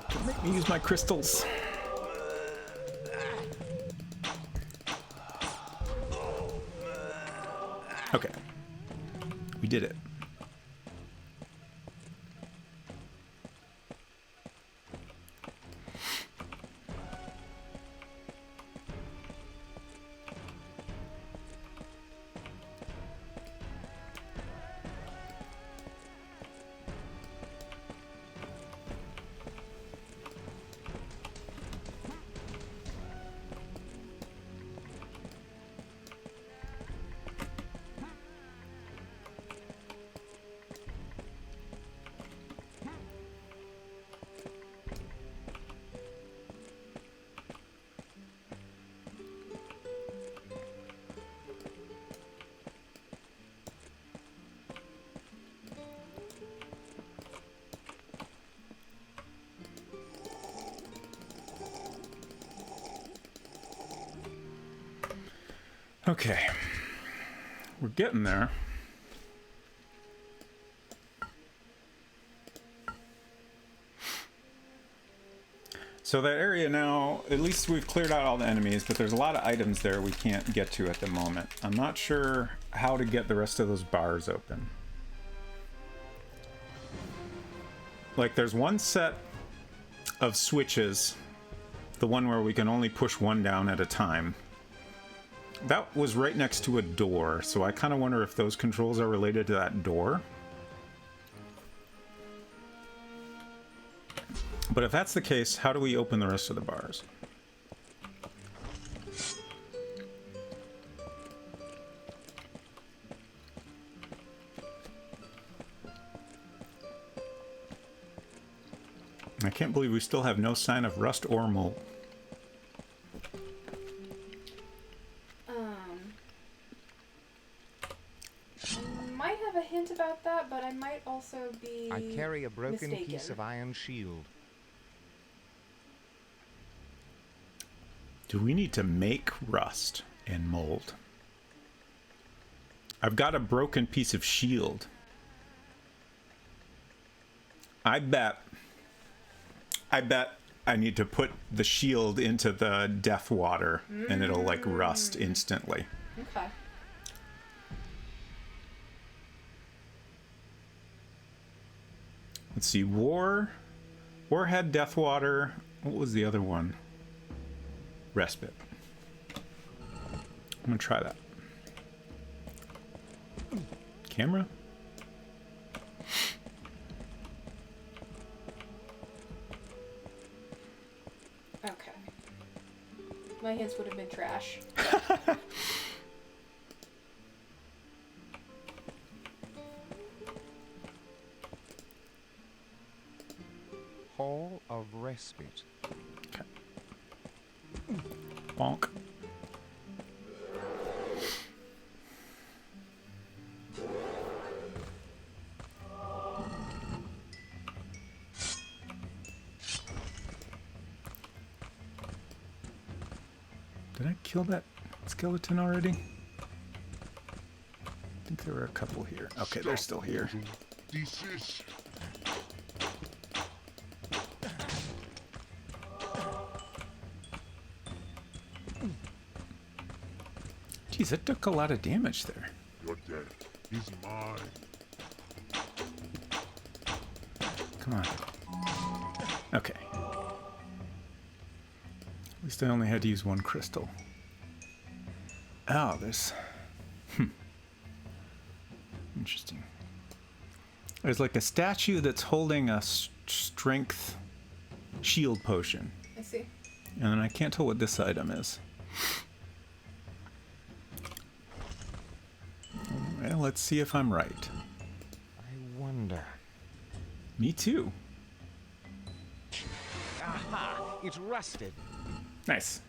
Don't make me use my crystals. Okay. We did it. Okay, we're getting there. So that area now, at least we've cleared out all the enemies, but there's a lot of items there we can't get to at the moment. I'm not sure how to get the rest of those bars open. Like, there's one set of switches, the one where we can only push one down at a time. That was right next to a door, so I kind of wonder if those controls are related to that door. But if that's the case, how do we open the rest of the bars? I can't believe we still have no sign of rust or mold. Might have a hint about that, but I might also be I carry a broken mistaken. piece of iron shield. Do we need to make rust and mold? I've got a broken piece of shield. I bet I need to put the shield into the death water and it'll like rust instantly. Okay. Let's see, War had death water. What was the other one? Respite. I'm gonna try that. Camera? Okay. My hints would have been trash. Hall of Respite. Okay. Bonk. Did I kill that skeleton already? I think there were a couple here. Okay, they're still here. Desist. Jeez, that took a lot of damage there. You're dead. He's mine. Come on. Okay. At least I only had to use one crystal. Oh, there's... Interesting. There's like a statue that's holding a strength shield potion. I see. And I can't tell what this item is. Well, let's see if I'm right. I wonder. Me too. Aha! It's rusted. Nice.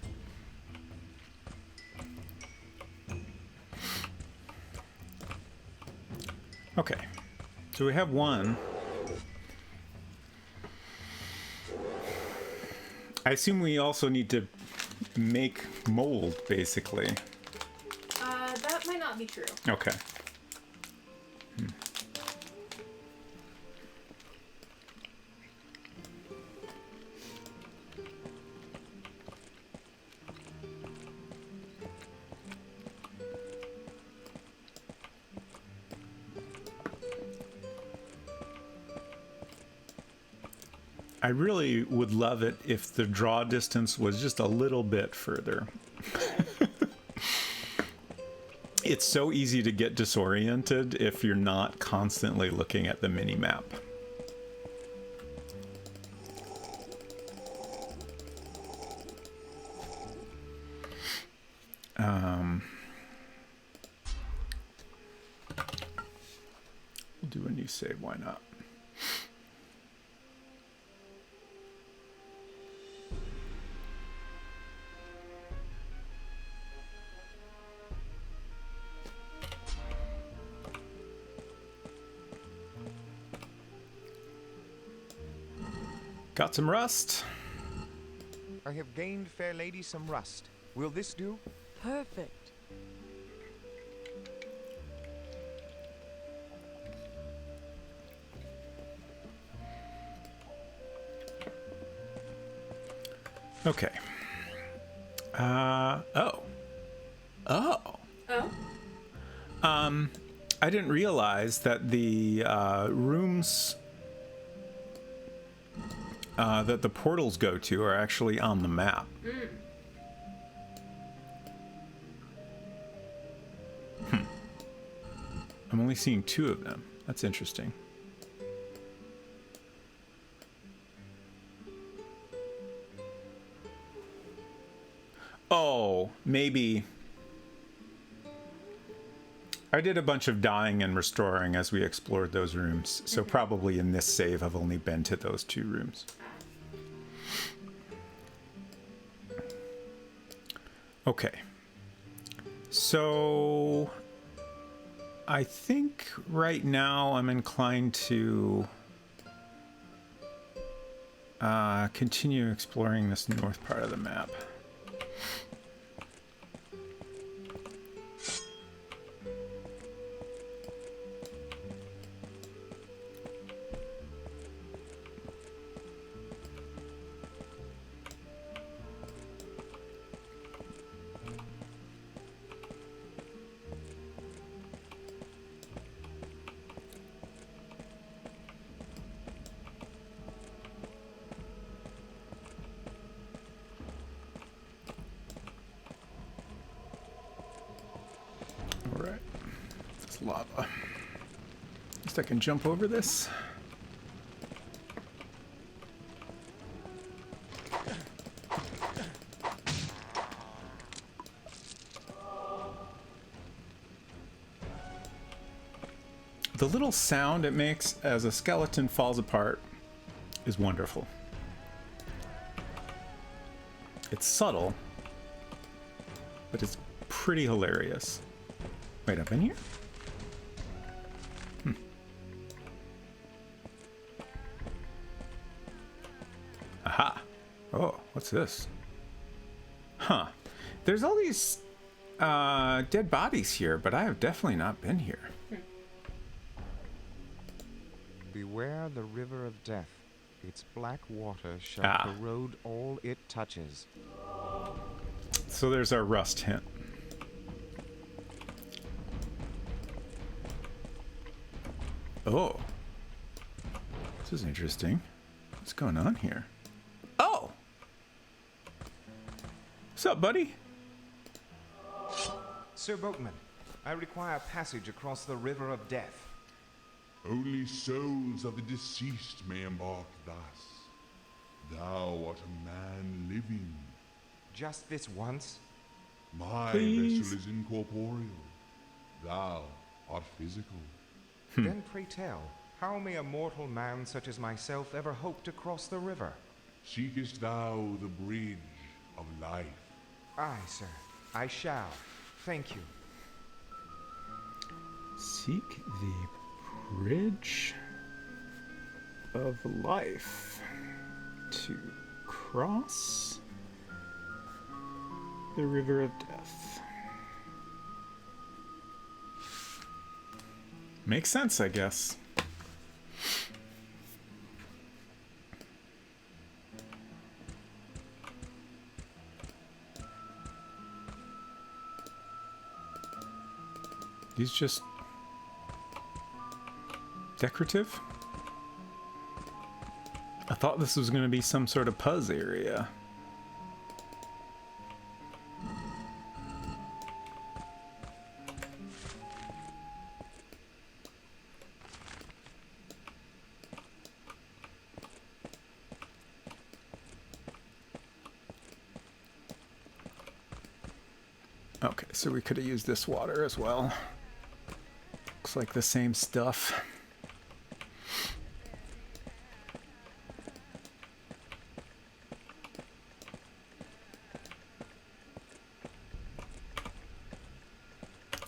Okay. So we have one. I assume we also need to make mold, basically. That might not be true. Okay. I really would love it if the draw distance was just a little bit further. It's so easy to get disoriented if you're not constantly looking at the mini-map. We'll do a new save, why not? Got some rust. I have gained, fair lady, some rust. Will this do? Perfect. Okay. Oh. Oh? I didn't realize that the rooms that the portals go to are actually on the map. I'm only seeing 2 of them. That's interesting. Oh, maybe... I did a bunch of dying and restoring as we explored those rooms, so probably in this save I've only been to those 2 rooms. Okay. So... I think right now I'm inclined to continue exploring this north part of the map. Alright. It's lava. At least I can jump over this. The little sound it makes as a skeleton falls apart is wonderful. It's subtle, but it's pretty hilarious. Wait, up in here? Aha! Oh, what's this? Huh. There's all these dead bodies here, but I have definitely not been here. Beware the river of death. Its black water shall corrode all it touches. So there's our rust hint. Oh. This is interesting. What's going on here? Oh! What's up, buddy? Sir Boatman, I require passage across the river of death. Only souls of the deceased may embark thus. Thou art a man living. Just this once? My Please. vessel is incorporeal. Thou art physical. Then pray tell, how may a mortal man such as myself ever hope to cross the river? Seekest thou the bridge of life? Aye, sir. I shall. Thank you. Seek the bridge of life to cross the river of death. Makes sense, I guess. These just decorative? I thought this was going to be some sort of puzz area. Okay, so we could have used this water as well. Looks like the same stuff.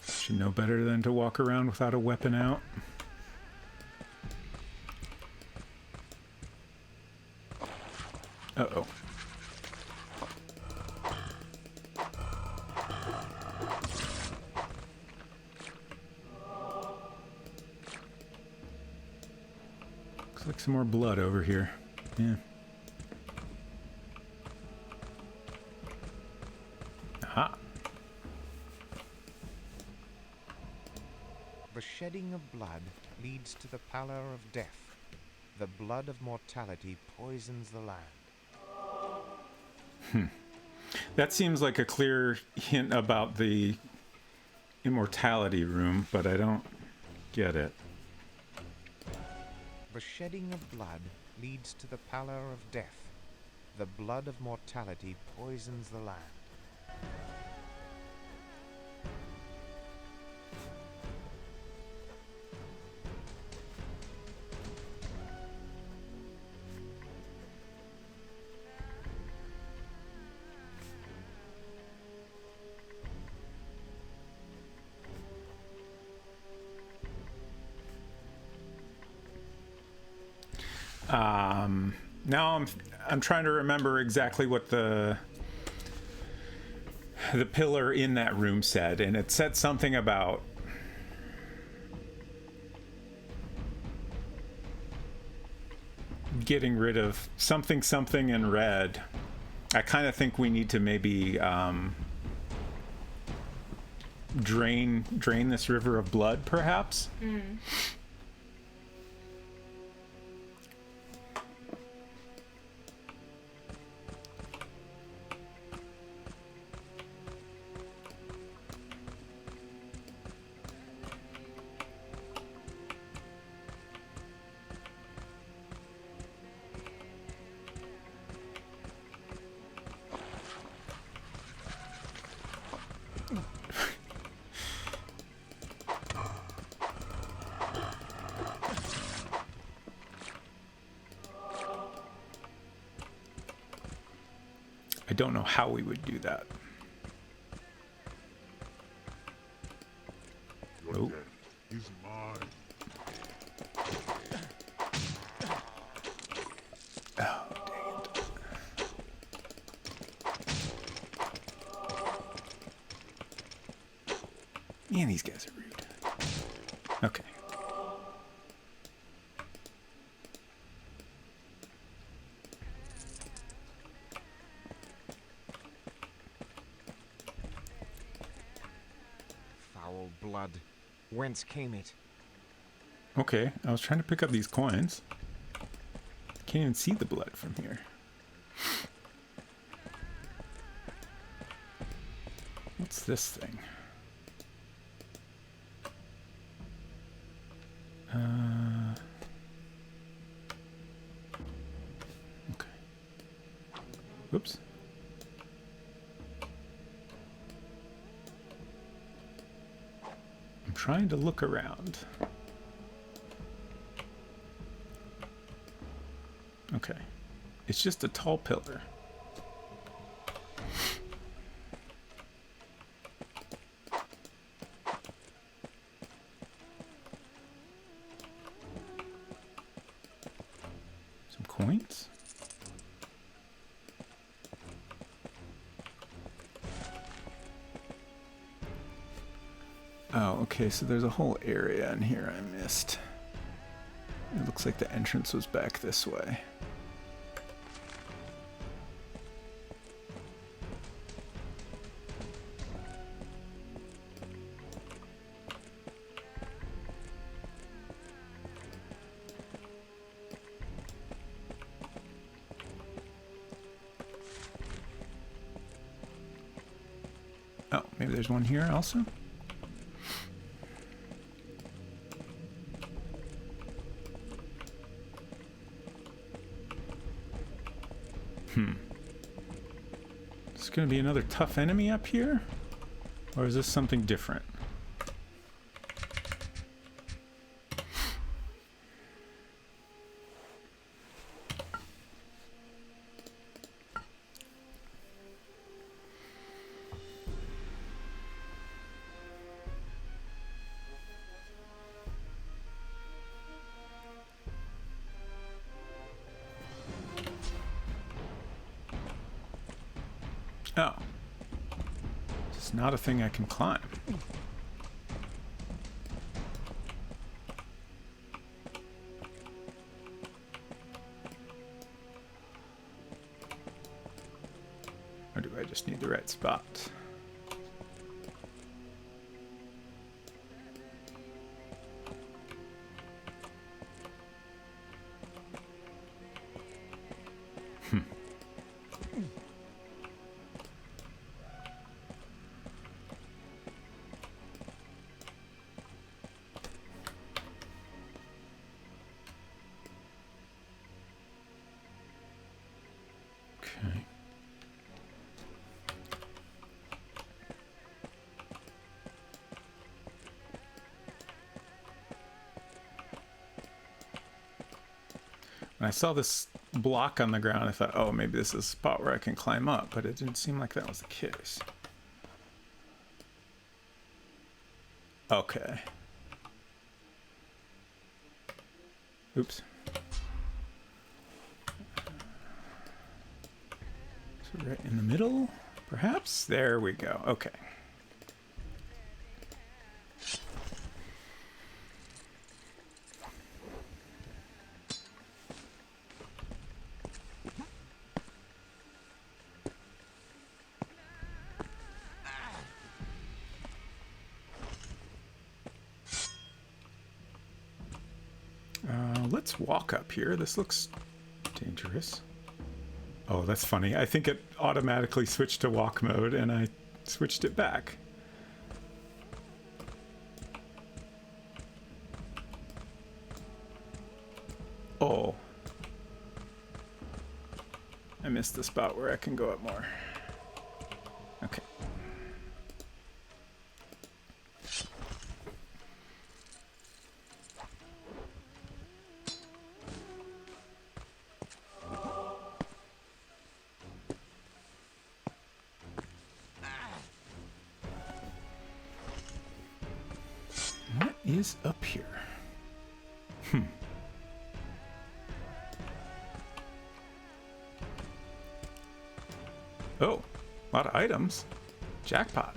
Should know better than to walk around without a weapon out. Uh-oh. Looks like some more blood over here. Yeah. The shedding of blood leads to the pallor of death. The blood of mortality poisons the land. That seems like a clear hint about the immortality room, but I don't get it. The shedding of blood leads to the pallor of death. The blood of mortality poisons the land. Now I'm trying to remember exactly what the pillar in that room said, and it said something about getting rid of something in red. I kind of think we need to maybe drain this river of blood, perhaps. I don't know how we would do that. You're Nope. dead. He's mine. Oh, dang it. Man, these guys are rude. Okay. Foul blood. Whence came it? Okay, I was trying to pick up these coins. Can't even see the blood from here. What's this thing? Okay. Whoops. I'm trying to look around. Okay. It's just a tall pillar. Some coins? Oh, okay, so there's a whole area in here I missed. It looks like the entrance was back this way. Oh, maybe there's one here also? Is going to be another tough enemy up here? Or is this something different? Oh. It's not a thing I can climb. Or do I just need the right spot? When I saw this block on the ground, I thought, oh, maybe this is a spot where I can climb up, but it didn't seem like that was the case. Okay. Oops. So right in the middle, perhaps? There we go. Okay. Let's walk up here. This looks dangerous. Oh, that's funny. I think it automatically switched to walk mode and I switched it back. Oh. I missed the spot where I can go up more. Okay. What is up here? Oh, a lot of items. Jackpot.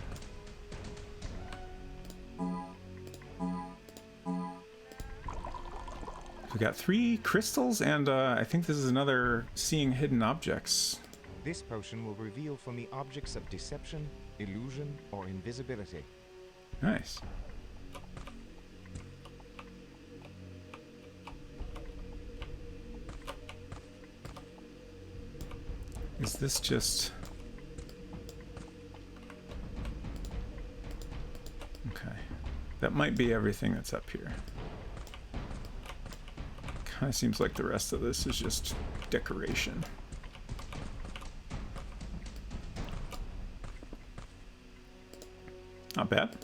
We got 3 crystals, and I think this is another seeing hidden objects. This potion will reveal for me objects of deception, illusion, or invisibility. Nice. Is this just... Okay. That might be everything that's up here. Kind of seems like the rest of this is just decoration. Not bad.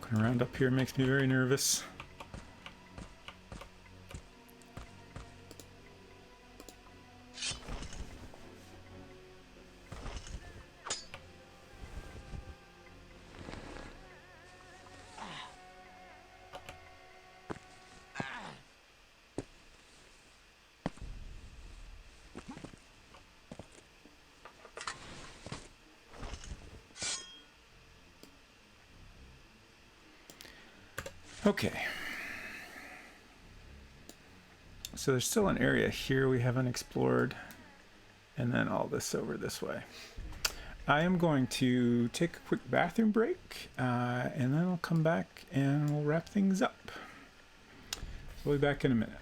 Walking around up here makes me very nervous. Okay. So there's still an area here we haven't explored, and then all this over this way. I am going to take a quick bathroom break, and then I'll come back and we'll wrap things up. So we'll be back in a minute.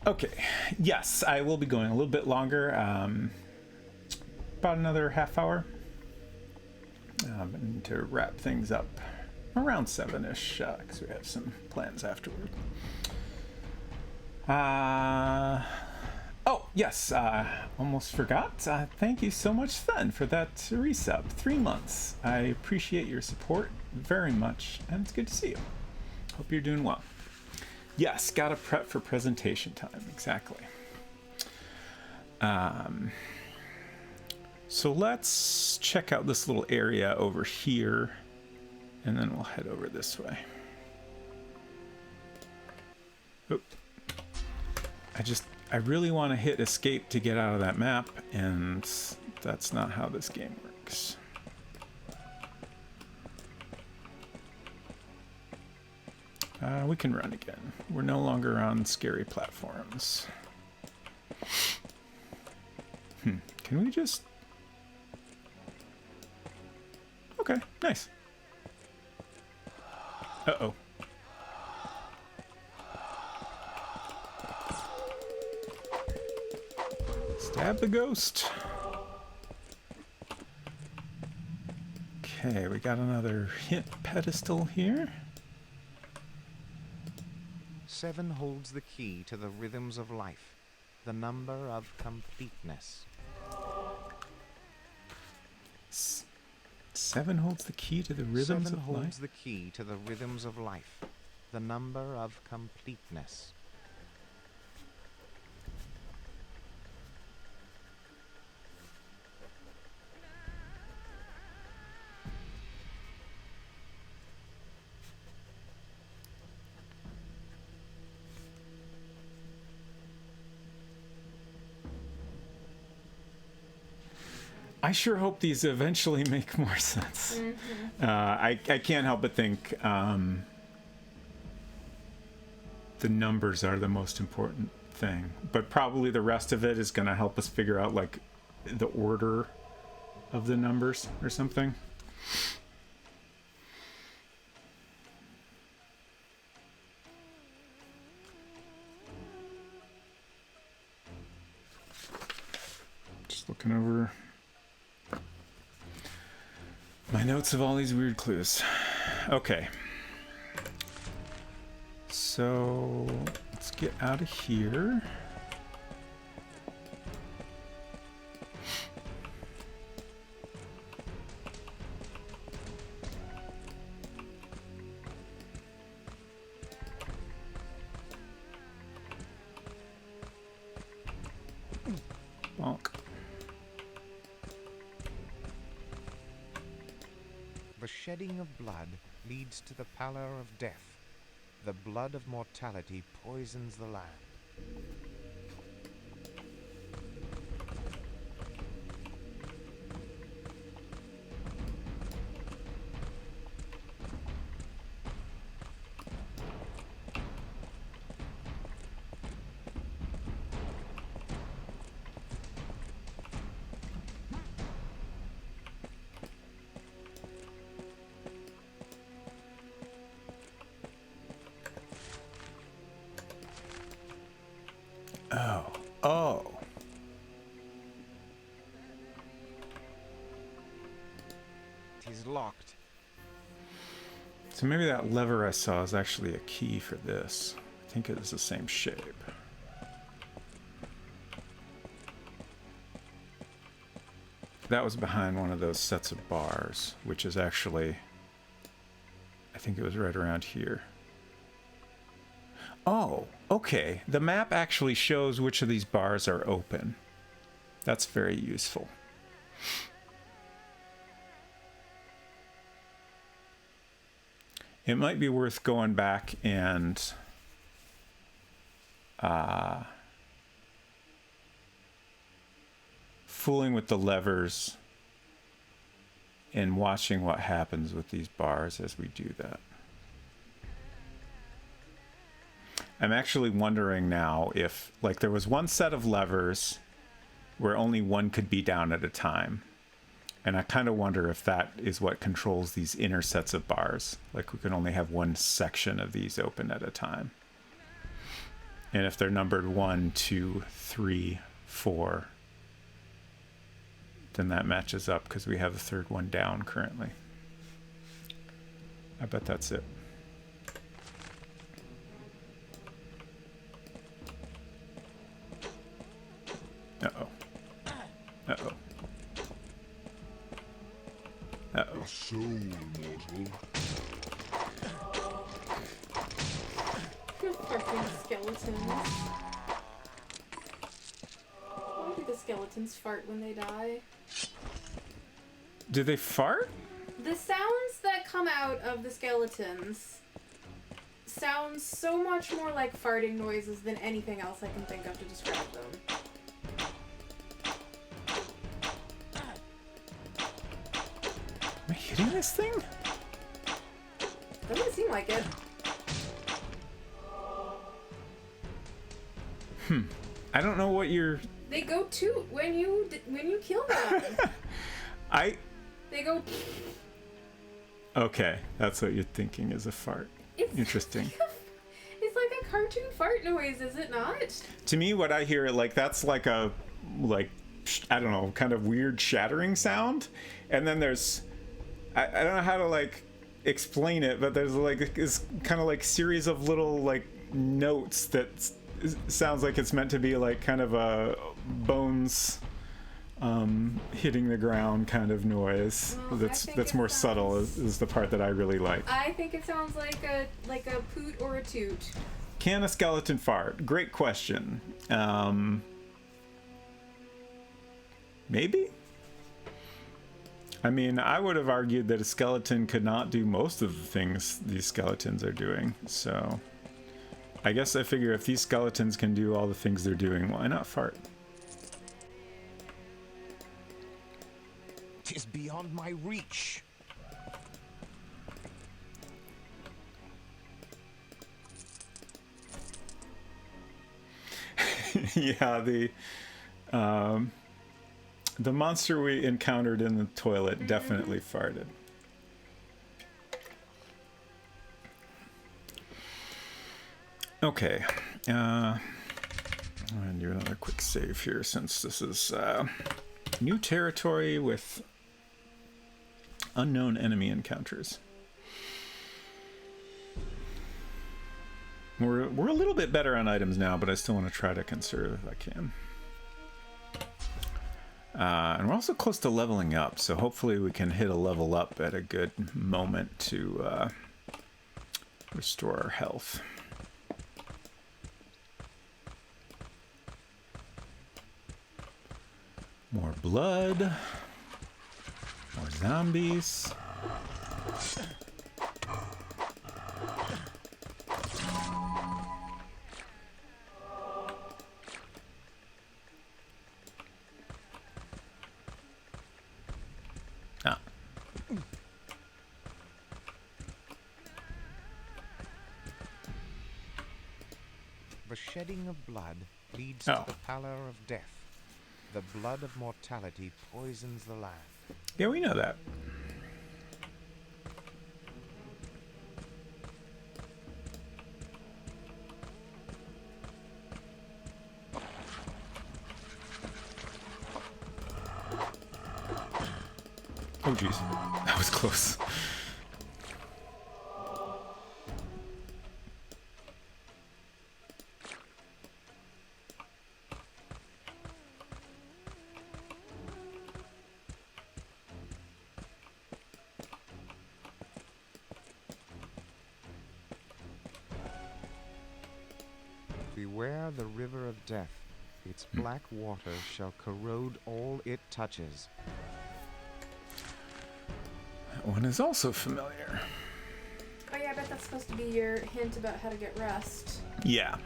Okay, yes, I will be going a little bit longer, about another half hour. I need to wrap things up around 7-ish, because we have some plans afterward. Oh, yes, almost forgot. Thank you so much, Sven, for that resub. 3 months. I appreciate your support very much, and it's good to see you. Hope you're doing well. Yes, gotta prep for presentation time, exactly. So let's check out this little area over here, and then we'll head over this way. Oop. I really want to hit escape to get out of that map, and that's not how this game works. We can run again. We're no longer on scary platforms. Can we just... Okay, nice. Uh-oh. Stab the ghost. Okay, we got another hint pedestal here. 7 holds the key to the rhythms of life, the number of completeness. 7 holds the key to the rhythms 7 of holds life? the key to the rhythms of life, the number of completeness. I sure hope these eventually make more sense. I can't help but think the numbers are the most important thing, but probably the rest of it is going to help us figure out like the order of the numbers or something. Just looking over my notes of all these weird clues. Okay. So let's get out of here. Bonk. The shedding of blood leads to the pallor of death. The blood of mortality poisons the land. Oh. It is locked. So maybe that lever I saw is actually a key for this. I think it is the same shape. That was behind one of those sets of bars, which is actually, I think it was right around here. Oh, okay. The map actually shows which of these bars are open. That's very useful. It might be worth going back and fooling with the levers and watching what happens with these bars as we do that. I'm actually wondering now if, like, there was one set of levers where only one could be down at a time. And I kind of wonder if that is what controls these inner sets of bars. Like, we can only have one section of these open at a time. And if they're numbered 1, 2, 3, 4, then that matches up because we have the third one down currently. I bet that's it. Uh-oh. Uh-oh. Uh-oh. So mortal. Farting skeletons. Why do the skeletons fart when they die? Do they fart? The sounds that come out of the skeletons sound so much more like farting noises than anything else I can think of to describe them. Am I hitting this thing? Doesn't seem like it. I don't know what you're... They go toot when you kill them. They go. Okay, that's what you're thinking is a fart. It's Interesting. It's like a cartoon fart noise, is it not? To me, what I hear, like, that's like a, like, I don't know, kind of weird shattering sound. And then there's, I don't know how to, like, explain it, but there's, like, this kind of, like, series of little, like, notes that sounds like it's meant to be, like, kind of a bones hitting the ground kind of noise. Well, that's more subtle is the part that I really like. I think it sounds like a poot or a toot. Can a skeleton fart? Great question. Maybe? I mean, I would have argued that a skeleton could not do most of the things these skeletons are doing, so I guess I figure if these skeletons can do all the things they're doing, why not fart? 'Tis beyond my reach. Yeah, the monster we encountered in the toilet definitely farted. Okay, I'm gonna do another quick save here since this is new territory with unknown enemy encounters. We're a little bit better on items now, but I still want to try to conserve if I can. And we're also close to leveling up, so hopefully we can hit a level up at a good moment to restore our health. More blood. More zombies. Ah. The shedding of blood leads Oh. to the pallor of death. The blood of mortality poisons the land. Yeah, we know that. Oh, jeez. That was close. Beware the river of death. Its black water shall corrode all it touches. That one is also familiar. Oh yeah, I bet that's supposed to be your hint about how to get rest. Yeah.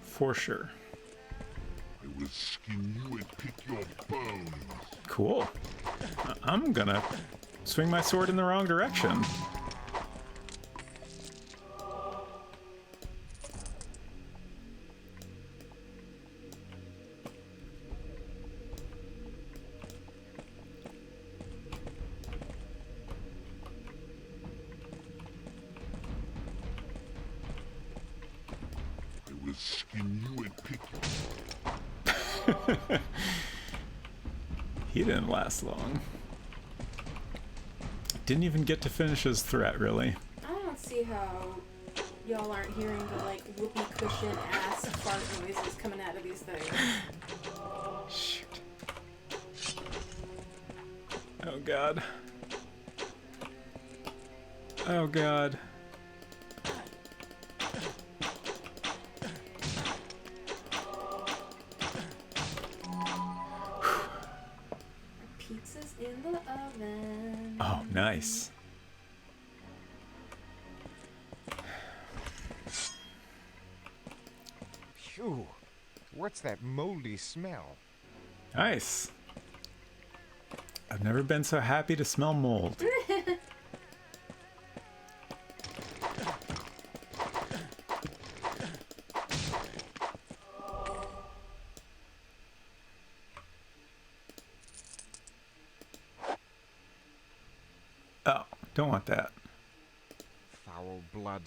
For sure. I will skin you and pick your bones. Cool. I'm gonna swing my sword in the wrong direction. skin you and pick you. He didn't last long. Didn't even get to finish his threat, really. I don't see how y'all aren't hearing the like whoopee cushion ass fart noises coming out of these things. Shoot. Oh god. Oh god. Pizza's in the oven. Oh, nice. Phew. What's that moldy smell? Nice. I've never been so happy to smell mold. Oh, don't want that. Foul blood.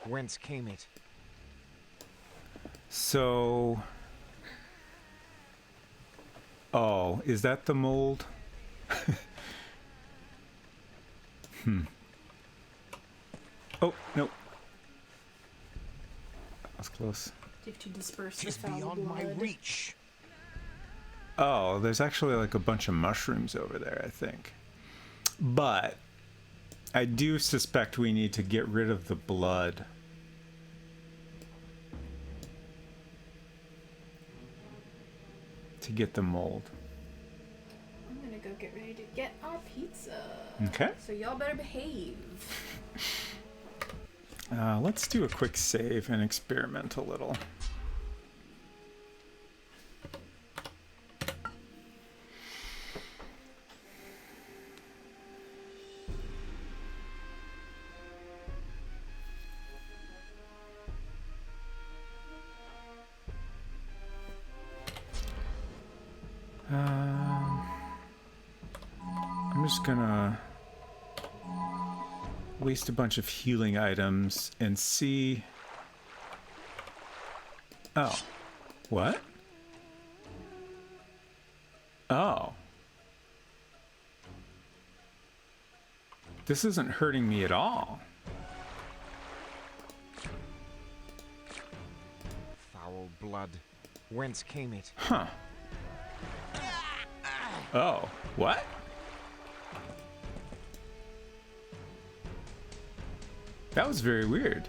Whence came it? So... Oh, is that the mold? Oh, no. That was close. Do you have to disperse the Tis foul beyond my blood? reach. Oh, there's actually like a bunch of mushrooms over there, I think. But I do suspect we need to get rid of the blood. To get the mold. I'm gonna go get ready to get our pizza. Okay. So y'all better behave. Let's do a quick save and experiment a little. I'm just gonna waste a bunch of healing items and see. Oh, what? Oh, this isn't hurting me at all. Foul blood. Whence came it? Huh. Oh, what? That was very weird.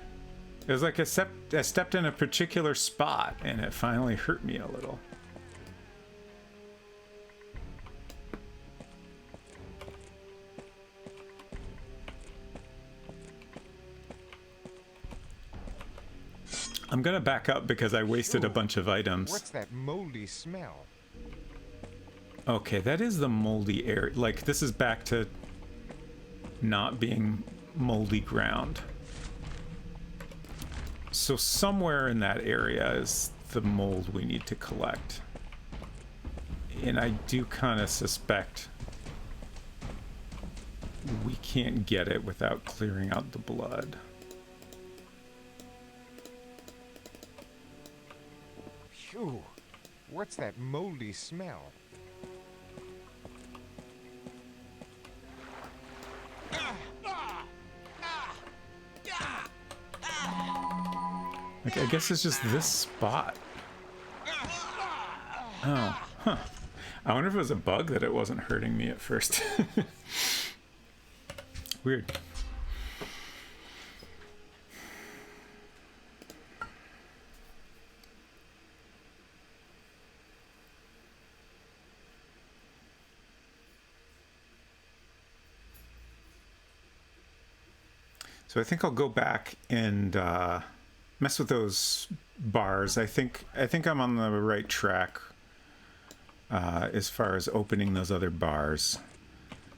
It was like I stepped in a particular spot and it finally hurt me a little. I'm gonna back up because I wasted a bunch of items. What's that moldy smell? Okay, that is the moldy area. Like, this is back to not being moldy ground. So somewhere in that area is the mold we need to collect. And I do kind of suspect we can't get it without clearing out the blood. Phew. What's that moldy smell? Like, I guess it's just this spot. Oh, huh. I wonder if it was a bug that it wasn't hurting me at first. Weird. So I think I'll go back and mess with those bars. I think I'm on the right track as far as opening those other bars.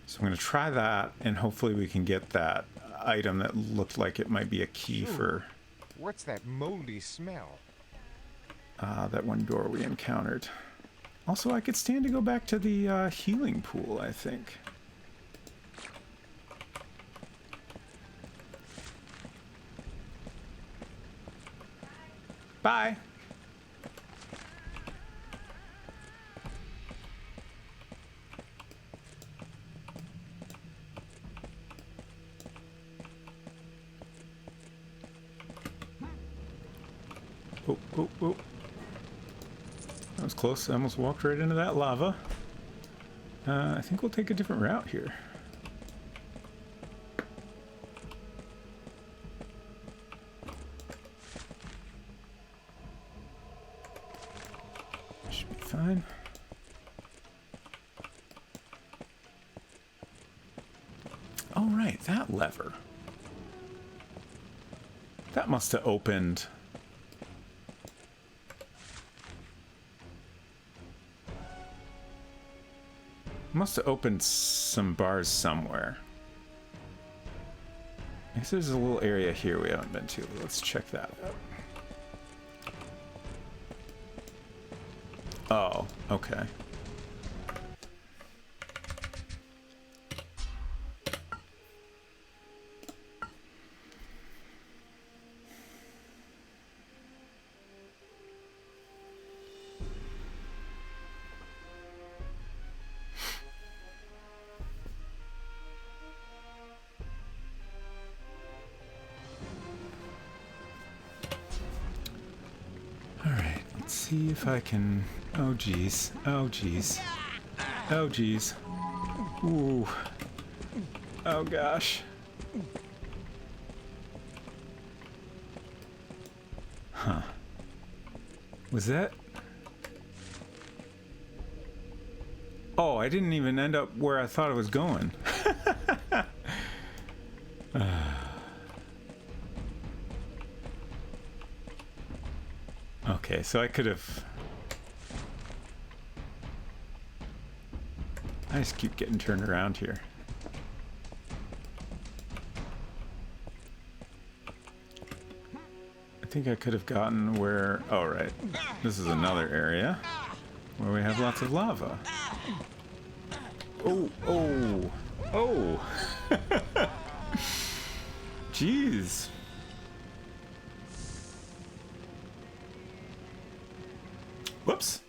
So I'm going to try that, and hopefully we can get that item that looked like it might be a key for What's that moldy smell? that one door we encountered. Also, I could stand to go back to the healing pool, I think. Bye. Oh, oh, oh. That was close. I almost walked right into that lava. I think we'll take a different route here. Should be fine. Oh, right, that lever. That must have opened. Must have opened some bars somewhere. I guess there's a little area here we haven't been to. Let's check that out. Oh, okay. See if I can. Oh geez. Oh geez. Oh geez. Ooh. Oh gosh. Huh. Was that? Oh, I didn't even end up where I thought I was going. Okay, so I could have... I just keep getting turned around here. I think I could have gotten where... Oh, right. This is another area where we have lots of lava. Oh, oh, oh! Jeez. Whoops.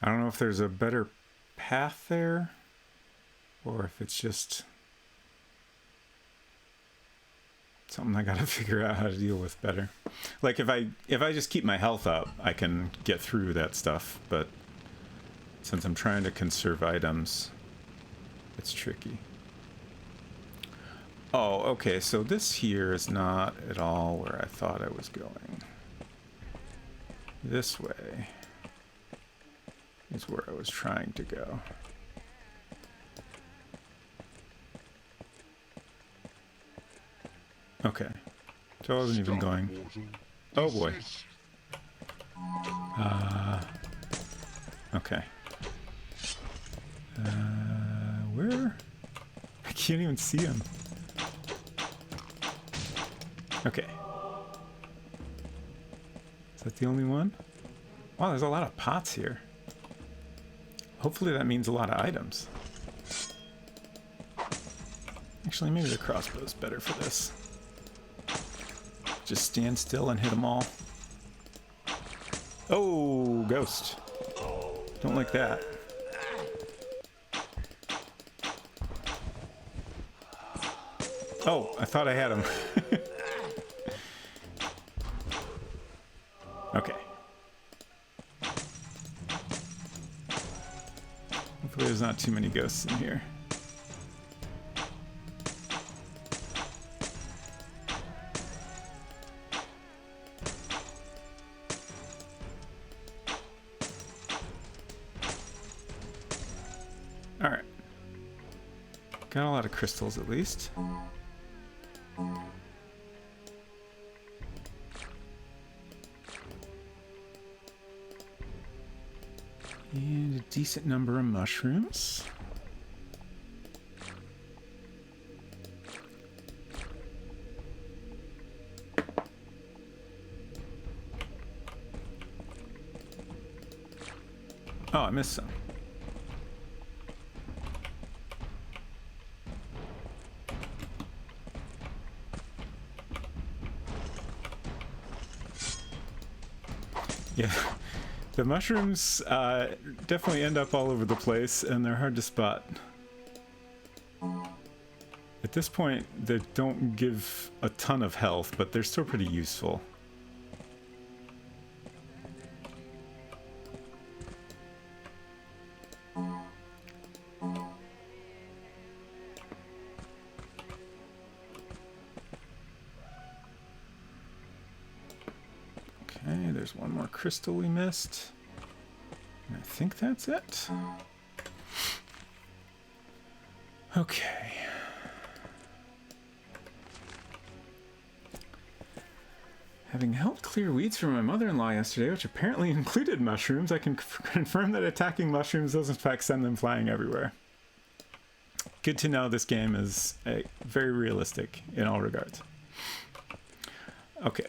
I don't know if there's a better path there or if it's just something I gotta figure out how to deal with better. Like if I just keep my health up, I can get through that stuff, but since I'm trying to conserve items, it's tricky. Oh, okay, so this here is not at all where I thought I was going. This way is where I was trying to go. Okay, so I wasn't even going. Oh boy. Okay. Where? I can't even see him. Okay. Is that the only one? Wow, there's a lot of pots here. Hopefully that means a lot of items. Actually, maybe the crossbow's better for this. Just stand still and hit them all. Oh, ghost. Don't like that. Oh, I thought I had him. Okay. Hopefully there's not too many ghosts in here. Alright. Got a lot of crystals at least. And a decent number of mushrooms. Oh, I missed some. Yeah. The mushrooms definitely end up all over the place, and they're hard to spot. At this point, they don't give a ton of health, but they're still pretty useful. Okay, there's one more crystal we missed. And I think that's it. Okay. Having helped clear weeds for my mother-in-law yesterday, which apparently included mushrooms, I can confirm that attacking mushrooms does in fact send them flying everywhere. Good to know this game is very realistic in all regards. Okay.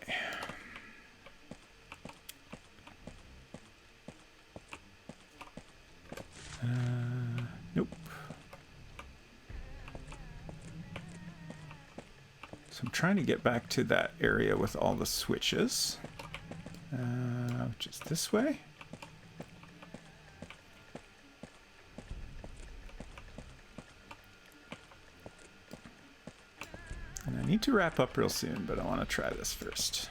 Nope. So I'm trying to get back to that area with all the switches, which is this way. And I need to wrap up real soon, but I want to try this first.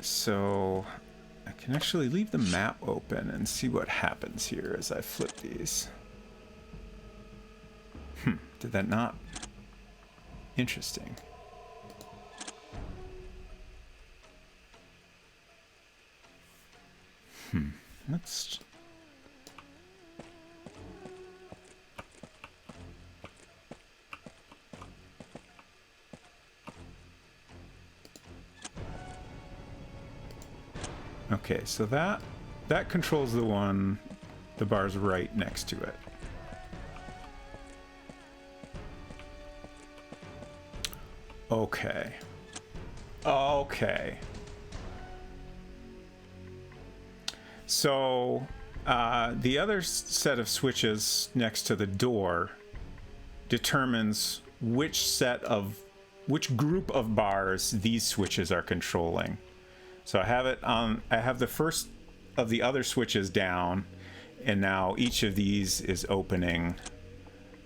So I can actually leave the map open and see what happens here as I flip these. Did that not? Interesting. Let's... Okay, so that controls the bars right next to it. Okay. Okay. So the other set of switches next to the door determines which group of bars these switches are controlling. So I have the first of the other switches down, and now each of these is opening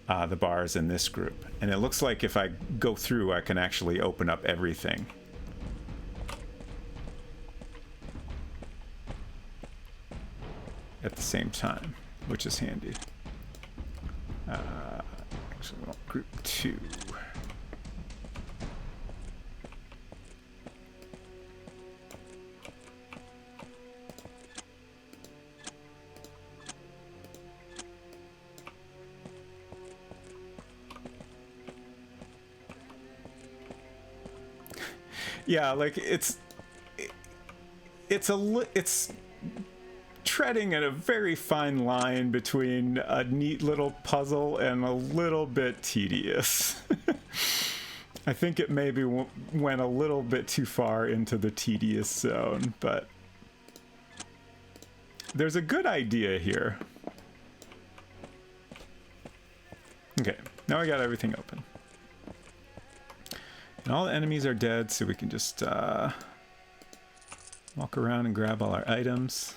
the bars in this group. And it looks like if I go through, I can actually open up everything. At the same time, which is handy. Actually, well, group 2. Yeah, like it's treading at a very fine line between a neat little puzzle and a little bit tedious. I think it maybe went a little bit too far into the tedious zone, but there's a good idea here. Okay, now I got everything open. And all the enemies are dead, so we can just walk around and grab all our items.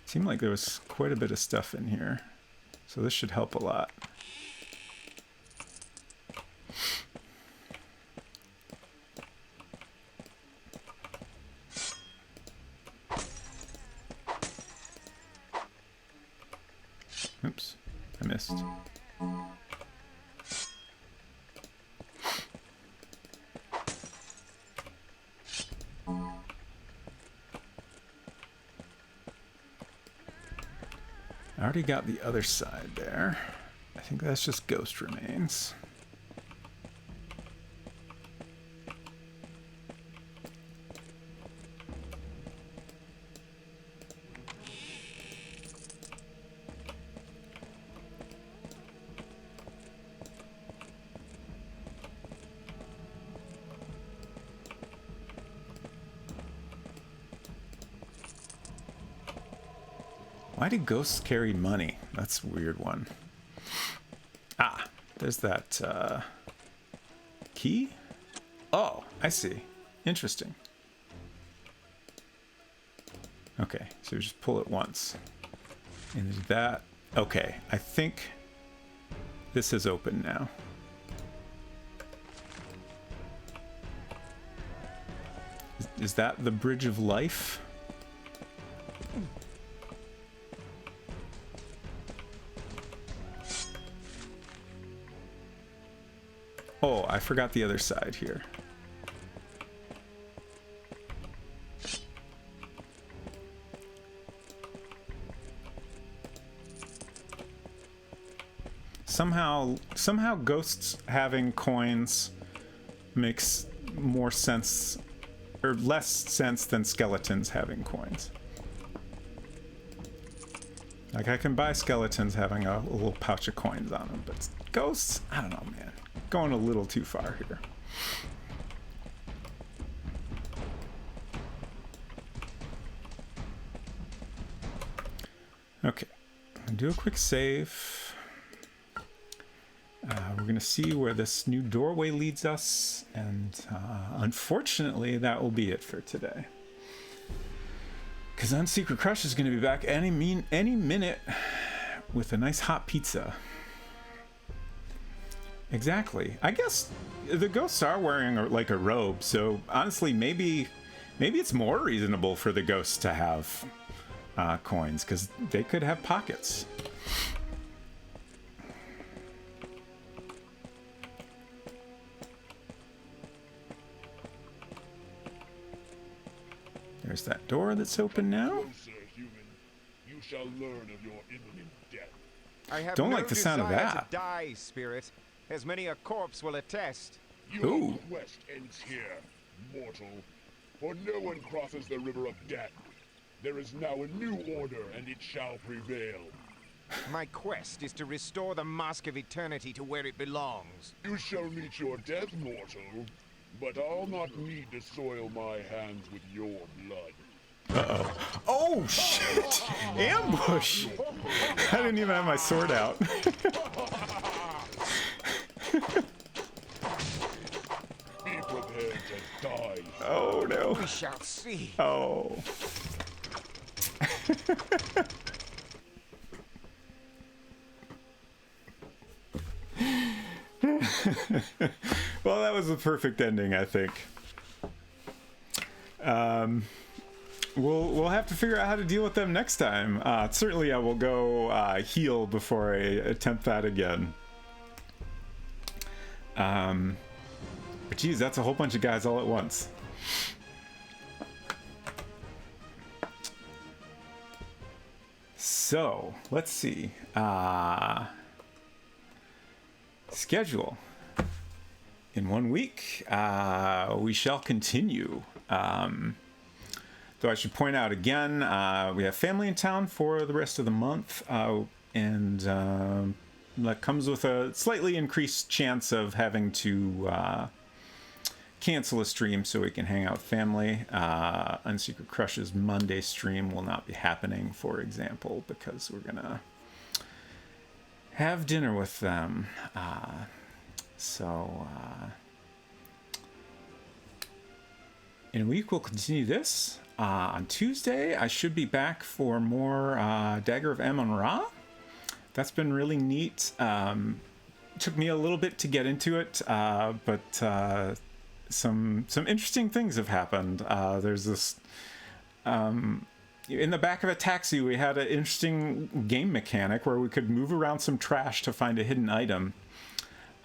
Seemed like there was quite a bit of stuff in here, so this should help a lot. Oops, I missed. I already got the other side there. I think that's just ghost remains. Why do ghosts carry money? That's a weird one. Ah, there's that Key? Oh, I see. Interesting. Okay, so just pull it once. And there's that. Okay, I think this is open now. Is that the Bridge of Life? Oh, I forgot the other side here. Somehow ghosts having coins makes more sense, or less sense than skeletons having coins. Like, I can buy skeletons having a little pouch of coins on them, but ghosts, I don't know, man. Going a little too far here. Okay, do a quick save. We're going to see where this new doorway leads us, and unfortunately, that will be it for today. Because Unsecret Crush is going to be back any minute with a nice hot pizza. Exactly. I guess the ghosts are wearing like a robe, so honestly, maybe it's more reasonable for the ghosts to have coins, because they could have pockets. There's that door that's open now. Closer, human. You shall learn of your imminent death. I have Don't no like the sound of desire that. to die, spirit, as many a corpse will attest. Your Ooh. quest ends here, mortal. For no one crosses the river of death. There is now a new order, and it shall prevail. My quest is to restore the Mask of Eternity to where it belongs. You shall meet your death, mortal. But I'll not need to soil my hands with your blood. Uh-oh. Oh, shit! Ambush! I didn't even have my sword out. Be prepared to die. Oh, no. We shall see. Oh. Well, that was a perfect ending, I think. We'll have to figure out how to deal with them next time. Certainly, I will go heal before I attempt that again. But geez, that's a whole bunch of guys all at once. So let's see. Schedule. In 1 week, we shall continue. Though I should point out again, we have family in town for the rest of the month, and that comes with a slightly increased chance of having to cancel a stream so we can hang out with family. Unsecret Crush's Monday stream will not be happening, for example, because we're gonna have dinner with them. In a week, we'll continue this. On Tuesday, I should be back for more Dagger of Amun-Ra. That's been really neat. Took me a little bit to get into it, but some interesting things have happened. There's this... in the back of a taxi, we had an interesting game mechanic where we could move around some trash to find a hidden item.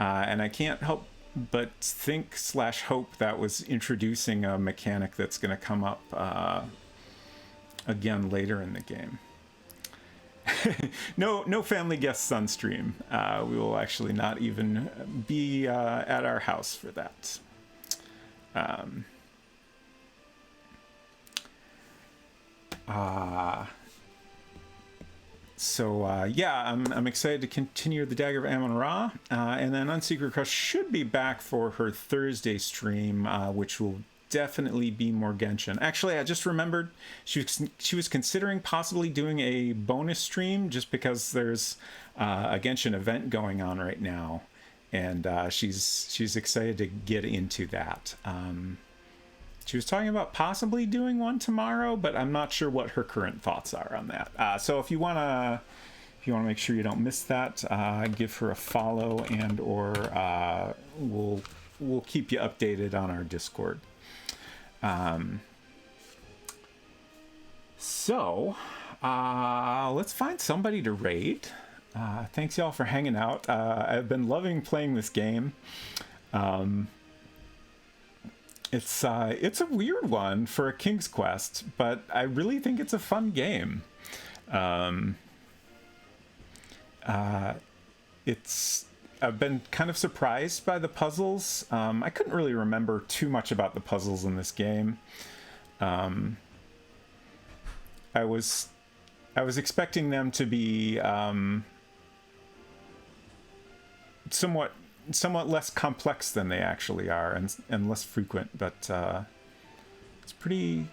And I can't help but think/hope that was introducing a mechanic that's going to come up again later in the game. No family guests on stream. We will actually not even be at our house for that. I'm excited to continue the Dagger of Amun-Ra, and then Unsecret Crush should be back for her Thursday stream, which will definitely be more Genshin. Actually, I just remembered she was considering possibly doing a bonus stream just because there's a Genshin event going on right now, and she's excited to get into that. She was talking about possibly doing one tomorrow, but I'm not sure what her current thoughts are on that. So if you wanna make sure you don't miss that, give her a follow, and or we'll keep you updated on our Discord. So let's find somebody to raid. Thanks y'all for hanging out. I've been loving playing this game. It's a weird one for a King's Quest, but I really think it's a fun game. I've been kind of surprised by the puzzles. I couldn't really remember too much about the puzzles in this game. I was expecting them to be somewhat less complex than they actually are, and less frequent, but it's pretty,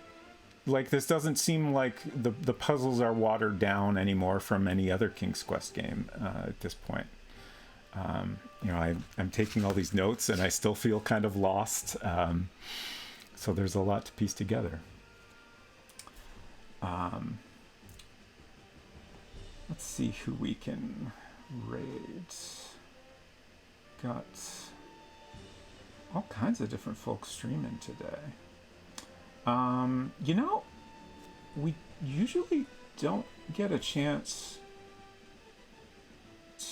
like, this doesn't seem like the puzzles are watered down anymore from any other King's Quest game at this point. I'm taking all these notes and I still feel kind of lost, so there's a lot to piece together. Let's see who we can raid. Got all kinds of different folks streaming today. We usually don't get a chance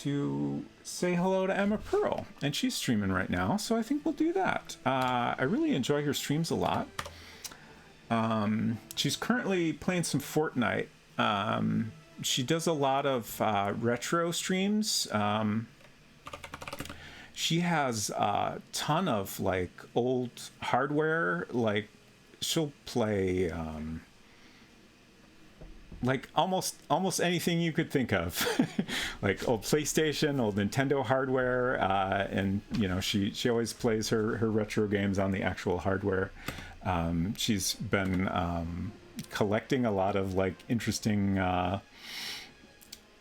to say hello to Emma Pearl, and she's streaming right now, so I think we'll do that. I really enjoy her streams a lot. She's currently playing some Fortnite. She does a lot of retro streams. She has a ton of like old hardware. Like, she'll play like almost anything you could think of, like old PlayStation, old Nintendo hardware, and she always plays her retro games on the actual hardware. She's been collecting a lot of like interesting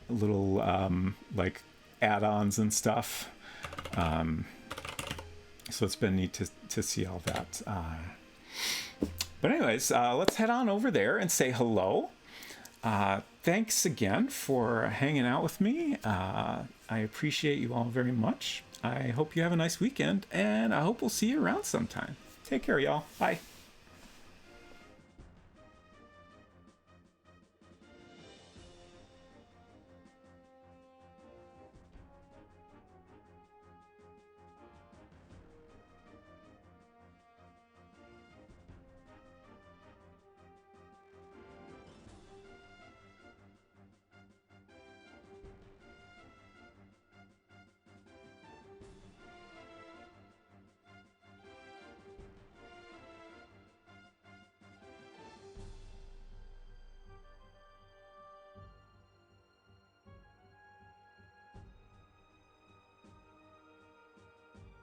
little like add-ons and stuff. So it's been neat to see all that. But anyways, let's head on over there and say hello. Thanks again for hanging out with me. I appreciate you all very much. I hope you have a nice weekend, and I hope we'll see you around sometime. Take care, y'all. Bye.